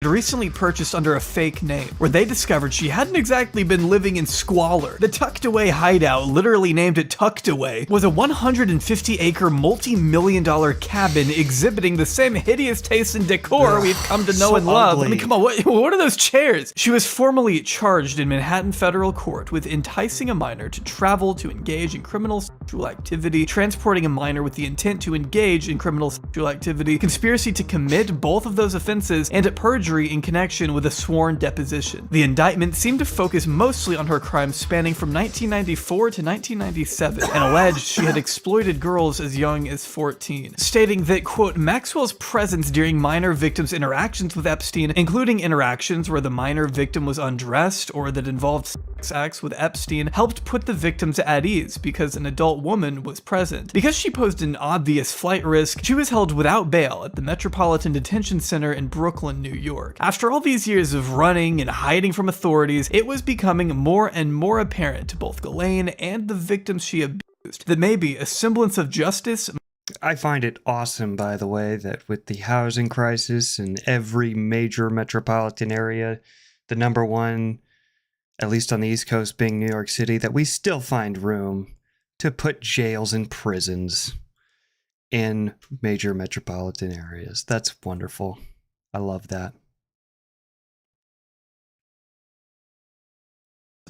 Recently purchased under a fake name, where they discovered she hadn't exactly been living in squalor. The tucked away hideout, literally named it Tucked Away, was a 150-acre multi-million-dollar cabin exhibiting the same hideous taste and decor we've come to know so and love. ugly. I mean, come on, what are those chairs? She was formally charged in Manhattan federal court with enticing a minor to travel to engage in criminal sexual activity, transporting a minor with the intent to engage in criminal sexual activity, conspiracy to commit both of those offenses, and perjury in connection with a sworn deposition. The indictment seemed to focus mostly on her crimes spanning from 1994 to 1997 and alleged she had exploited girls as young as 14, stating that, quote, Maxwell's presence during minor victims' interactions with Epstein, including interactions where the minor victim was undressed or that involved sex acts with Epstein, helped put the victims at ease because an adult woman was present. Because she posed an obvious flight risk, she was held without bail at the Metropolitan Detention Center in Brooklyn, New York. After all these years of running and hiding from authorities, it was becoming more and more apparent to both Ghislaine and the victims she abused that maybe a semblance of justice. I find it awesome, by the way, that with the housing crisis in every major metropolitan area, the number one, at least on the East Coast, being New York City, that we still find room to put jails and prisons in major metropolitan areas. That's wonderful. I love that.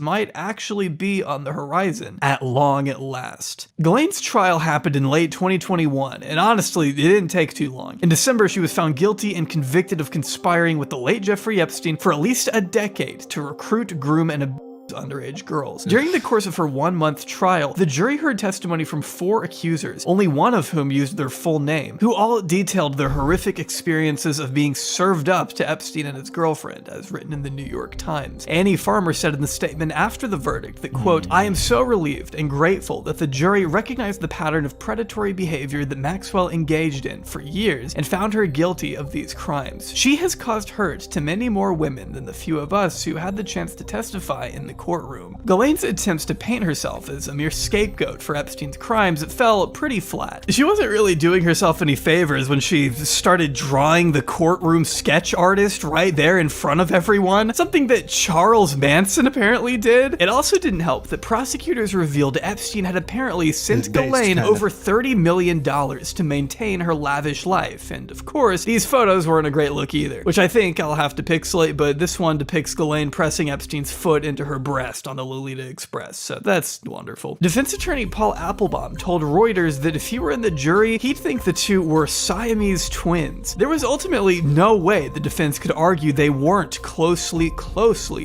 Might actually be on the horizon at long at last. Ghislaine's trial happened in late 2021, and honestly, it didn't take too long. In December, she was found guilty and convicted of conspiring with the late Jeffrey Epstein for at least a decade to recruit, groom, and abuse underage girls. During the course of her 1-month trial, the jury heard testimony from 4 accusers, only one of whom used their full name, who all detailed their horrific experiences of being served up to Epstein and his girlfriend, as written in the New York Times. Annie Farmer said in the statement after the verdict that, quote, I am so relieved and grateful that the jury recognized the pattern of predatory behavior that Maxwell engaged in for years and found her guilty of these crimes. She has caused hurt to many more women than the few of us who had the chance to testify in the courtroom. Ghislaine's attempts to paint herself as a mere scapegoat for Epstein's crimes fell pretty flat. She wasn't really doing herself any favors when she started drawing the courtroom sketch artist right there in front of everyone, something that Charles Manson apparently did. It also didn't help that prosecutors revealed Epstein had apparently sent Ghislaine over $30 million to maintain her lavish life, and of course, these photos weren't a great look either, which I think I'll have to pixelate, but this one depicts Ghislaine pressing Epstein's foot into her breast on the Lolita Express, so that's wonderful. Defense attorney Paul Applebaum told Reuters that if he were in the jury, he'd think the two were Siamese twins. There was ultimately no way the defense could argue they weren't closely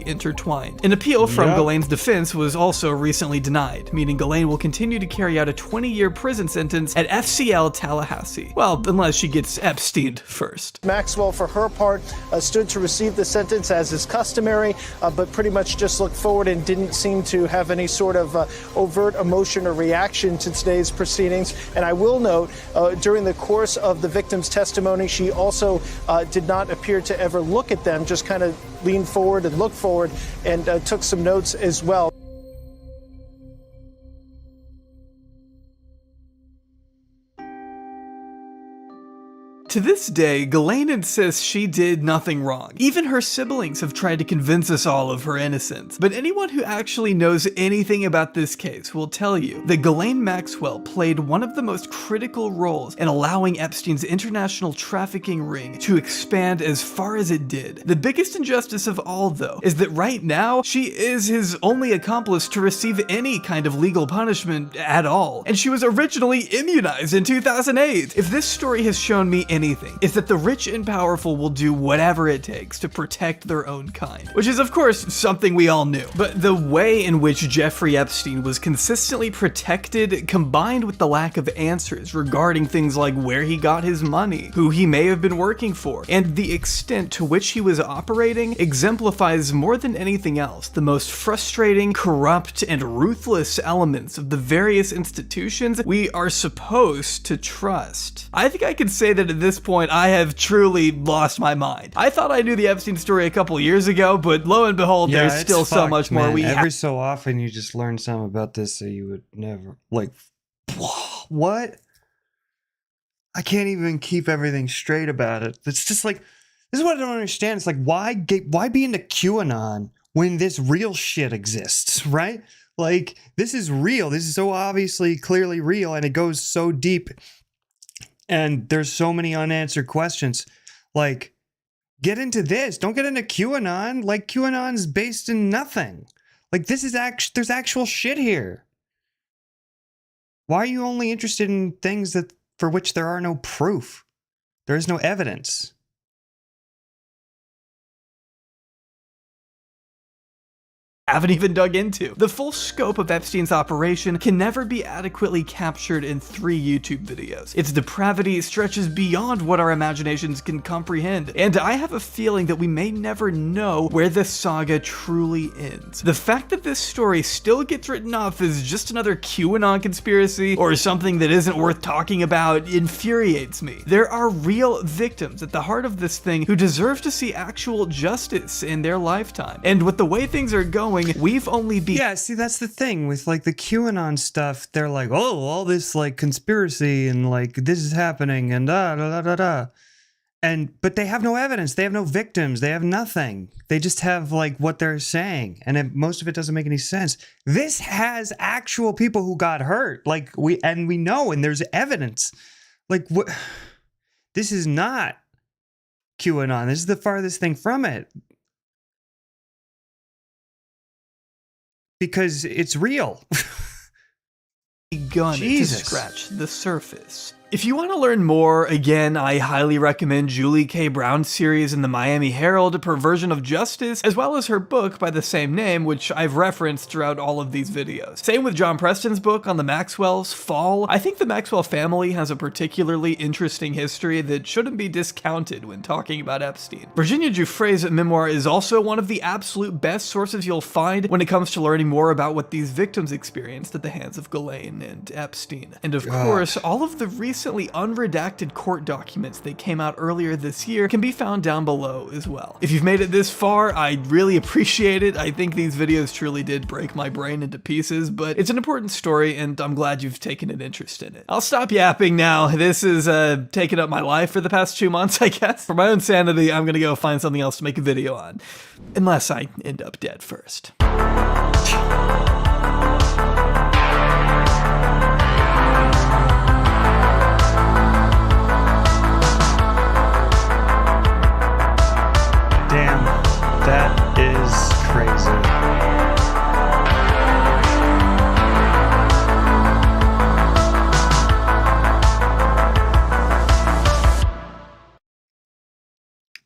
intertwined. An appeal from Ghislaine's defense was also recently denied, meaning Ghislaine will continue to carry out a 20-year prison sentence at FCL Tallahassee. Well, unless she gets Epsteined first. Maxwell, for her part, stood to receive the sentence as is customary, but pretty much just looked forward and didn't seem to have any sort of overt emotion or reaction to today's proceedings. And I will note, during the course of the victim's testimony, she also did not appear to ever look at them, just kind of leaned forward and looked forward and took some notes as well. To this day, Ghislaine insists she did nothing wrong. Even her siblings have tried to convince us all of her innocence. But anyone who actually knows anything about this case will tell you that Ghislaine Maxwell played one of the most critical roles in allowing Epstein's international trafficking ring to expand as far as it did. The biggest injustice of all, though, is that right now, she is his only accomplice to receive any kind of legal punishment at all. And she was originally immunized in 2008. If this story has shown me anything, it's that the rich and powerful will do whatever it takes to protect their own kind, which is of course something we all knew. But the way in which Jeffrey Epstein was consistently protected, combined with the lack of answers regarding things like where he got his money, who he may have been working for, and the extent to which he was operating, exemplifies more than anything else the most frustrating, corrupt, and ruthless elements of the various institutions we are supposed to trust. I think I can say that at this point I have truly lost my mind. I thought I knew the Epstein story a couple years ago, but lo and behold, there's still so much more we have. Every so often you just learn something about this that you would never, like, what? I can't even keep everything straight about it. It's just like, this is what I don't understand. It's like, why be into QAnon when this real shit exists, right? Like, this is real. This is so obviously, clearly real, and it goes so deep. And there's so many unanswered questions. Like, get into this. Don't get into QAnon. Like, QAnon's based in nothing. Like, this is there's actual shit here. Why are you only interested in things that for which there are no proof? There is no evidence. Haven't even dug into. The full scope of Epstein's operation can never be adequately captured in 3 YouTube videos. Its depravity stretches beyond what our imaginations can comprehend, and I have a feeling that we may never know where this saga truly ends. The fact that this story still gets written off as just another QAnon conspiracy or something that isn't worth talking about infuriates me. There are real victims at the heart of this thing who deserve to see actual justice in their lifetime. And with the way things are going, we've only been— Yeah, see, that's the thing with like the QAnon stuff. They're like, oh, all this like conspiracy and like this is happening and da da da da da. But they have no evidence. They have no victims. They have nothing. They just have like what they're saying, and most of it doesn't make any sense. This has actual people who got hurt. Like we know, and there's evidence. Like what? This is not QAnon. This is the farthest thing from it. Because it's real. Begun to scratch the surface. If you want to learn more, again, I highly recommend Julie K. Brown's series in the Miami Herald, Perversion of Justice, as well as her book by the same name, which I've referenced throughout all of these videos. Same with John Preston's book on the Maxwells, Fall. I think the Maxwell family has a particularly interesting history that shouldn't be discounted when talking about Epstein. Virginia Giuffre's memoir is also one of the absolute best sources you'll find when it comes to learning more about what these victims experienced at the hands of Ghislaine and Epstein. And of course, all of the recently unredacted court documents that came out earlier this year can be found down below as well. If you've made it this far, I really appreciate it. I think these videos truly did break my brain into pieces, but it's an important story and I'm glad you've taken an interest in it. I'll stop yapping now. This has taken up my life for the past 2 months, I guess. For my own sanity, I'm gonna go find something else to make a video on. Unless I end up dead first. Damn, that is crazy.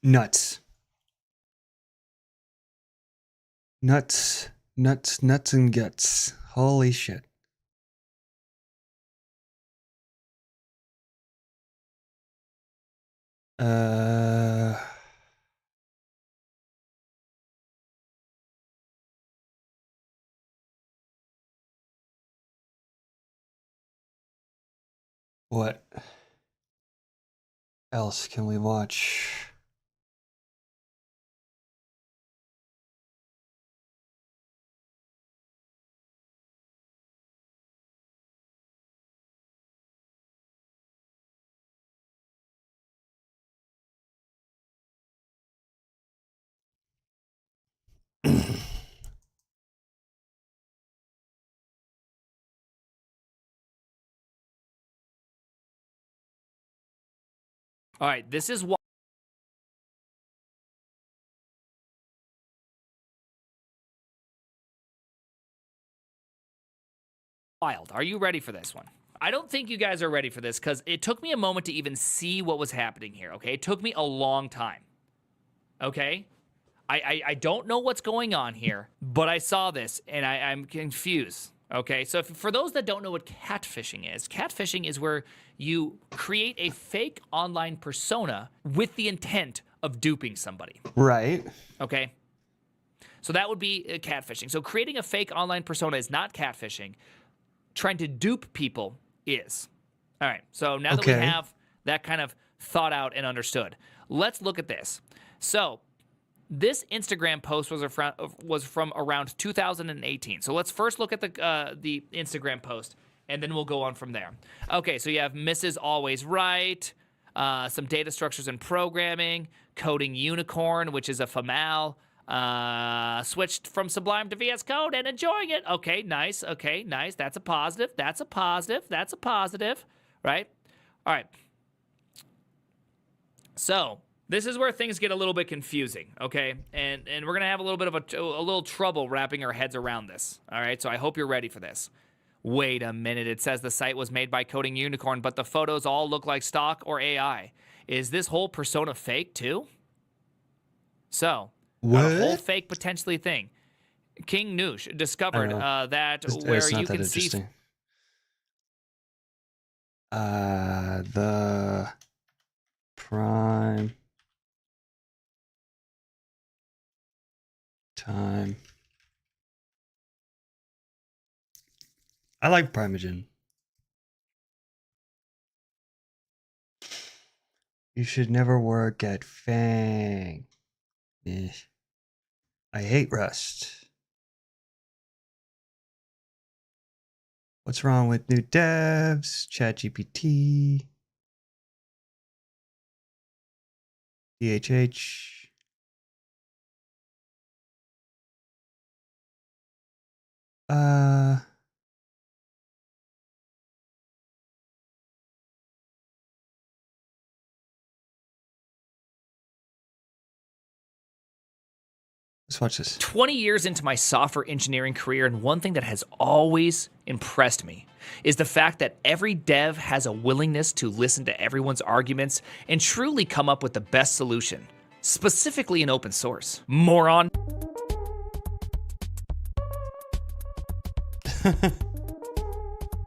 Nuts. Nuts, nuts, nuts and guts. Holy shit. What else can we watch? All right, this is why. Wild. Are you ready for this one? I don't think you guys are ready for this because it took me a moment to even see what was happening here, okay? It took me a long time, okay? I don't know what's going on here, but I saw this and I'm confused, okay? So for those that don't know what catfishing is where you create a fake online persona with the intent of duping somebody. Right. Okay? So that would be catfishing. So creating a fake online persona is not catfishing. Trying to dupe people is. All right, so now that we have that kind of thought out and understood, let's look at this. So this Instagram post was from around 2018. So let's first look at the Instagram post, and then we'll go on from there. Okay, so you have Mrs. Always Right, some data structures and programming, coding unicorn, which is a FAML, switched from Sublime to VS Code and enjoying it. Okay, nice. Okay, nice. That's a positive. That's a positive. That's a positive, right? All right. So this is where things get a little bit confusing, okay? And we're gonna have a little bit of a little trouble wrapping our heads around this. All right. So I hope you're ready for this. Wait a minute. It says the site was made by Coding Unicorn, but the photos all look like stock or AI. Is this whole persona fake too? So. What? A whole fake potentially thing. King Noosh discovered that where you can see. The prime time. I like Primeagen. You should never work at Fang. I hate Rust. What's wrong with new devs? ChatGPT. DHH. Let's watch this. 20 years into my software engineering career, and one thing that has always impressed me is the fact that every dev has a willingness to listen to everyone's arguments and truly come up with the best solution, specifically in open source. Moron.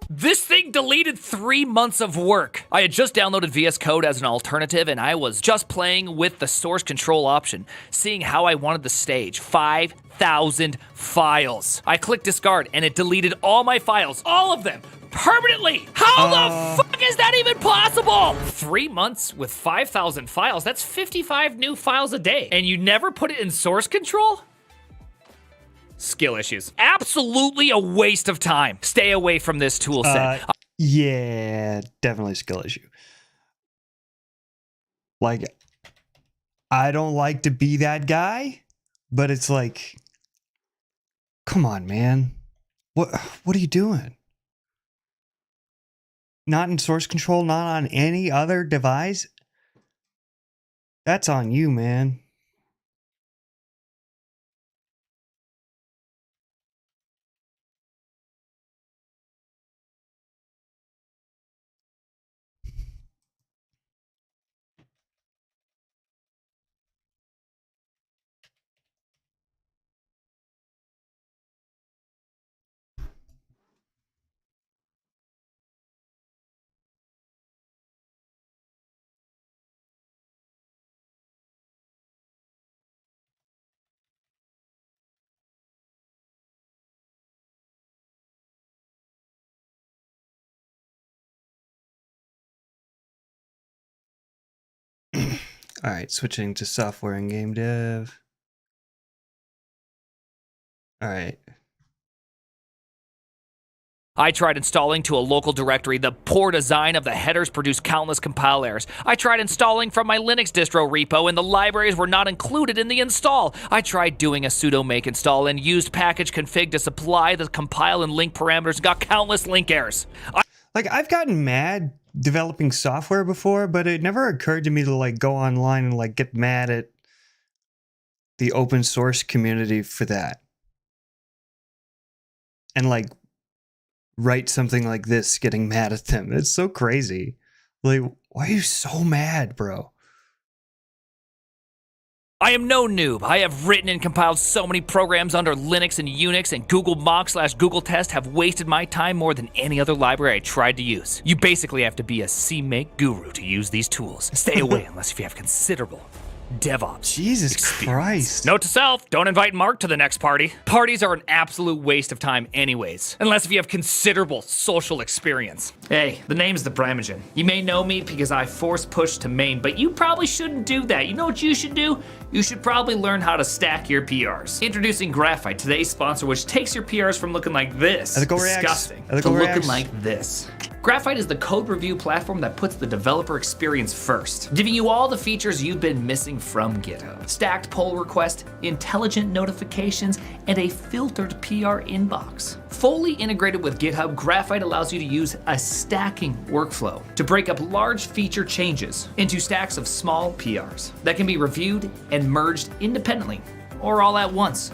This thing deleted 3 months of work. I had just downloaded VS Code as an alternative, and I was just playing with the source control option, seeing how I wanted the stage. 5,000 files. I clicked discard, and it deleted all my files. All of them. Permanently. How the fuck is that even possible? 3 months with 5,000 files. That's 55 new files a day. And you never put it in source control? Skill issues. Absolutely a waste of time. Stay away from this tool set. Yeah, definitely skill issue. Like, I don't like to be that guy, but it's like, come on, man. What are you doing? Not in source control, not on any other device? That's on you, man. All right, switching to software and game dev. All right. I tried installing to a local directory. The poor design of the headers produced countless compile errors. I tried installing from my Linux distro repo, and the libraries were not included in the install. I tried doing a sudo make install and used package config to supply the compile and link parameters and got countless link errors. I've gotten mad developing software before, but it never occurred to me to go online and get mad at the open source community for that. And write something like this, getting mad at them. It's so crazy. Why are you so mad, bro? I am no noob. I have written and compiled so many programs under Linux and Unix, and Google Mock/Google Test have wasted my time more than any other library I tried to use. You basically have to be a CMake guru to use these tools. Stay away unless if you have considerable DevOps. Jesus experience. Christ. Note to self, don't invite Mark to the next party. Parties are an absolute waste of time anyways, unless if you have considerable social experience. Hey, the name's the Brimogen. You may know me because I force push to main, but you probably shouldn't do that. You know what you should do? You should probably learn how to stack your PRs. Introducing Graphite, today's sponsor, which takes your PRs from looking like this, disgusting, to looking like this. Graphite is the code review platform that puts the developer experience first, giving you all the features you've been missing from GitHub. Stacked pull requests, intelligent notifications, and a filtered PR inbox. Fully integrated with GitHub, Graphite allows you to use a stacking workflow to break up large feature changes into stacks of small PRs that can be reviewed and merged independently or all at once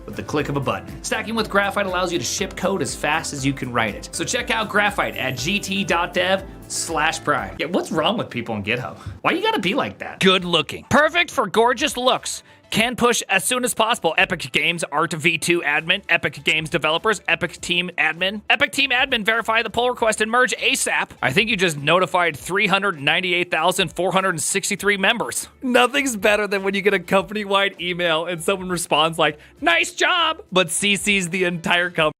with the click of a button. Stacking with Graphite allows you to ship code as fast as you can write it. So check out Graphite at gt.dev/prime. Yeah, what's wrong with people on GitHub? Why you gotta be like that? Good looking. Perfect for gorgeous looks. Can push as soon as possible. Epic Games Art V2 admin, Epic Games developers, Epic Team admin. Epic Team admin, verify the pull request and merge ASAP. I think you just notified 398,463 members. Nothing's better than when you get a company-wide email and someone responds like, nice job, but CC's the entire company.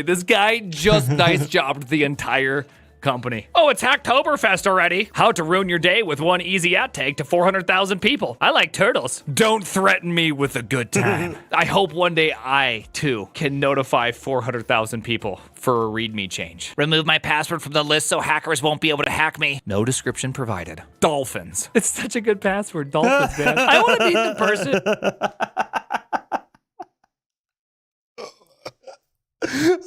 This guy just nice jobbed the entire company. Oh, it's Hacktoberfest already. How to ruin your day with one easy at tag to 400,000 people. I like turtles. Don't threaten me with a good time. I hope one day I, too, can notify 400,000 people for a README change. Remove my password from the list so hackers won't be able to hack me. No description provided. Dolphins. It's such a good password. Dolphins, man. I want to be the person.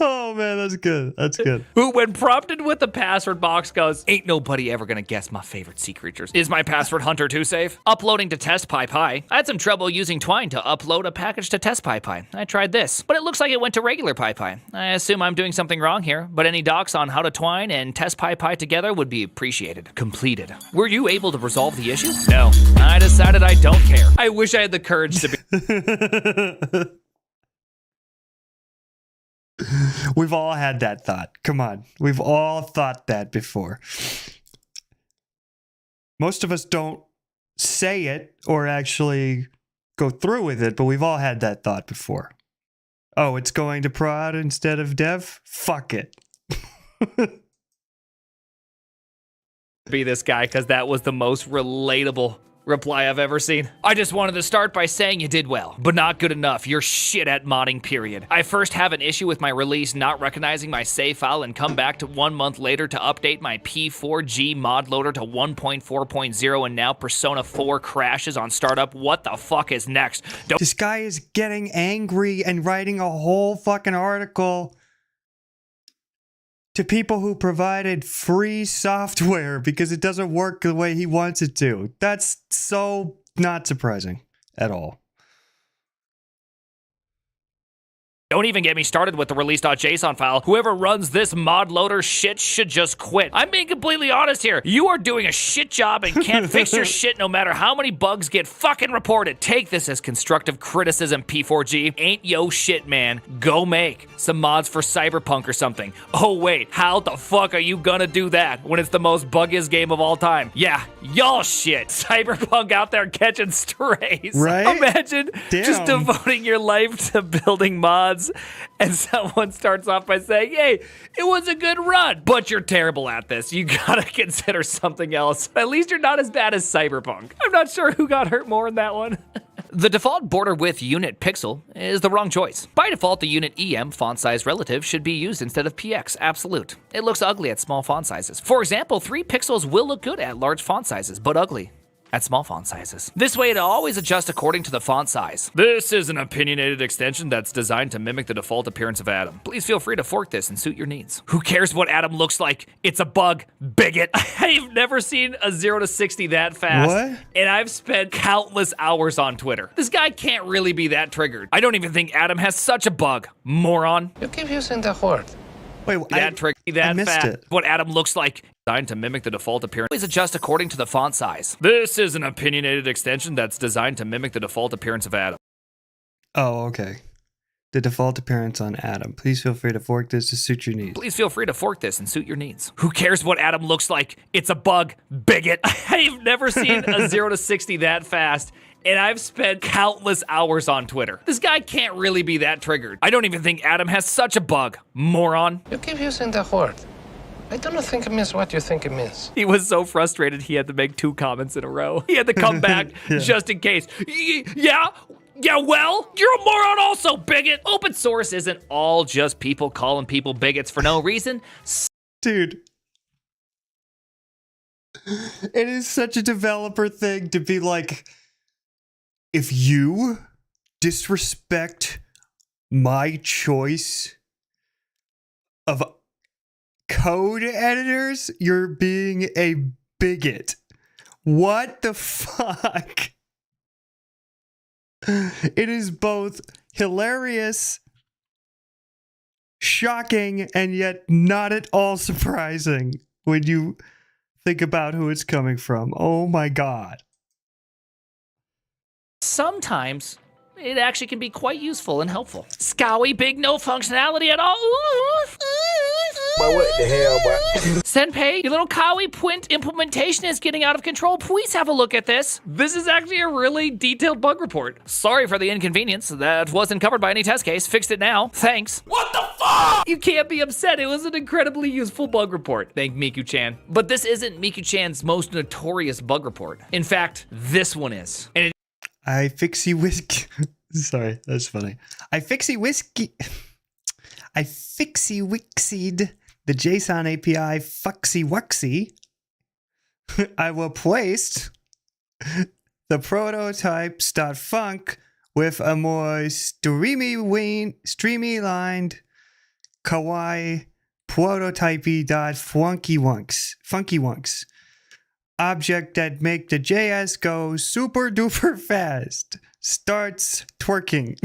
Oh man, that's good. That's good. Who, when prompted with the password box, goes, ain't nobody ever gonna guess my favorite sea creatures. Is my password Hunter too safe? Uploading to TestPyPy. I had some trouble using Twine to upload a package to TestPyPy. I tried this, but it looks like it went to regular PyPy. I assume I'm doing something wrong here, but any docs on how to Twine and TestPyPy together would be appreciated. Completed. Were you able to resolve the issue? No. I decided I don't care. I wish I had the courage to be. We've all had that thought. Come on. We've all thought that before. Most of us don't say it or actually go through with it, but we've all had that thought before. Oh, it's going to prod instead of dev? Fuck it. Be this guy, because that was the most relatable reply I've ever seen. I just wanted to start by saying you did well, but not good enough. You're shit at modding, period. I first have an issue with my release not recognizing my save file and come back to 1 month later to update my P4G mod loader to 1.4.0 and now Persona 4 crashes on startup. What the fuck is next? This guy is getting angry and writing a whole fucking article to people who provided free software because it doesn't work the way he wants it to. That's so not surprising at all. Don't even get me started with the release.json file. Whoever runs this mod loader shit should just quit. I'm being completely honest here. You are doing a shit job and can't fix your shit no matter how many bugs get fucking reported. Take this as constructive criticism, P4G. Ain't yo shit, man. Go make some mods for Cyberpunk or something. Oh wait, how the fuck are you gonna do that when it's the most buggiest game of all time? Yeah, y'all shit. Cyberpunk out there catching strays. Right? Imagine just Damn. devoting your life to building mods and someone starts off by saying, hey, it was a good run, but you're terrible at this. You gotta consider something else. At least you're not as bad as Cyberpunk. I'm not sure who got hurt more in that one. The default border width unit pixel is the wrong choice. By default, the unit EM font size relative should be used instead of PX absolute. It looks ugly at small font sizes. For example, 3 pixels will look good at large font sizes, but ugly at small font sizes. This way, it'll always adjust according to the font size. This is an opinionated extension that's designed to mimic the default appearance of Atom. Please feel free to fork this and suit your needs. Who cares what Atom looks like? It's a bug, bigot. I've never seen a 0 to 60 that fast. What? And I've spent countless hours on Twitter. This guy can't really be that triggered. I don't even think Atom has such a bug, moron. You keep using the word. Wait, that missed fast. it. What Atom looks like. Designed to mimic the default appearance. Always adjust according to the font size. This is an opinionated extension that's designed to mimic the default appearance of Atom. Oh, okay. The default appearance on Atom. Please feel free to fork this to suit your needs. Please feel free to fork this and suit your needs. Who cares what Atom looks like? It's a bug, bigot. I've never seen a 0 to 60 that fast. And I've spent countless hours on Twitter. This guy can't really be that triggered. I don't even think Atom has such a bug, moron. You keep using the word. I don't think it means what you think it means. He was so frustrated he had to make 2 comments in a row. He had to come back just in case. Yeah, well, you're a moron also, bigot. Open source isn't all just people calling people bigots for no reason. Dude. It is such a developer thing to be like, if you disrespect my choice of code editors, you're being a bigot. What the fuck? It is both hilarious, shocking, and yet not at all surprising when you think about who it's coming from. Oh my god. Sometimes it actually can be quite useful and helpful. Scowy big no functionality at all. But what the hell, boy? Senpei, your little Kawi Pwint implementation is getting out of control. Please have a look at this. This is actually a really detailed bug report. Sorry for the inconvenience. That wasn't covered by any test case. Fixed it now. Thanks. What the fuck? You can't be upset. It was an incredibly useful bug report. Thank Miku-chan. But this isn't Miku-chan's most notorious bug report. In fact, this one is. And it I fixie whiskey. Sorry, that's funny. I fixie wixied the JSON API fuxy wuxy. I will place the prototypes.func with a more streamlined kawaii prototypey.funky wunks. Object that make the JS go super duper fast. Starts twerking.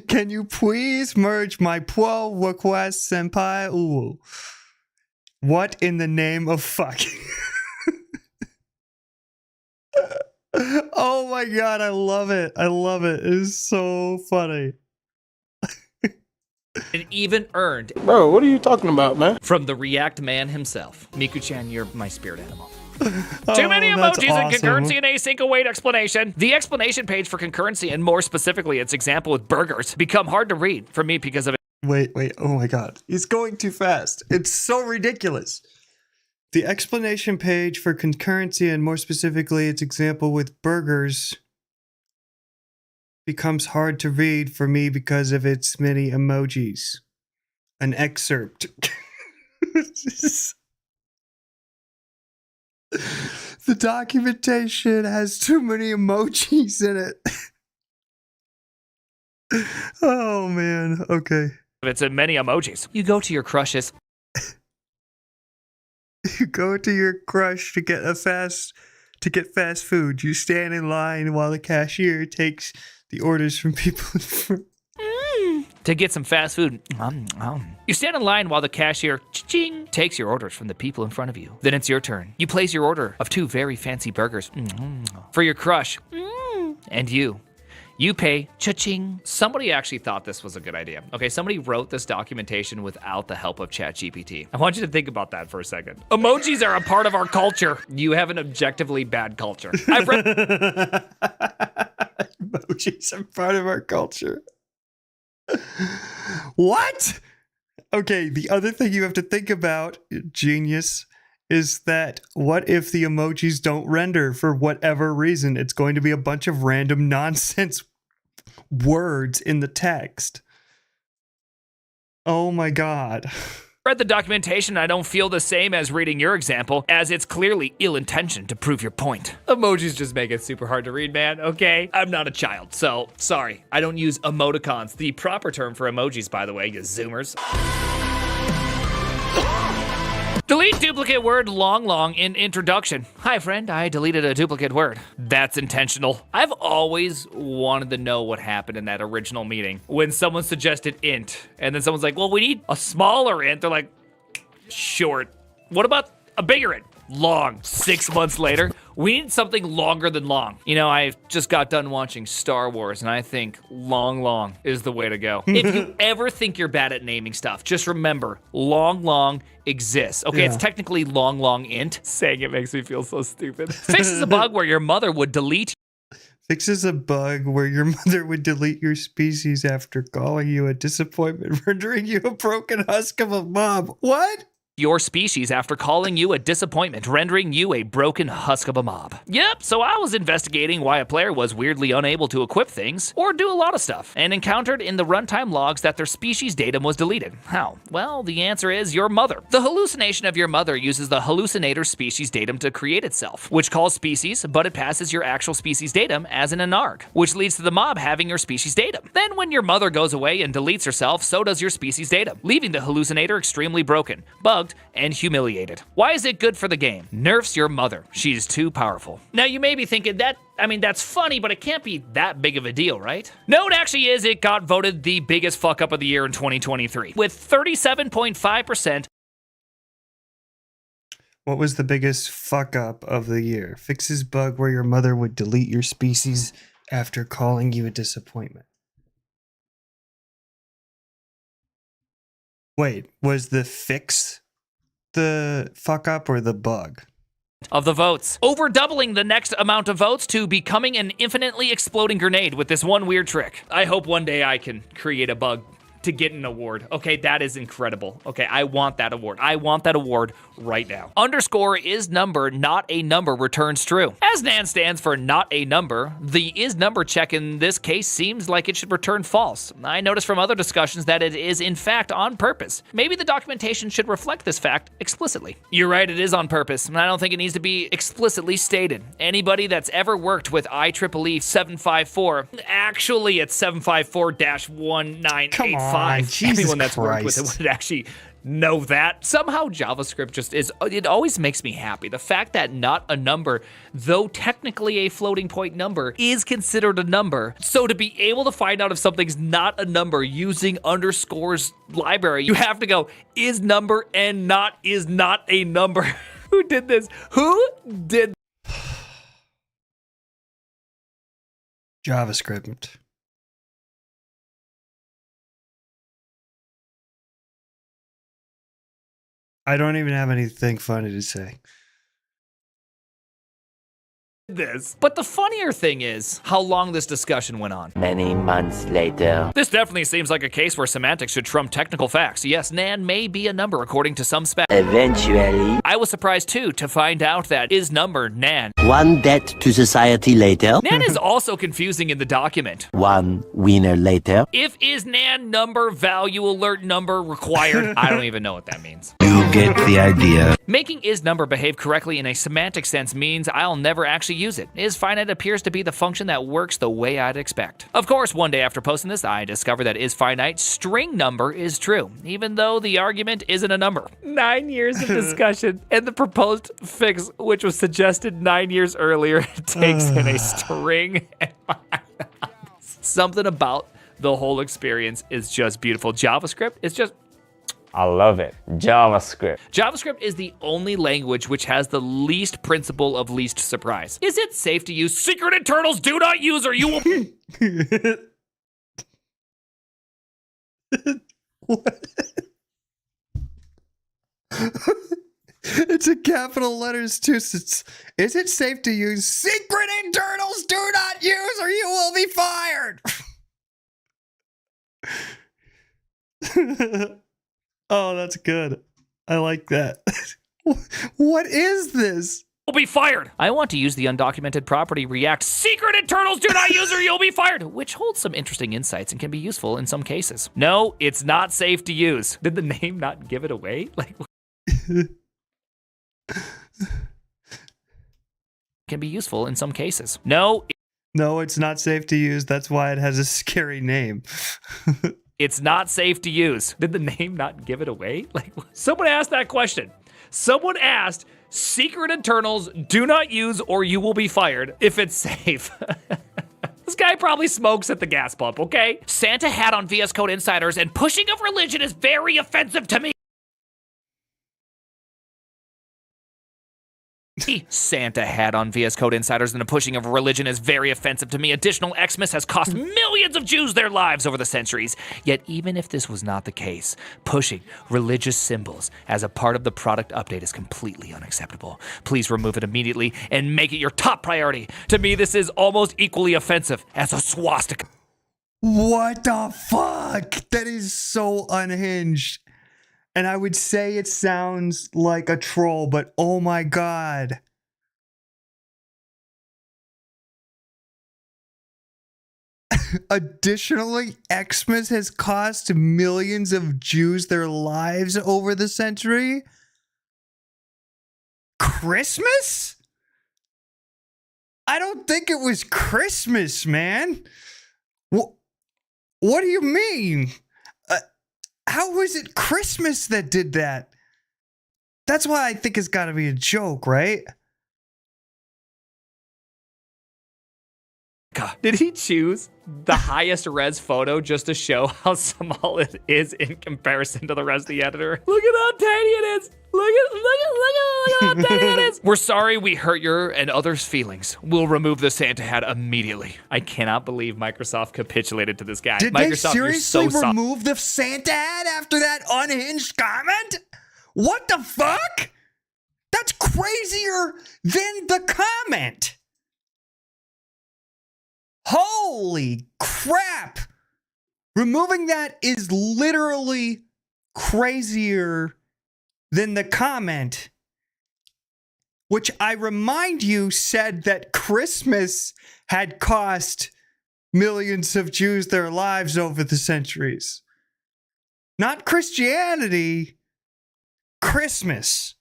Can you please merge my pull request, senpai? Ooh. What in the name of fuck? Oh my god, I love it. I love it. It is so funny. It even earned. Bro, what are you talking about, man? From the React man himself. Miku-chan, you're my spirit animal. Oh, Too many that's emojis and awesome. concurrency and async await explanation. The explanation page for concurrency, and more specifically its example with burgers, become hard to read for me because of it. Wait. Oh my god. He's going too fast. It's so ridiculous. The explanation page for concurrency, and more specifically its example with burgers, becomes hard to read for me because of its many emojis. An excerpt. The documentation has too many emojis in it. Oh man, okay. It's in many emojis. You go to your crushes. You go to your crush to get fast food. You stand in line while the cashier takes the orders from people in front. To get some fast food. You stand in line while the cashier ching takes your orders from the people in front of you. Then it's your turn. You place your order of 2 very fancy burgers for your crush. And you pay cha-ching. Somebody actually thought this was a good idea. Okay, somebody wrote this documentation without the help of ChatGPT. I want you to think about that for a second. Emojis are a part of our culture. You have an objectively bad culture. I've read Emojis are part of our culture. What? Okay, the other thing you have to think about, genius, is that what if the emojis don't render for whatever reason? It's going to be a bunch of random nonsense words in the text. Oh my God. Read the documentation, I don't feel the same as reading your example, as it's clearly ill-intentioned to prove your point. Emojis just make it super hard to read, man, okay? I'm not a child, so sorry. I don't use emoticons. The proper term for emojis, by the way, you zoomers. Delete duplicate word long in introduction. Hi friend, I deleted a duplicate word. That's intentional. I've always wanted to know what happened in that original meeting when someone suggested int and then someone's like, well, we need a smaller int. They're like, short. What about a bigger int? Long. 6 months later, we need something longer than long. You know, I just got done watching Star Wars and I think long is the way to go. If you ever think you're bad at naming stuff, just remember, long exists. Okay, It's technically long int. Saying it makes me feel so stupid. Fixes a bug where your mother would delete. Fixes a bug where your mother would delete your species after calling you a disappointment, rendering you a broken husk of a mob. What? Your species after calling you a disappointment, rendering you a broken husk of a mob. Yep, so I was investigating why a player was weirdly unable to equip things, or do a lot of stuff, and encountered in the runtime logs that their species datum was deleted. How? Well, the answer is your mother. The hallucination of your mother uses the hallucinator species datum to create itself, which calls species, but it passes your actual species datum as an anarg, which leads to the mob having your species datum. Then when your mother goes away and deletes herself, so does your species datum, leaving the hallucinator extremely broken, bugged, and humiliated. Why is it good for the game? Nerfs your mother. She's too powerful. Now you may be thinking that's funny, but it can't be that big of a deal, right? No, it actually is. It got voted the biggest fuck up of the year in 2023 with 37.5%. What was the biggest fuck up of the year? Fixes bug where your mother would delete your species after calling you a disappointment. Wait, was the fix the fuck up or the bug? Of the votes. Over doubling the next amount of votes to becoming an infinitely exploding grenade with this one weird trick. I hope one day I can create a bug to get an award. Okay, that is incredible. Okay, I want that award. I want that award right now. Underscore is number, not a number returns true. As NaN stands for not a number, the is number check in this case seems like it should return false. I noticed from other discussions that it is in fact on purpose. Maybe the documentation should reflect this fact explicitly. You're right, it is on purpose, and I don't think it needs to be explicitly stated. Anybody that's ever worked with IEEE 754, actually it's 754-1985. Come on. Jesus Anyone that's Christ. worked with it would actually know that. Somehow JavaScript just is, it always makes me happy. The fact that not a number, though technically a floating point number, is considered a number. So to be able to find out if something's not a number using underscores library, you have to go is number and not is not a number. Who did this? Who did? JavaScript. I don't even have anything funny to say. This. But the funnier thing is how long this discussion went on. Many months later. This definitely seems like a case where semantics should trump technical facts. Yes, NaN may be a number according to some specs. Eventually. I was surprised too to find out that is number NaN. One debt to society later. NaN is also confusing in the document. One winner later. If is NaN number value alert number required. I don't even know what that means. You get the idea. Making is number behave correctly in a semantic sense means I'll never actually use it. Is finite appears to be the function that works the way I'd expect. Of course, one day after posting this, I discovered that is finite string number is true, even though the argument isn't a number. 9 years of discussion, and the proposed fix, which was suggested 9 years earlier, takes in a string. Something about the whole experience is just beautiful. JavaScript is just... I love it. JavaScript. JavaScript is the only language which has the least principle of least surprise. Is it safe to use secret internals? Do not use or you will... What? It's in capital letters too. Is it safe to use secret internals? Do not use or you will be fired. Oh, that's good. I like that. What is this? Will be fired. I want to use the undocumented property React secret internals do not use or you'll be fired, which holds some interesting insights and can be useful in some cases. No, it's not safe to use. Did the name not give it away? Like, can be useful in some cases. No, it's not safe to use. That's why it has a scary name. It's not safe to use. Did the name not give it away? Like, someone asked that question. Someone asked, secret internals do not use or you will be fired if it's safe. This guy probably smokes at the gas pump, okay? Santa hat on VS Code Insiders and pushing of religion is very offensive to me. Santa hat on VS Code Insiders and the pushing of religion is very offensive to me. Additional Xmas has cost millions of Jews their lives over the centuries. Yet even if this was not the case, pushing religious symbols as a part of the product update is completely unacceptable. Please remove it immediately and make it your top priority. To me, this is almost equally offensive as a swastika. What the fuck? That is so unhinged. And I would say it sounds like a troll, but oh my god. Additionally, Xmas has cost millions of Jews their lives over the century. Christmas? I don't think it was Christmas, man. What do you mean? How was it Christmas that did that? That's why I think it's got to be a joke, right? God, did he choose the highest res photo just to show how small it is in comparison to the rest of the editor? Look at how tiny it is. Look at how tiny it is. We're sorry we hurt your and others' feelings. We'll remove the Santa hat immediately. I cannot believe Microsoft capitulated to this guy. Did Microsoft, they seriously you're so remove the Santa hat after that unhinged comment? What the fuck? That's crazier than the comment. Holy crap. Removing that is literally crazier than the comment, which I remind you said that Christmas had cost millions of Jews their lives over the centuries. Not Christianity, Christmas.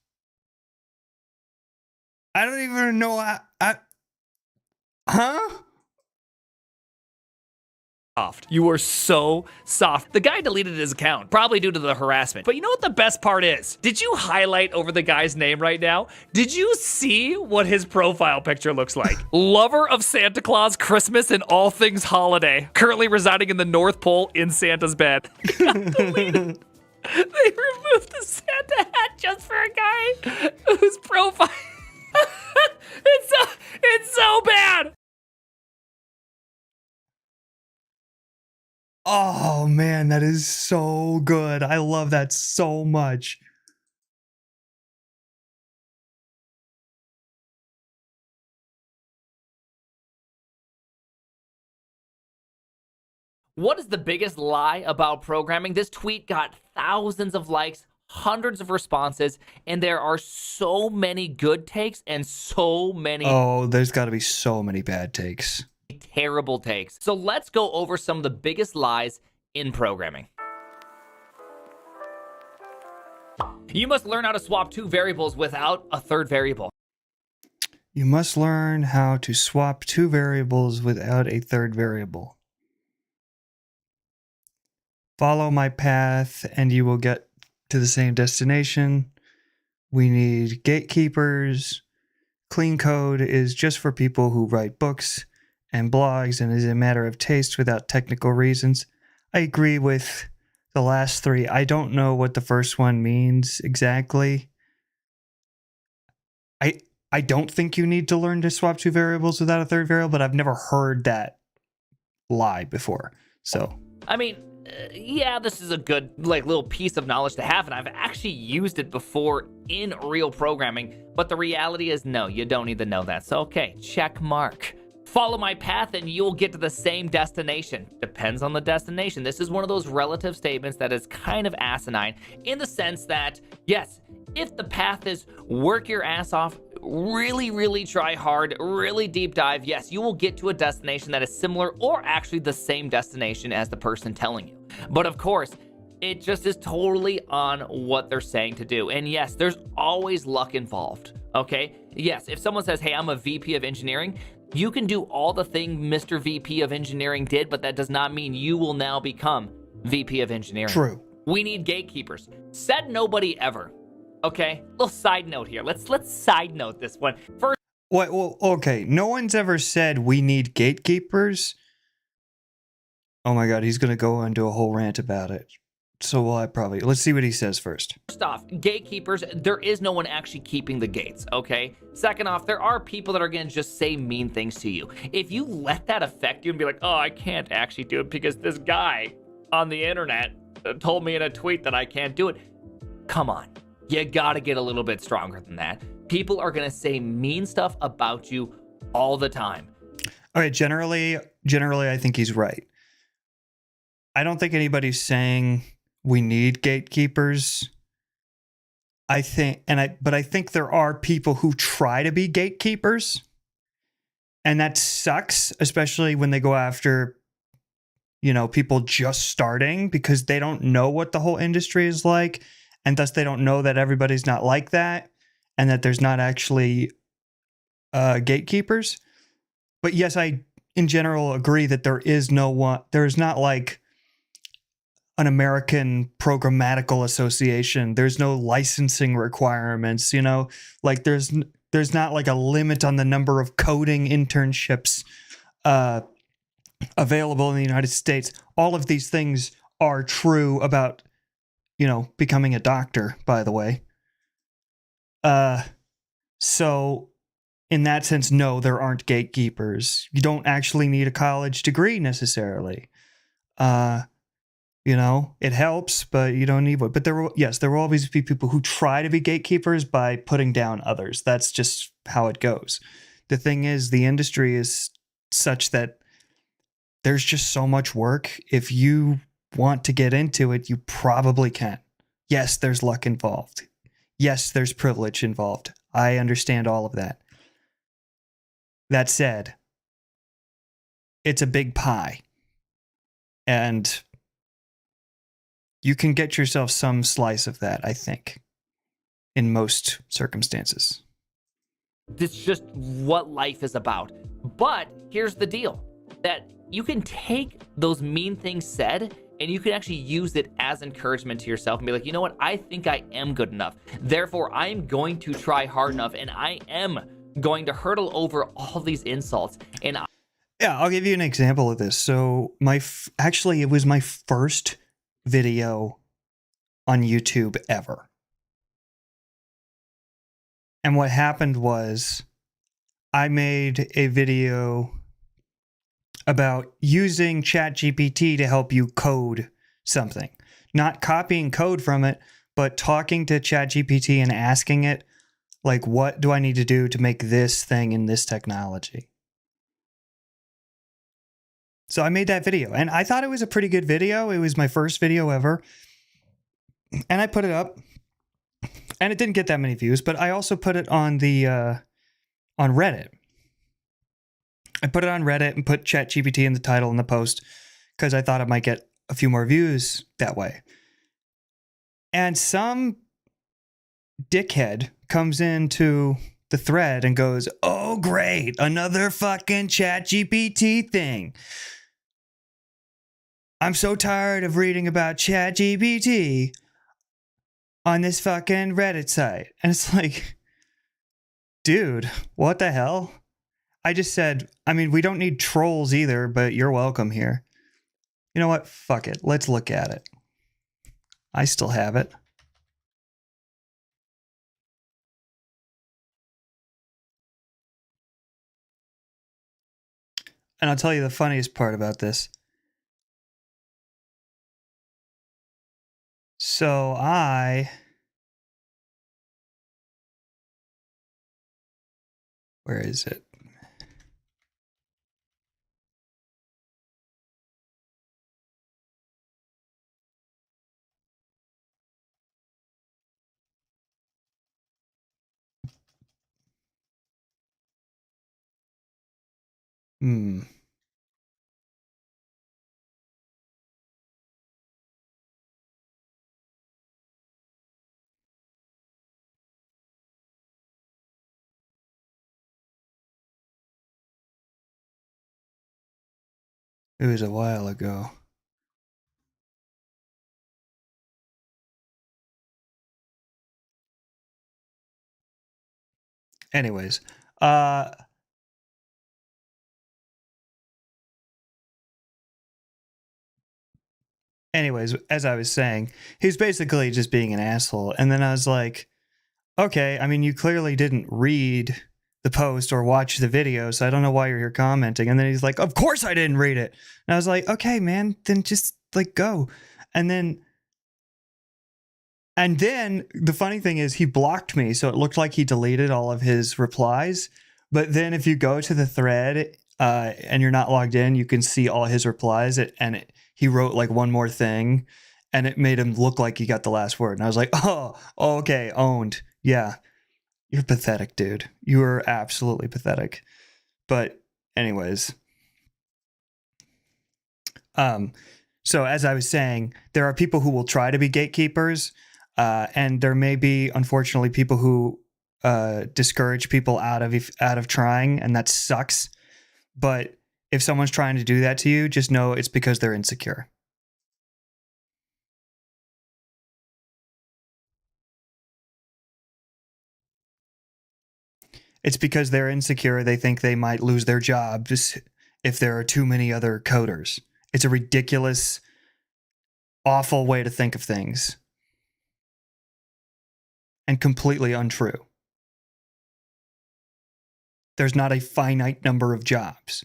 I don't even know huh? Soft. You are so soft. The guy deleted his account, probably due to the harassment. But you know what the best part is? Did you highlight over the guy's name right now? Did you see what his profile picture looks like? Lover of Santa Claus, Christmas, and all things holiday. Currently residing in the North Pole in Santa's bed. Got deleted. They removed the Santa hat just for a guy whose profile... It's so bad. Oh man, that is so good. I love that so much. What is the biggest lie about programming? This tweet got thousands of likes, hundreds of responses, and there are so many good takes and so many... Oh, there's got to be so many bad takes. Terrible takes. So let's go over some of the biggest lies in programming. You must learn how to swap two variables without a third variable. You must learn how to swap two variables without a third variable. Follow my path and you will get to the same destination. We need gatekeepers. Clean code is just for people who write books and blogs and is a matter of taste without technical reasons. I agree with the last three. I don't know what the first one means exactly. I don't think you need to learn to swap two variables without a third variable, but I've never heard that lie before. So, I mean, yeah, this is a good little piece of knowledge to have, and I've actually used it before in real programming, but the reality is no, you don't need to know that. So, okay, check mark. Follow my path and you'll get to the same destination. Depends on the destination. This is one of those relative statements that is kind of asinine in the sense that, yes, If the path is work your ass off, really, really try hard, really deep dive, yes, you will get to a destination that is similar or actually the same destination as the person telling you. But of course, it just is totally on what they're saying to do. And yes, there's always luck involved, okay? Yes, if someone says, hey, I'm a VP of engineering, you can do all the thing Mr. VP of engineering did, but that does not mean you will now become VP of engineering. True. We need gatekeepers. Said nobody ever. Okay, little side note here. Let's side note this one. First, What? Well, okay. No one's ever said we need gatekeepers. Oh my God, he's gonna go into a whole rant about it. So will I probably. Let's see what he says first. First off, gatekeepers, there is no one actually keeping the gates, okay? Second off, there are people that are going to just say mean things to you. If you let that affect you and be like, oh, I can't actually do it because this guy on the internet told me in a tweet that I can't do it. Come on. You got to get a little bit stronger than that. People are going to say mean stuff about you all the time. All right, generally, I think he's right. I don't think anybody's saying we need gatekeepers. I think there are people who try to be gatekeepers, and that sucks, especially when they go after, people just starting because they don't know what the whole industry is like, and thus they don't know that everybody's not like that, and that there's not actually gatekeepers. But yes, I in general agree that there's not like an American Programmatical Association. There's no licensing requirements, like there's not like a limit on the number of coding internships available in the United States. All of these things are true about, becoming a doctor, by the way. So in that sense, no, there aren't gatekeepers. You don't actually need a college degree necessarily. It helps, but you don't need one. But there will always be people who try to be gatekeepers by putting down others. That's just how it goes. The thing is, the industry is such that there's just so much work. If you want to get into it, you probably can. Yes, there's luck involved. Yes, there's privilege involved. I understand all of that. That said, it's a big pie. And you can get yourself some slice of that, I think, in most circumstances. It's just what life is about. But here's the deal, that you can take those mean things said and you can actually use it as encouragement to yourself and be like, you know what? I think I am good enough. Therefore, I am going to try hard enough and I am going to hurdle over all these insults. And yeah, I'll give you an example of this. So it was my first video on YouTube ever. And what happened was I made a video about using ChatGPT to help you code something. Not copying code from it, but talking to ChatGPT and asking it, like, what do I need to do to make this thing in this technology? So I made that video, and I thought it was a pretty good video. It was my first video ever. And I put it up, and it didn't get that many views, but I also put it on on Reddit. I put it on Reddit and put ChatGPT in the title and the post because I thought it might get a few more views that way. And some dickhead comes into the thread and goes, "Oh, great, another fucking ChatGPT thing. I'm so tired of reading about ChatGPT on this fucking Reddit site." And it's like, dude, what the hell? I just said, we don't need trolls either, but you're welcome here. You know what? Fuck it. Let's look at it. I still have it. And I'll tell you the funniest part about this. So where is it? It was a while ago. Anyways, as I was saying, he's basically just being an asshole. And then I was like, okay, I mean, you clearly didn't read the post or watch the video, so I don't know why you're here commenting. And then he's like, of course I didn't read it. And I was like, okay, man, then just like go. And then the funny thing is he blocked me, so it looked like he deleted all of his replies. But then if you go to the thread and you're not logged in, you can see all his replies. He wrote like one more thing, and it made him look like he got the last word. And I was like, oh, okay, owned. Yeah, you're pathetic, dude. You are absolutely pathetic. But anyways, so as I was saying, there are people who will try to be gatekeepers. And there may be, unfortunately, people who discourage people out of trying, and that sucks. But if someone's trying to do that to you, just know it's because they're insecure. It's because they're insecure. They think they might lose their job just if there are too many other coders. It's a ridiculous, awful way to think of things. And completely untrue. There's not a finite number of jobs.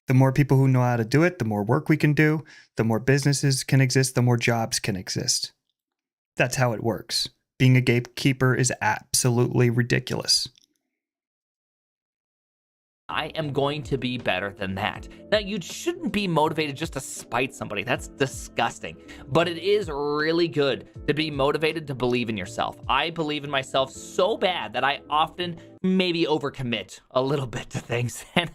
The more people who know how to do it, the more work we can do, the more businesses can exist, the more jobs can exist. That's how it works. Being a gatekeeper is absolutely ridiculous. I am going to be better than that. Now, you shouldn't be motivated just to spite somebody. That's disgusting. But it is really good to be motivated to believe in yourself. I believe in myself so bad that I often maybe overcommit a little bit to things. And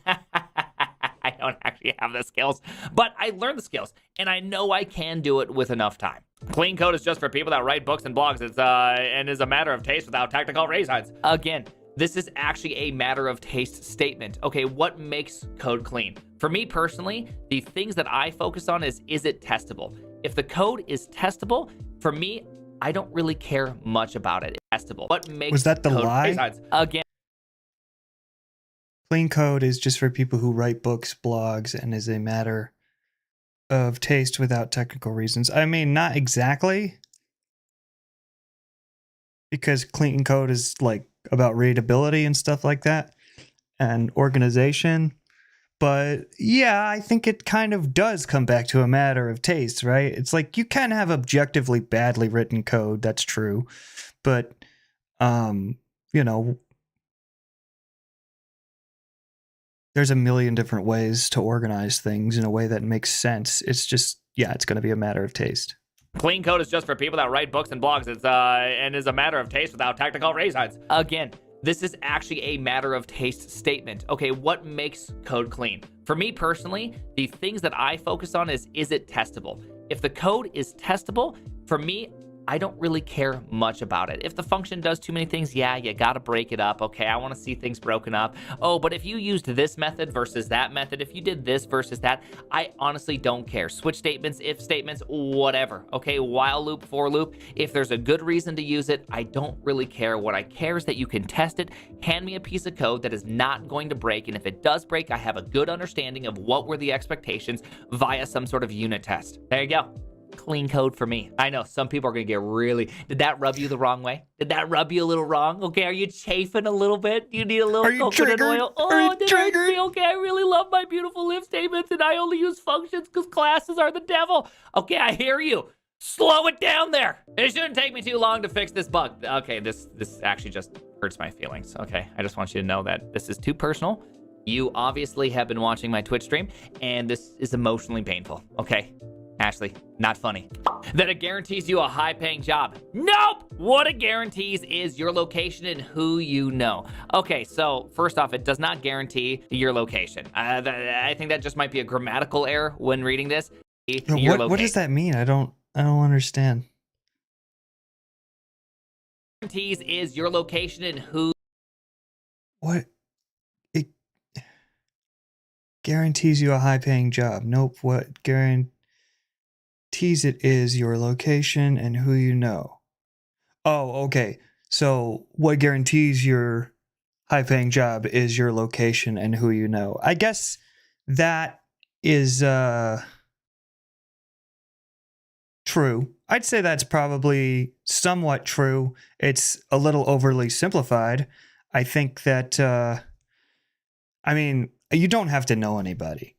I don't actually have the skills, but I learned the skills, and I know I can do it with enough time. Clean code is just for people that write books and blogs. And is a matter of taste without technical reasons. Again, this is actually a matter of taste statement. Okay, what makes code clean? For me personally, the things that I focus on is it testable? If the code is testable, for me, I don't really care much about it. It's testable. What makes Was that the code lie? Again, Clean code is just for people who write books, blogs, and is a matter of taste without technical reasons. I mean, not exactly. Because clean code is like about readability and stuff like that and organization. But yeah, I think it kind of does come back to a matter of taste, right? It's like you can have objectively badly written code. That's true. But, you know, there's a million different ways to organize things in a way that makes sense. It's just, yeah, it's going to be a matter of taste. Clean code is just for people that write books and blogs. And is a matter of taste without technical reasons. Again, this is actually a matter of taste statement. Okay, what makes code clean? For me personally, the things that I focus on is it testable? If the code is testable, for me, I don't really care much about it. If the function does too many things, yeah, you gotta break it up. Okay, I wanna see things broken up. Oh, but if you used this method versus that method, if you did this versus that, I honestly don't care. Switch statements, if statements, whatever. Okay, while loop, for loop. If there's a good reason to use it, I don't really care. What I care is that you can test it. Hand me a piece of code that is not going to break, and if it does break, I have a good understanding of what were the expectations via some sort of unit test. There you go. Clean code for me. I know some people are going to get really... Did that rub you the wrong way? Did that rub you a little wrong? Okay, are you chafing a little bit? Do you need a little coconut oil? Oh, did it hurt me? Okay, I really love my beautiful if statements and I only use functions because classes are the devil. Okay, I hear you. Slow it down there. It shouldn't take me too long to fix this bug. Okay, this actually just hurts my feelings. Okay, I just want you to know that this is too personal. You obviously have been watching my Twitch stream and this is emotionally painful. Okay. Ashley, not funny. That it guarantees you a high-paying job. Nope! What it guarantees is your location and who you know. Okay, so first off, it does not guarantee your location. I think that just might be a grammatical error when reading this. What does that mean? I don't understand. Guarantees is your location and who. What? It guarantees you a high-paying job. Nope. What guarantees it is your location and who you know. Oh, okay. So what guarantees your high-paying job is your location and who you know. I guess that is true. I'd say that's probably somewhat true. It's a little overly simplified. I think that, I mean, you don't have to know anybody.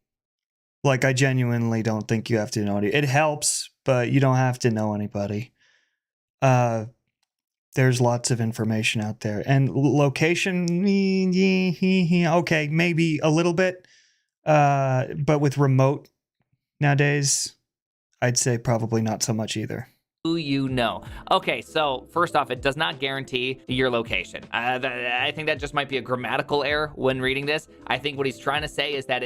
Like, I genuinely don't think you have to know anybody. It helps, but you don't have to know anybody. There's lots of information out there. And location, okay, maybe a little bit. But with remote nowadays, I'd say probably not so much either. Who you know. Okay, so first off, it does not guarantee your location. I think that just might be a grammatical error when reading this. I think what he's trying to say is that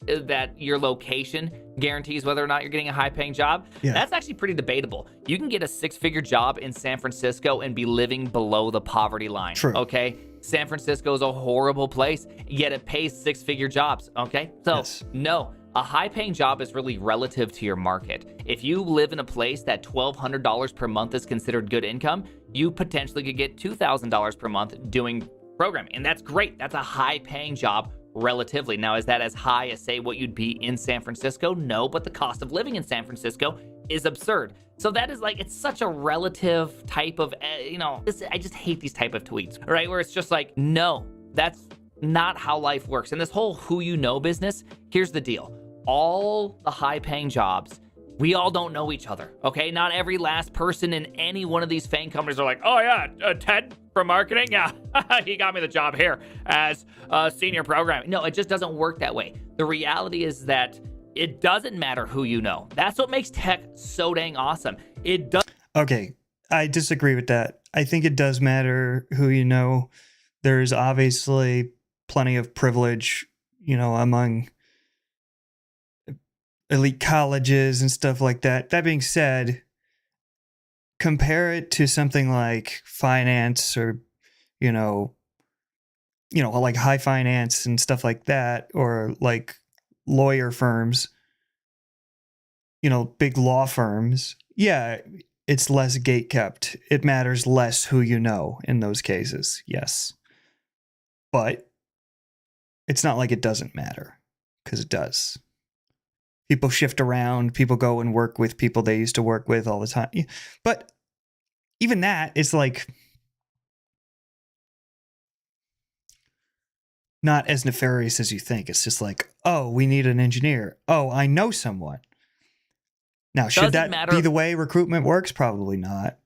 that your location guarantees whether or not you're getting a high-paying job. Yeah. That's actually pretty debatable. You can get a six-figure job in San Francisco and be living below the poverty line. True. Okay? San Francisco is a horrible place, yet it pays six-figure jobs. Okay? So, no. A high-paying job is really relative to your market. If you live in a place that $1,200 per month is considered good income, you potentially could get $2,000 per month doing programming. And that's great. That's a high-paying job relatively. Now, is that as high as, say, what you'd be in San Francisco? No, but the cost of living in San Francisco is absurd. So that is like, it's such a relative type of, I just hate these type of tweets, right? Where it's just like, no, that's not how life works. And this whole who you know business, here's the deal. All the high-paying jobs, we all don't know each other, okay? Not every last person in any one of these FANG companies are like, oh yeah, Ted from marketing, yeah, he got me the job here as senior programming. No, it just doesn't work that way. The reality is that it doesn't matter who you know. That's what makes tech so dang awesome. It does. Okay, I disagree with that. I think it does matter who you know. There's obviously plenty of privilege, among elite colleges and stuff like that. That being said, compare it to something like finance or, like high finance and stuff like that, or like lawyer firms, big law firms. Yeah, it's less gate kept. It matters less who you know in those cases. Yes. But it's not like it doesn't matter, because it does. People shift around. People go and work with people they used to work with all the time. But even that is like not as nefarious as you think. It's just like, oh, we need an engineer. Oh, I know someone. Now, should that be the way recruitment works? Probably not.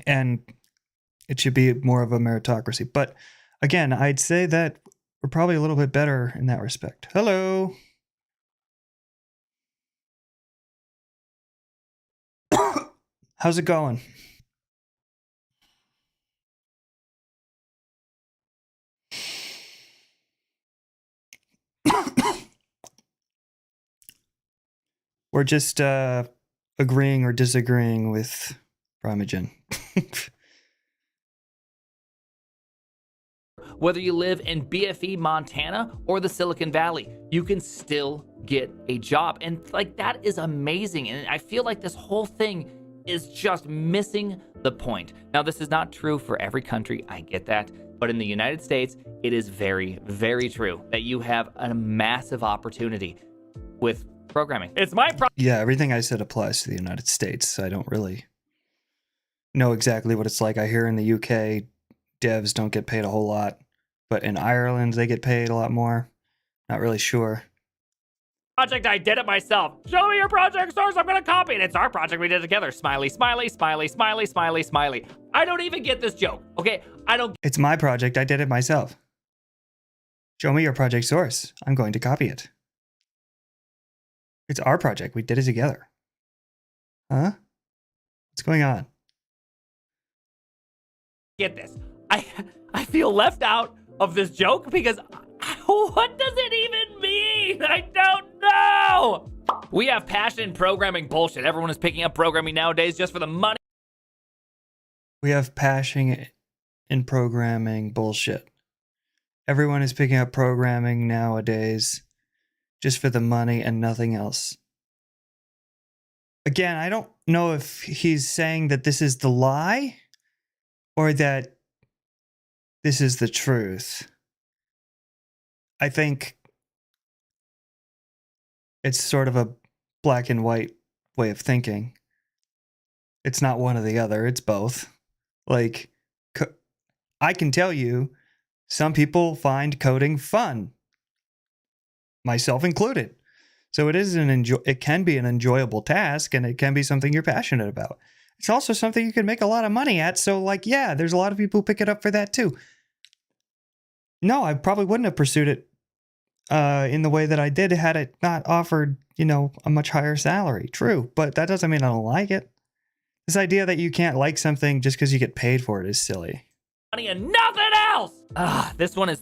And it should be more of a meritocracy. But again, I'd say that we're probably a little bit better in that respect. Hello. How's it going? We're just agreeing or disagreeing with Primogen. Whether you live in BFE, Montana, or the Silicon Valley, you can still get a job. And like, that is amazing. And I feel like this whole thing is just missing the point. Now, this is not true for every country. I get that. But in the United States, it is very, very true that you have a massive opportunity with programming. It's my Yeah, everything I said applies to the United States. I don't really know exactly what it's like. I hear in the UK, devs don't get paid a whole lot. But in Ireland, they get paid a lot more. Not really sure. project. I did it myself. Show me your project source. I'm going to copy it. It's our project. We did it together. Smiley, smiley, smiley, smiley, smiley, smiley. I don't even get this joke. Okay. I don't. It's my project. I did it myself. Show me your project source. I'm going to copy it. It's our project. We did it together. Huh? What's going on? Get this. I feel left out of this joke because what does it even mean? I don't know. We have passion in programming bullshit. Everyone is picking up programming nowadays just for the money. We have passion in programming bullshit. Everyone is picking up programming nowadays just for the money and nothing else. Again, I don't know if he's saying that this is the lie or that this is the truth. I think it's sort of a black and white way of thinking. It's not one or the other, it's both. Like, I can tell you, some people find coding fun, myself included. So it can be an enjoyable task, and it can be something you're passionate about. It's also something you can make a lot of money at. So, like, yeah, there's a lot of people who pick it up for that too. No, I probably wouldn't have pursued it in the way that I did had it not offered, a much higher salary. True, but that doesn't mean I don't like it. This idea that you can't like something just because you get paid for it is silly. Money and nothing else. This one is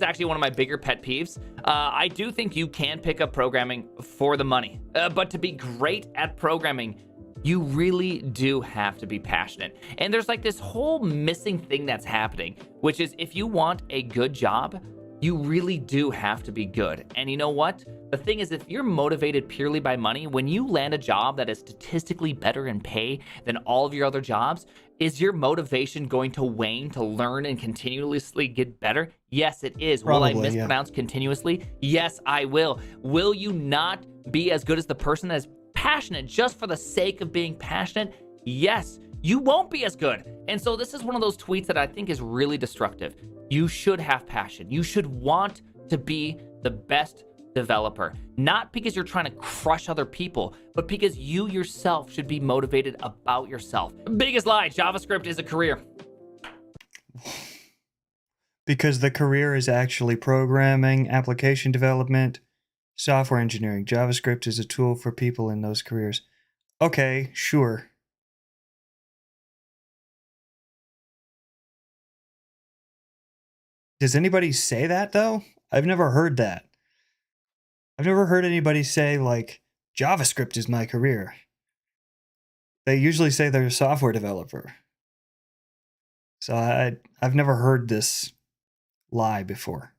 actually one of my bigger pet peeves. I do think you can pick up programming for the money, but to be great at programming, you really do have to be passionate. And there's like this whole missing thing that's happening, which is if you want a good job, you really do have to be good. And you know what? The thing is, if you're motivated purely by money, when you land a job that is statistically better in pay than all of your other jobs, is your motivation going to wane to learn and continuously get better? Yes, it is. Probably, will I mispronounce continuously? Yes, I will. Will you not be as good as the person that is passionate just for the sake of being passionate? Yes, you won't be as good. And so this is one of those tweets that I think is really destructive. You should have passion. You should want to be the best developer, not because you're trying to crush other people, but because you yourself should be motivated about yourself. Biggest lie, JavaScript is a career. Because the career is actually programming, application development, software engineering. JavaScript is a tool for people in those careers. Okay, sure. Does anybody say that, though? I've never heard that. I've never heard anybody say, like, JavaScript is my career. They usually say they're a software developer. So I've never heard this lie before.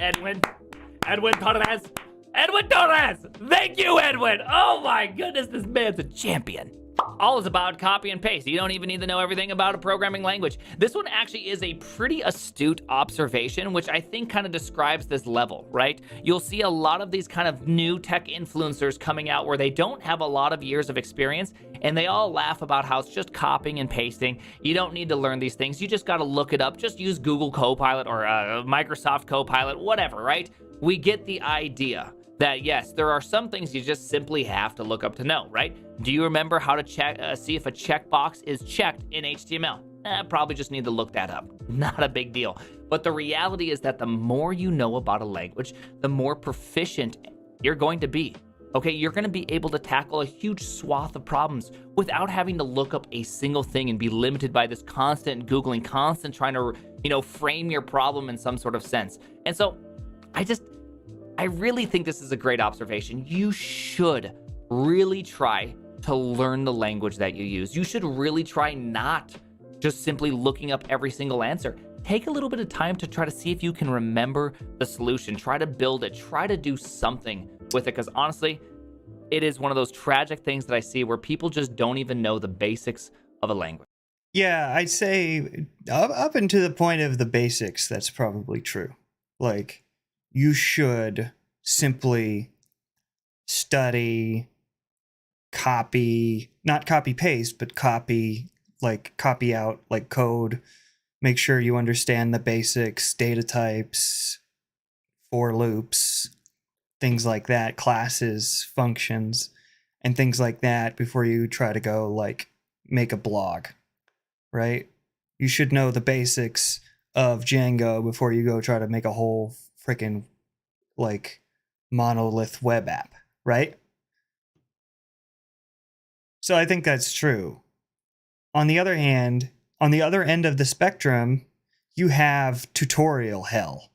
Edwin Torres! Edwin Torres! Thank you, Edwin! Oh my goodness, this man's a champion. All is about copy and paste. You don't even need to know everything about a programming language. This one actually is a pretty astute observation, which I think kind of describes this level, right? You'll see a lot of these kind of new tech influencers coming out where they don't have a lot of years of experience, and they all laugh about how it's just copying and pasting. You don't need to learn these things. You just got to look it up. Just use Google Copilot or Microsoft Copilot, whatever, right? We get the idea that yes, there are some things you just simply have to look up to know, right? Do you remember how to check, see if a checkbox is checked in HTML? Probably just need to look that up. Not a big deal. But the reality is that the more you know about a language, the more proficient you're going to be. Okay, you're going to be able to tackle a huge swath of problems without having to look up a single thing and be limited by this constant Googling, constant trying to, frame your problem in some sort of sense. And so I really think this is a great observation. You should really try to learn the language that you use. You should really try not just simply looking up every single answer. Take a little bit of time to try to see if you can remember the solution. Try to build it. Try to do something with it, because honestly, it is one of those tragic things that I see where people just don't even know the basics of a language. Yeah, I'd say up until the point of the basics, that's probably true. Like, you should simply study, copy, not copy paste, but copy out like code. Make sure you understand the basics, data types, for loops, things like that, classes, functions, and things like that before you try to go like make a blog, right? You should know the basics of Django before you go try to make a whole freaking like monolith web app, right? So I think that's true. On the other hand, on the other end of the spectrum, you have tutorial hell,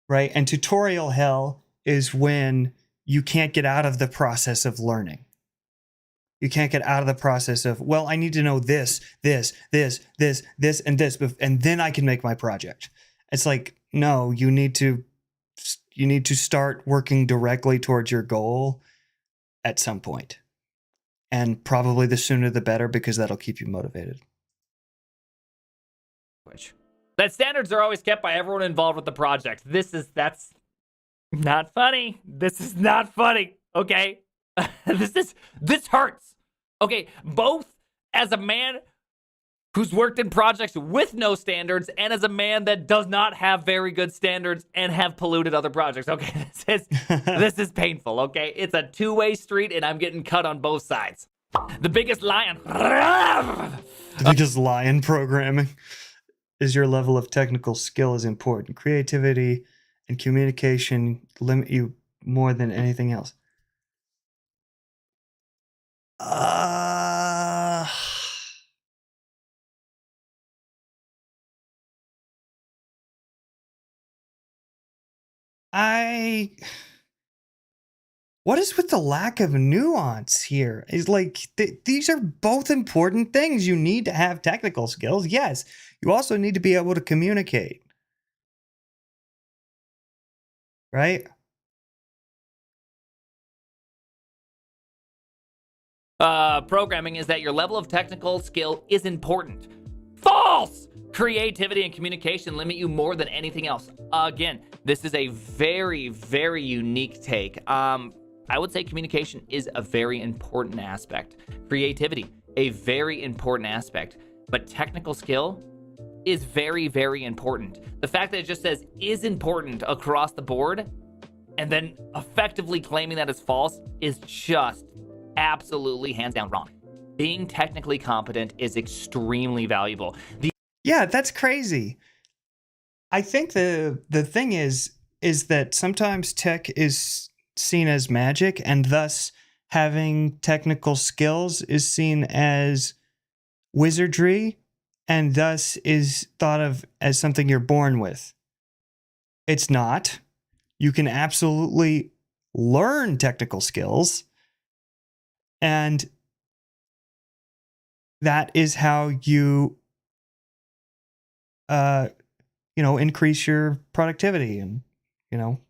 right? And tutorial hell is when you can't get out of the process of learning. You can't get out of the process of, well, I need to know this, and then I can make my project. It's like, no, you need to start working directly towards your goal at some point. And probably the sooner the better, because that'll keep you motivated. That standards are always kept by everyone involved with the project. That's not funny. This is not funny. Okay. This hurts. Okay. Both as a man who's worked in projects with no standards and as a man that does not have very good standards and have polluted other projects. Okay. This is painful. Okay. It's a two-way street and I'm getting cut on both sides. The biggest lion. The biggest lion programming is your level of technical skill is important. Creativity and communication limit you more than anything else. What is with the lack of nuance here? Is like, these are both important things. You need to have technical skills. Yes. You also need to be able to communicate. Right? Programming is that your level of technical skill is important. False! Creativity and communication limit you more than anything else. Again, this is a very, very unique take. I would say communication is a very important aspect. Creativity, a very important aspect. But technical skill is very, very important. The fact that it just says is important across the board and then effectively claiming that it's false is just absolutely hands down wrong. Being technically competent is extremely valuable. Yeah, that's crazy. I think the thing is that sometimes tech is seen as magic, and thus having technical skills is seen as wizardry, and thus is thought of as something you're born with. It's not. You can absolutely learn technical skills, and that is how you increase your productivity, and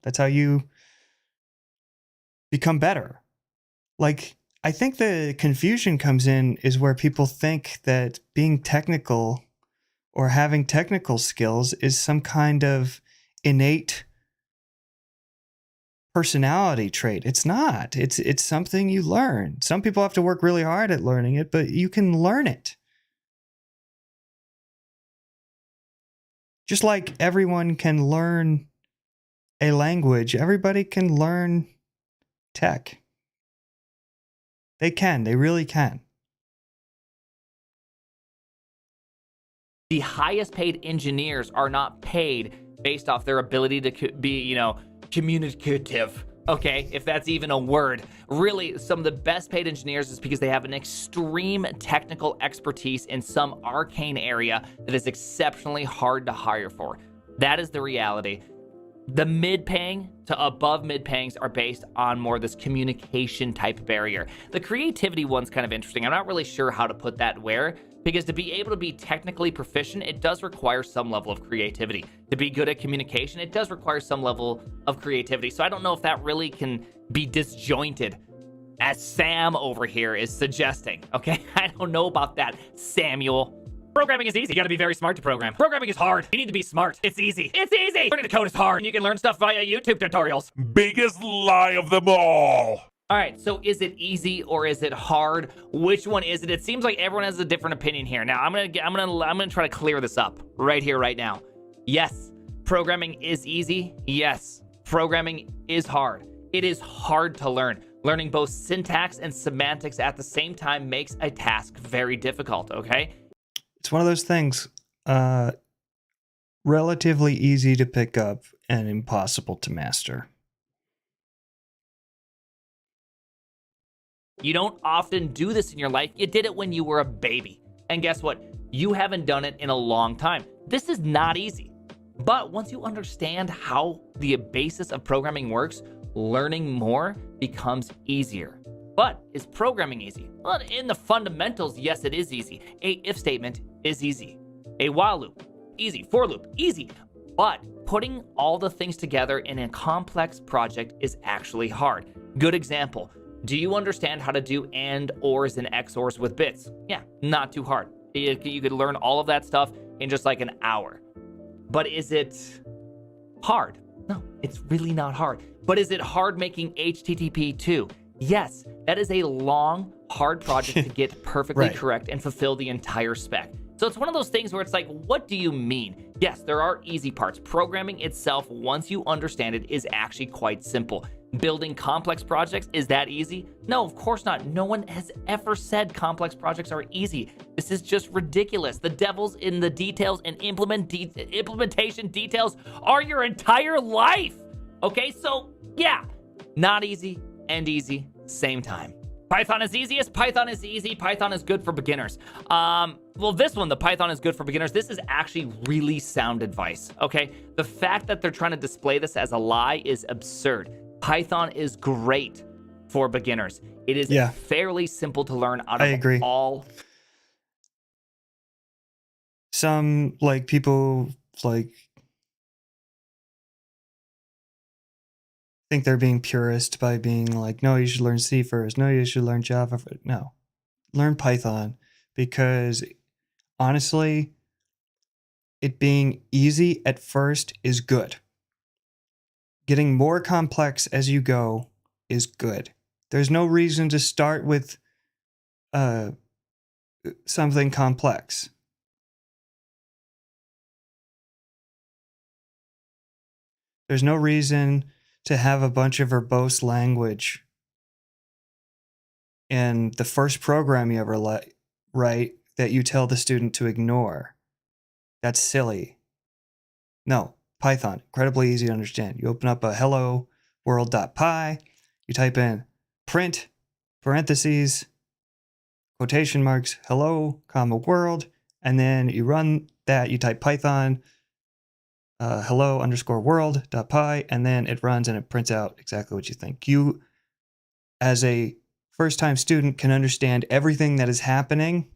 that's how you become better. Like, I think the confusion comes in is where people think that being technical or having technical skills is some kind of innate personality trait. It's not. It's something you learn. Some people have to work really hard at learning it, but you can learn it. Just like everyone can learn a language, everybody can learn tech. They can. They really can. The highest paid engineers are not paid based off their ability to be, communicative. Okay, if that's even a word. Really, some of the best paid engineers is because they have an extreme technical expertise in some arcane area that is exceptionally hard to hire for. That is the reality. The mid-paying to above mid-payings are based on more this communication type barrier. The creativity one's kind of interesting. I'm not really sure how to put that where, because to be able to be technically proficient, it does require some level of creativity. To be good at communication, it does require some level of creativity. So I don't know if that really can be disjointed, as Sam over here is suggesting. Okay, I don't know about that, Samuel. Programming is easy. You gotta be very smart to program. Programming is hard. You need to be smart. It's easy. It's easy! Learning to code is hard. And you can learn stuff via YouTube tutorials. Biggest lie of them all. All right, so is it easy or is it hard? Which one is it? It seems like everyone has a different opinion here. Now, I'm gonna try to clear this up right here, right now. Yes, programming is easy. Yes, programming is hard. It is hard to learn. Learning both syntax and semantics at the same time makes a task very difficult, okay? It's one of those things. relatively easy to pick up and impossible to master. You don't often do this in your life. You did it when you were a baby. And guess what? You haven't done it in a long time. This is not easy. But once you understand how the basis of programming works, learning more becomes easier. But is programming easy? Well, in the fundamentals, yes, it is easy. A if statement is easy. A while loop, easy. For loop, easy. But putting all the things together in a complex project is actually hard. Good example. Do you understand how to do AND, ORs, and XORs with bits? Yeah, not too hard. You could learn all of that stuff in just like an hour. But is it hard? No, it's really not hard. But is it hard making HTTP 2? Yes, that is a long, hard project to get perfectly correct and fulfill the entire spec. So it's one of those things where it's like, what do you mean? Yes, there are easy parts. Programming itself, once you understand it, is actually quite simple. Building complex projects, is that easy? No, of course not. No one has ever said complex projects are easy. This is just ridiculous. The devil's in the details, and implementation details are your entire life. Okay, so yeah, not easy and easy, same time. Python is easiest. Python is easy. Python is good for beginners. Well, this one, the Python is good for beginners. This is actually really sound advice, okay? The fact that they're trying to display this as a lie is absurd. Python is great for beginners. It is fairly simple to learn out of all. Some like people like think they're being purist by being like, no, you should learn C first. No, you should learn Java first. No, learn Python, because honestly, it being easy at first is good. Getting more complex as you go is good. There's no reason to start with something complex. There's no reason to have a bunch of verbose language in the first program you ever write that you tell the student to ignore. That's silly. No. Python, incredibly easy to understand. You open up a hello world.py, you type in print, parentheses, quotation marks, hello, comma, world, and then you run that, you type Python, hello underscore world.py, and then it runs and it prints out exactly what you think. You, as a first-time student, can understand everything that is happening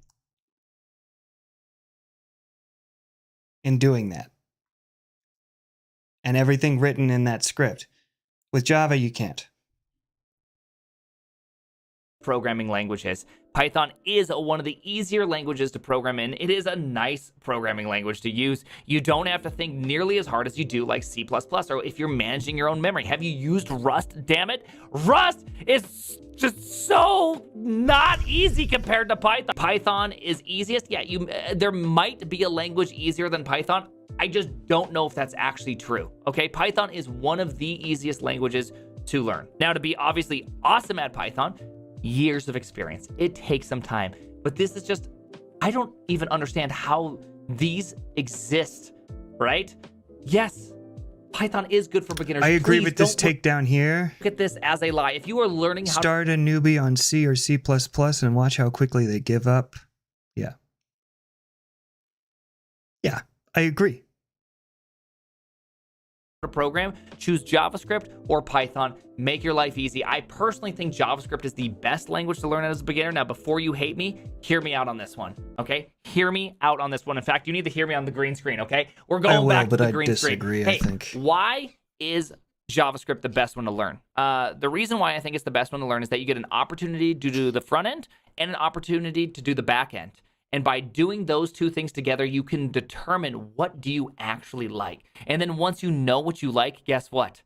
in doing that. And everything written in that script. With Java, you can't. Programming languages. Python is one of the easier languages to program in. It is a nice programming language to use. You don't have to think nearly as hard as you do like C++, or if you're managing your own memory. Have you used Rust? Damn it. Rust is just so not easy compared to Python. Python is easiest. Yeah, there might be a language easier than Python. I just don't know if that's actually true, okay? Python is one of the easiest languages to learn. Now, to be obviously awesome at Python, years of experience. It takes some time. But this is just, I don't even understand how these exist, right? Yes, Python is good for beginners. I agree with this takedown here. Look at this as a lie. If you are learning how Start a newbie on C or C++ and watch how quickly they give up. Yeah. Yeah, I agree. to program, choose JavaScript or Python. Make your life easy. I personally think JavaScript is the best language to learn as a beginner. Now, before you hate me, hear me out on this one, okay? Hear me out on this one. In fact, you need to hear me on the green screen, okay? We're going back to the green screen. I think. Why is JavaScript the best one to learn? The reason why I think it's the best one to learn is that you get an opportunity to do the front end and an opportunity to do the back end. And by doing those two things together, you can determine what do you actually like. And then once you know what you like, guess what?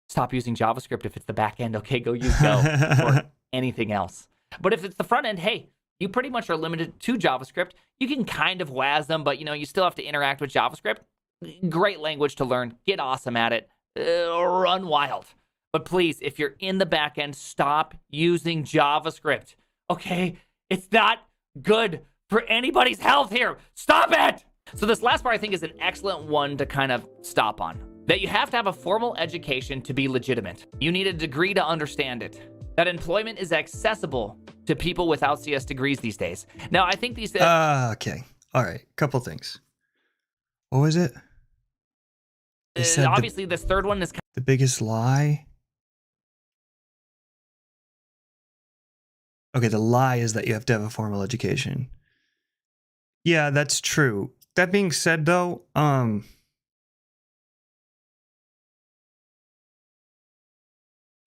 Stop using JavaScript if it's the back end. Okay, go use Go or anything else. But if it's the front end, hey, you pretty much are limited to JavaScript. You can kind of WASM, but you still have to interact with JavaScript. Great language to learn. Get awesome at it. Run wild. But please, if you're in the back end, stop using JavaScript. Okay? It's not good for anybody's health here. Stop it! So this last part I think is an excellent one to kind of stop on. That you have to have a formal education to be legitimate. You need a degree to understand it. That employment is accessible to people without CS degrees these days. Now, I think these... okay. All right. Couple things. What was it? They said obviously, this third one is... The biggest lie? Okay, the lie is that you have to have a formal education. Yeah, that's true. That being said, though,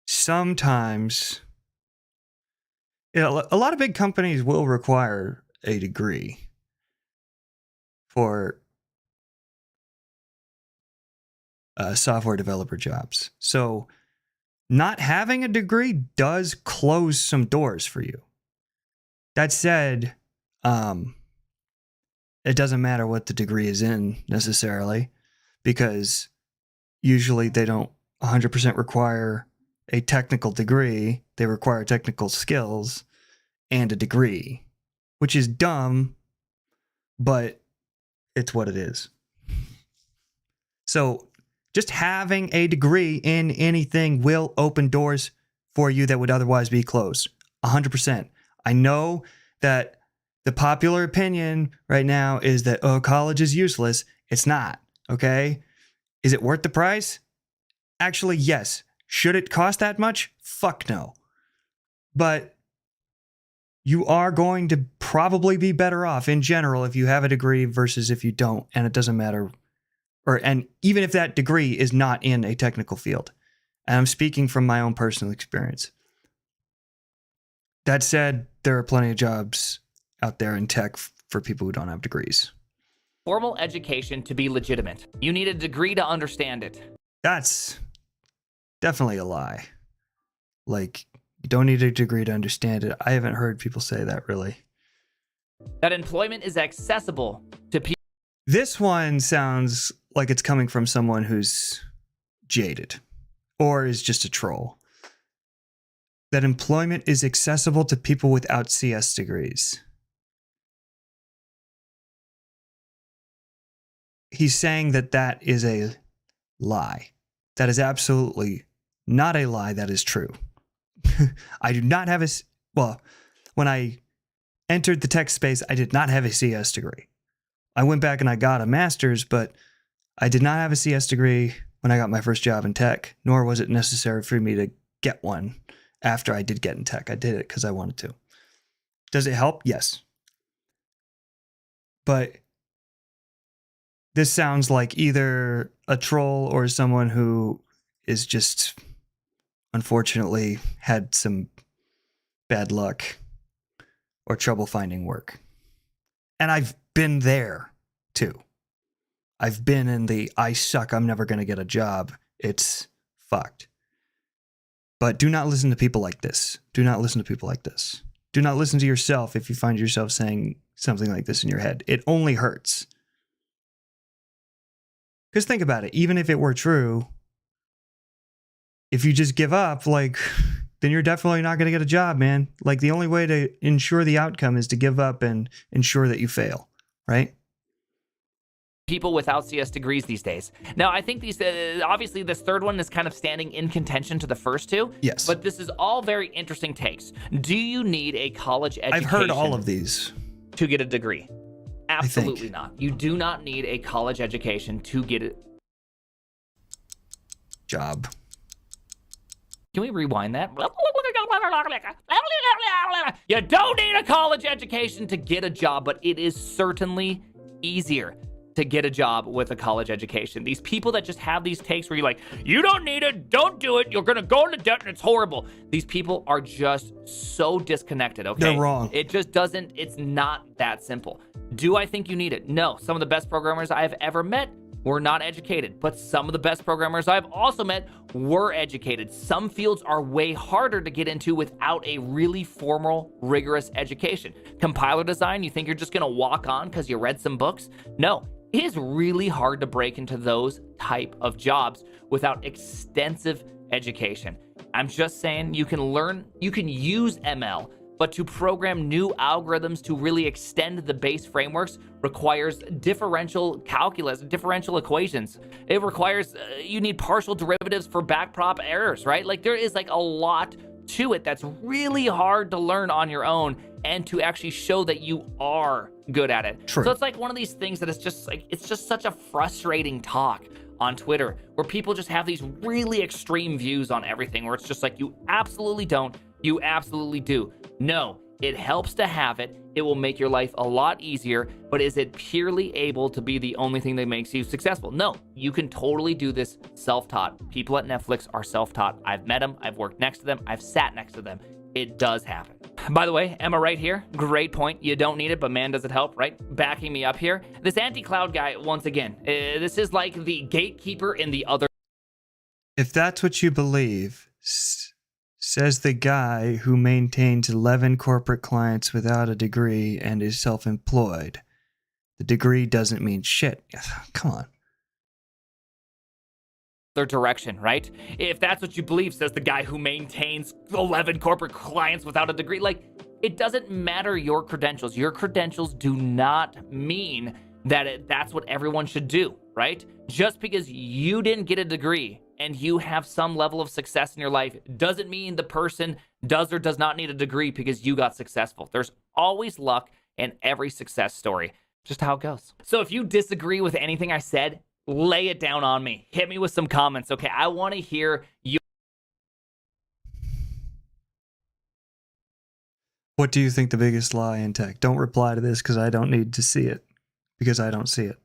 sometimes a lot of big companies will require a degree for software developer jobs. So not having a degree does close some doors for you. That said, it doesn't matter what the degree is in necessarily, because usually they don't 100% require a technical degree. They require technical skills and a degree, which is dumb, but it's what it is. So just having a degree in anything will open doors for you that would otherwise be closed. 100%. I know that the popular opinion right now is that, oh, college is useless. It's not, okay? Is it worth the price? Actually, yes. Should it cost that much? Fuck no. But you are going to probably be better off in general if you have a degree versus if you don't, and it doesn't matter. And even if that degree is not in a technical field. And I'm speaking from my own personal experience. That said, there are plenty of jobs out there in tech for people who don't have degrees. Formal education to be legitimate. You need a degree to understand it. That's definitely a lie. Like, you don't need a degree to understand it. I haven't heard people say that, really. That employment is accessible to people. This one sounds like it's coming from someone who's jaded or is just a troll. That employment is accessible to people without CS degrees. He's saying that that is a lie. That is absolutely not a lie. That is true. I do not have well, when I entered the tech space, I did not have a CS degree. I went back and I got a master's, but I did not have a CS degree when I got my first job in tech, nor was it necessary for me to get one after I did get in tech. I did it because I wanted to. Does it help? Yes. But this sounds like either a troll or someone who is just, unfortunately, had some bad luck or trouble finding work. And I've been there, too. I've been in the, I suck, I'm never going to get a job. It's fucked. But do not listen to people like this. Do not listen to people like this. Do not listen to yourself if you find yourself saying something like this in your head. It only hurts. Because think about it. Even if it were true, if you just give up, like, then you're definitely not going to get a job, man. Like, the only way to ensure the outcome is to give up and ensure that you fail, right? People without CS degrees these days. Now, I think these, obviously, this third one is kind of standing in contention to the first two. Yes. But this is all very interesting takes. Do you need a college education? I've heard all of these. To get a degree? Absolutely not. You do not need a college education to get a job. Can we rewind that? You don't need a college education to get a job, but it is certainly easier to get a job with a college education. These people that just have these takes where you're like, you don't need it, don't do it, you're gonna go into debt and it's horrible. These people are just so disconnected, okay? They're wrong. It just doesn't, it's not that simple. Do I think you need it? No. Some of the best programmers I have ever met were not educated, but some of the best programmers I've also met were educated. Some fields are way harder to get into without a really formal, rigorous education. Compiler design, you think you're just gonna walk on because you read some books? No, it is really hard to break into those type of jobs without extensive education. I'm just saying you can learn, you can use ML but to program new algorithms to really extend the base frameworks requires differential calculus, differential equations. It requires, you need partial derivatives for backprop errors, right? Like there is like a lot to it that's really hard to learn on your own and to actually show that you are good at it. True. So it's like one of these things that is just like, it's just such a frustrating talk on Twitter where people just have these really extreme views on everything where it's just like, you absolutely don't, you absolutely do. No, it helps to have it. It will make your life a lot easier, but is it purely able to be the only thing that makes you successful? No, you can totally do this self-taught. People at Netflix are self-taught. I've met them, I've worked next to them, I've sat next to them. It does happen. By the way, Emma right here, great point. You don't need it, but man, does it help, right? Backing me up here. This anti-cloud guy, once again, this is like the gatekeeper in the other. If that's what you believe, says the guy who maintains 11 corporate clients without a degree and is self-employed. The degree doesn't mean shit. Come on. Their direction, right? If that's what you believe, says the guy who maintains 11 corporate clients without a degree, like, it doesn't matter your credentials. Your credentials do not mean that that's what everyone should do, right? Just because you didn't get a degree and you have some level of success in your life doesn't mean the person does or does not need a degree because you got successful. There's always luck in every success story. Just how it goes. So if you disagree with anything I said, lay it down on me. Hit me with some comments, okay? I want to hear you. What do you think the biggest lie in tech? Don't reply to this because I don't need to see it. Because I don't see it.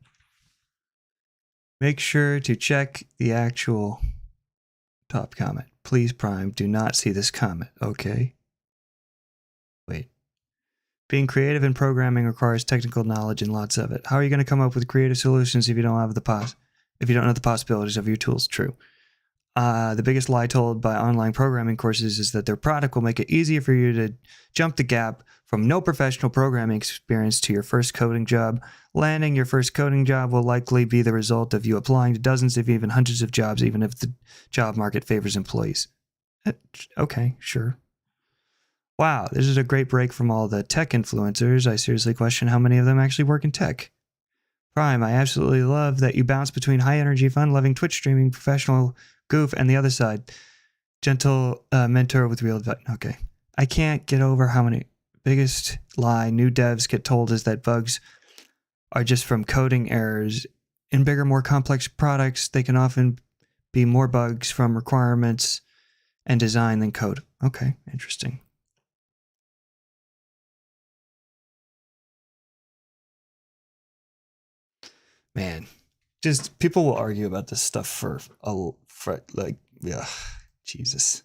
Make sure to check the actual top comment. Please, Prime, do not see this comment, okay? Wait. Being creative in programming requires technical knowledge and lots of it. How are you going to come up with creative solutions if you don't have if you don't know the possibilities of your tools? True. The biggest lie told by online programming courses is that their product will make it easier for you to jump the gap from no professional programming experience to your first coding job. Landing your first coding job will likely be the result of you applying to dozens of even hundreds of jobs, even if the job market favors employees. Okay, sure. Wow, this is a great break from all the tech influencers. I seriously question how many of them actually work in tech. Prime, I absolutely love that you bounce between high-energy, fun-loving Twitch streaming, professional goof, and the other side. Gentle mentor with real advice. Okay. I can't get over how many biggest lie new devs get told is that bugs are just from coding errors. In bigger, more complex products, they can often be more bugs from requirements and design than code. Okay, interesting. Man, just people will argue about this stuff for like, yeah, Jesus.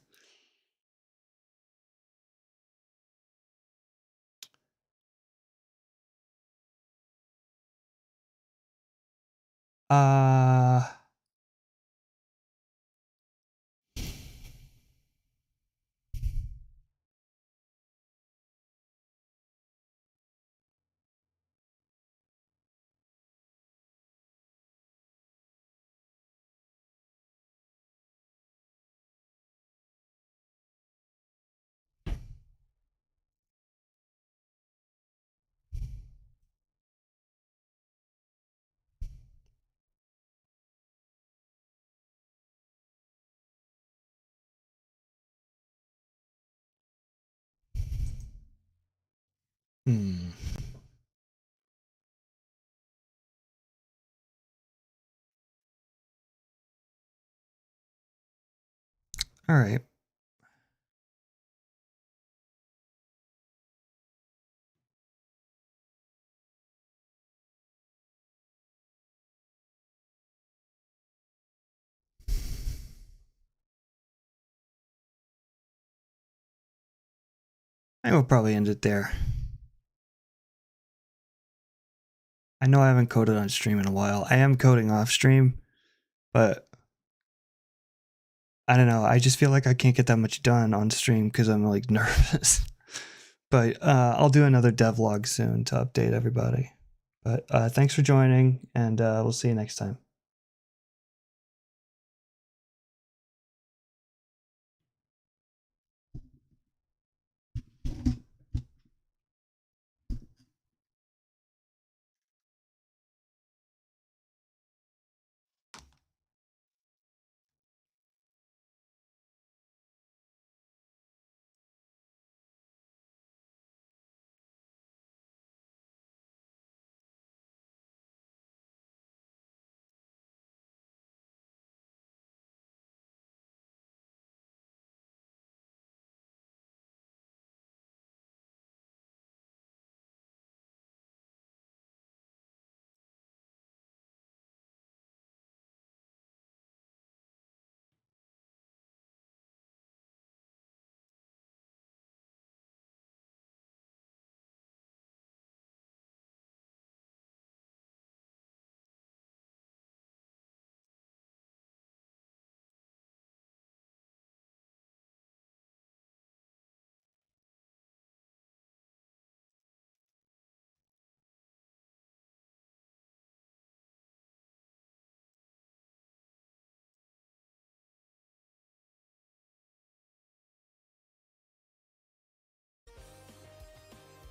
All right. I will probably end it there. I know I haven't coded on stream in a while. I am coding off stream, but I don't know. I just feel like I can't get that much done on stream because I'm like nervous. But I'll do another devlog soon to update everybody. But thanks for joining, and we'll see you next time.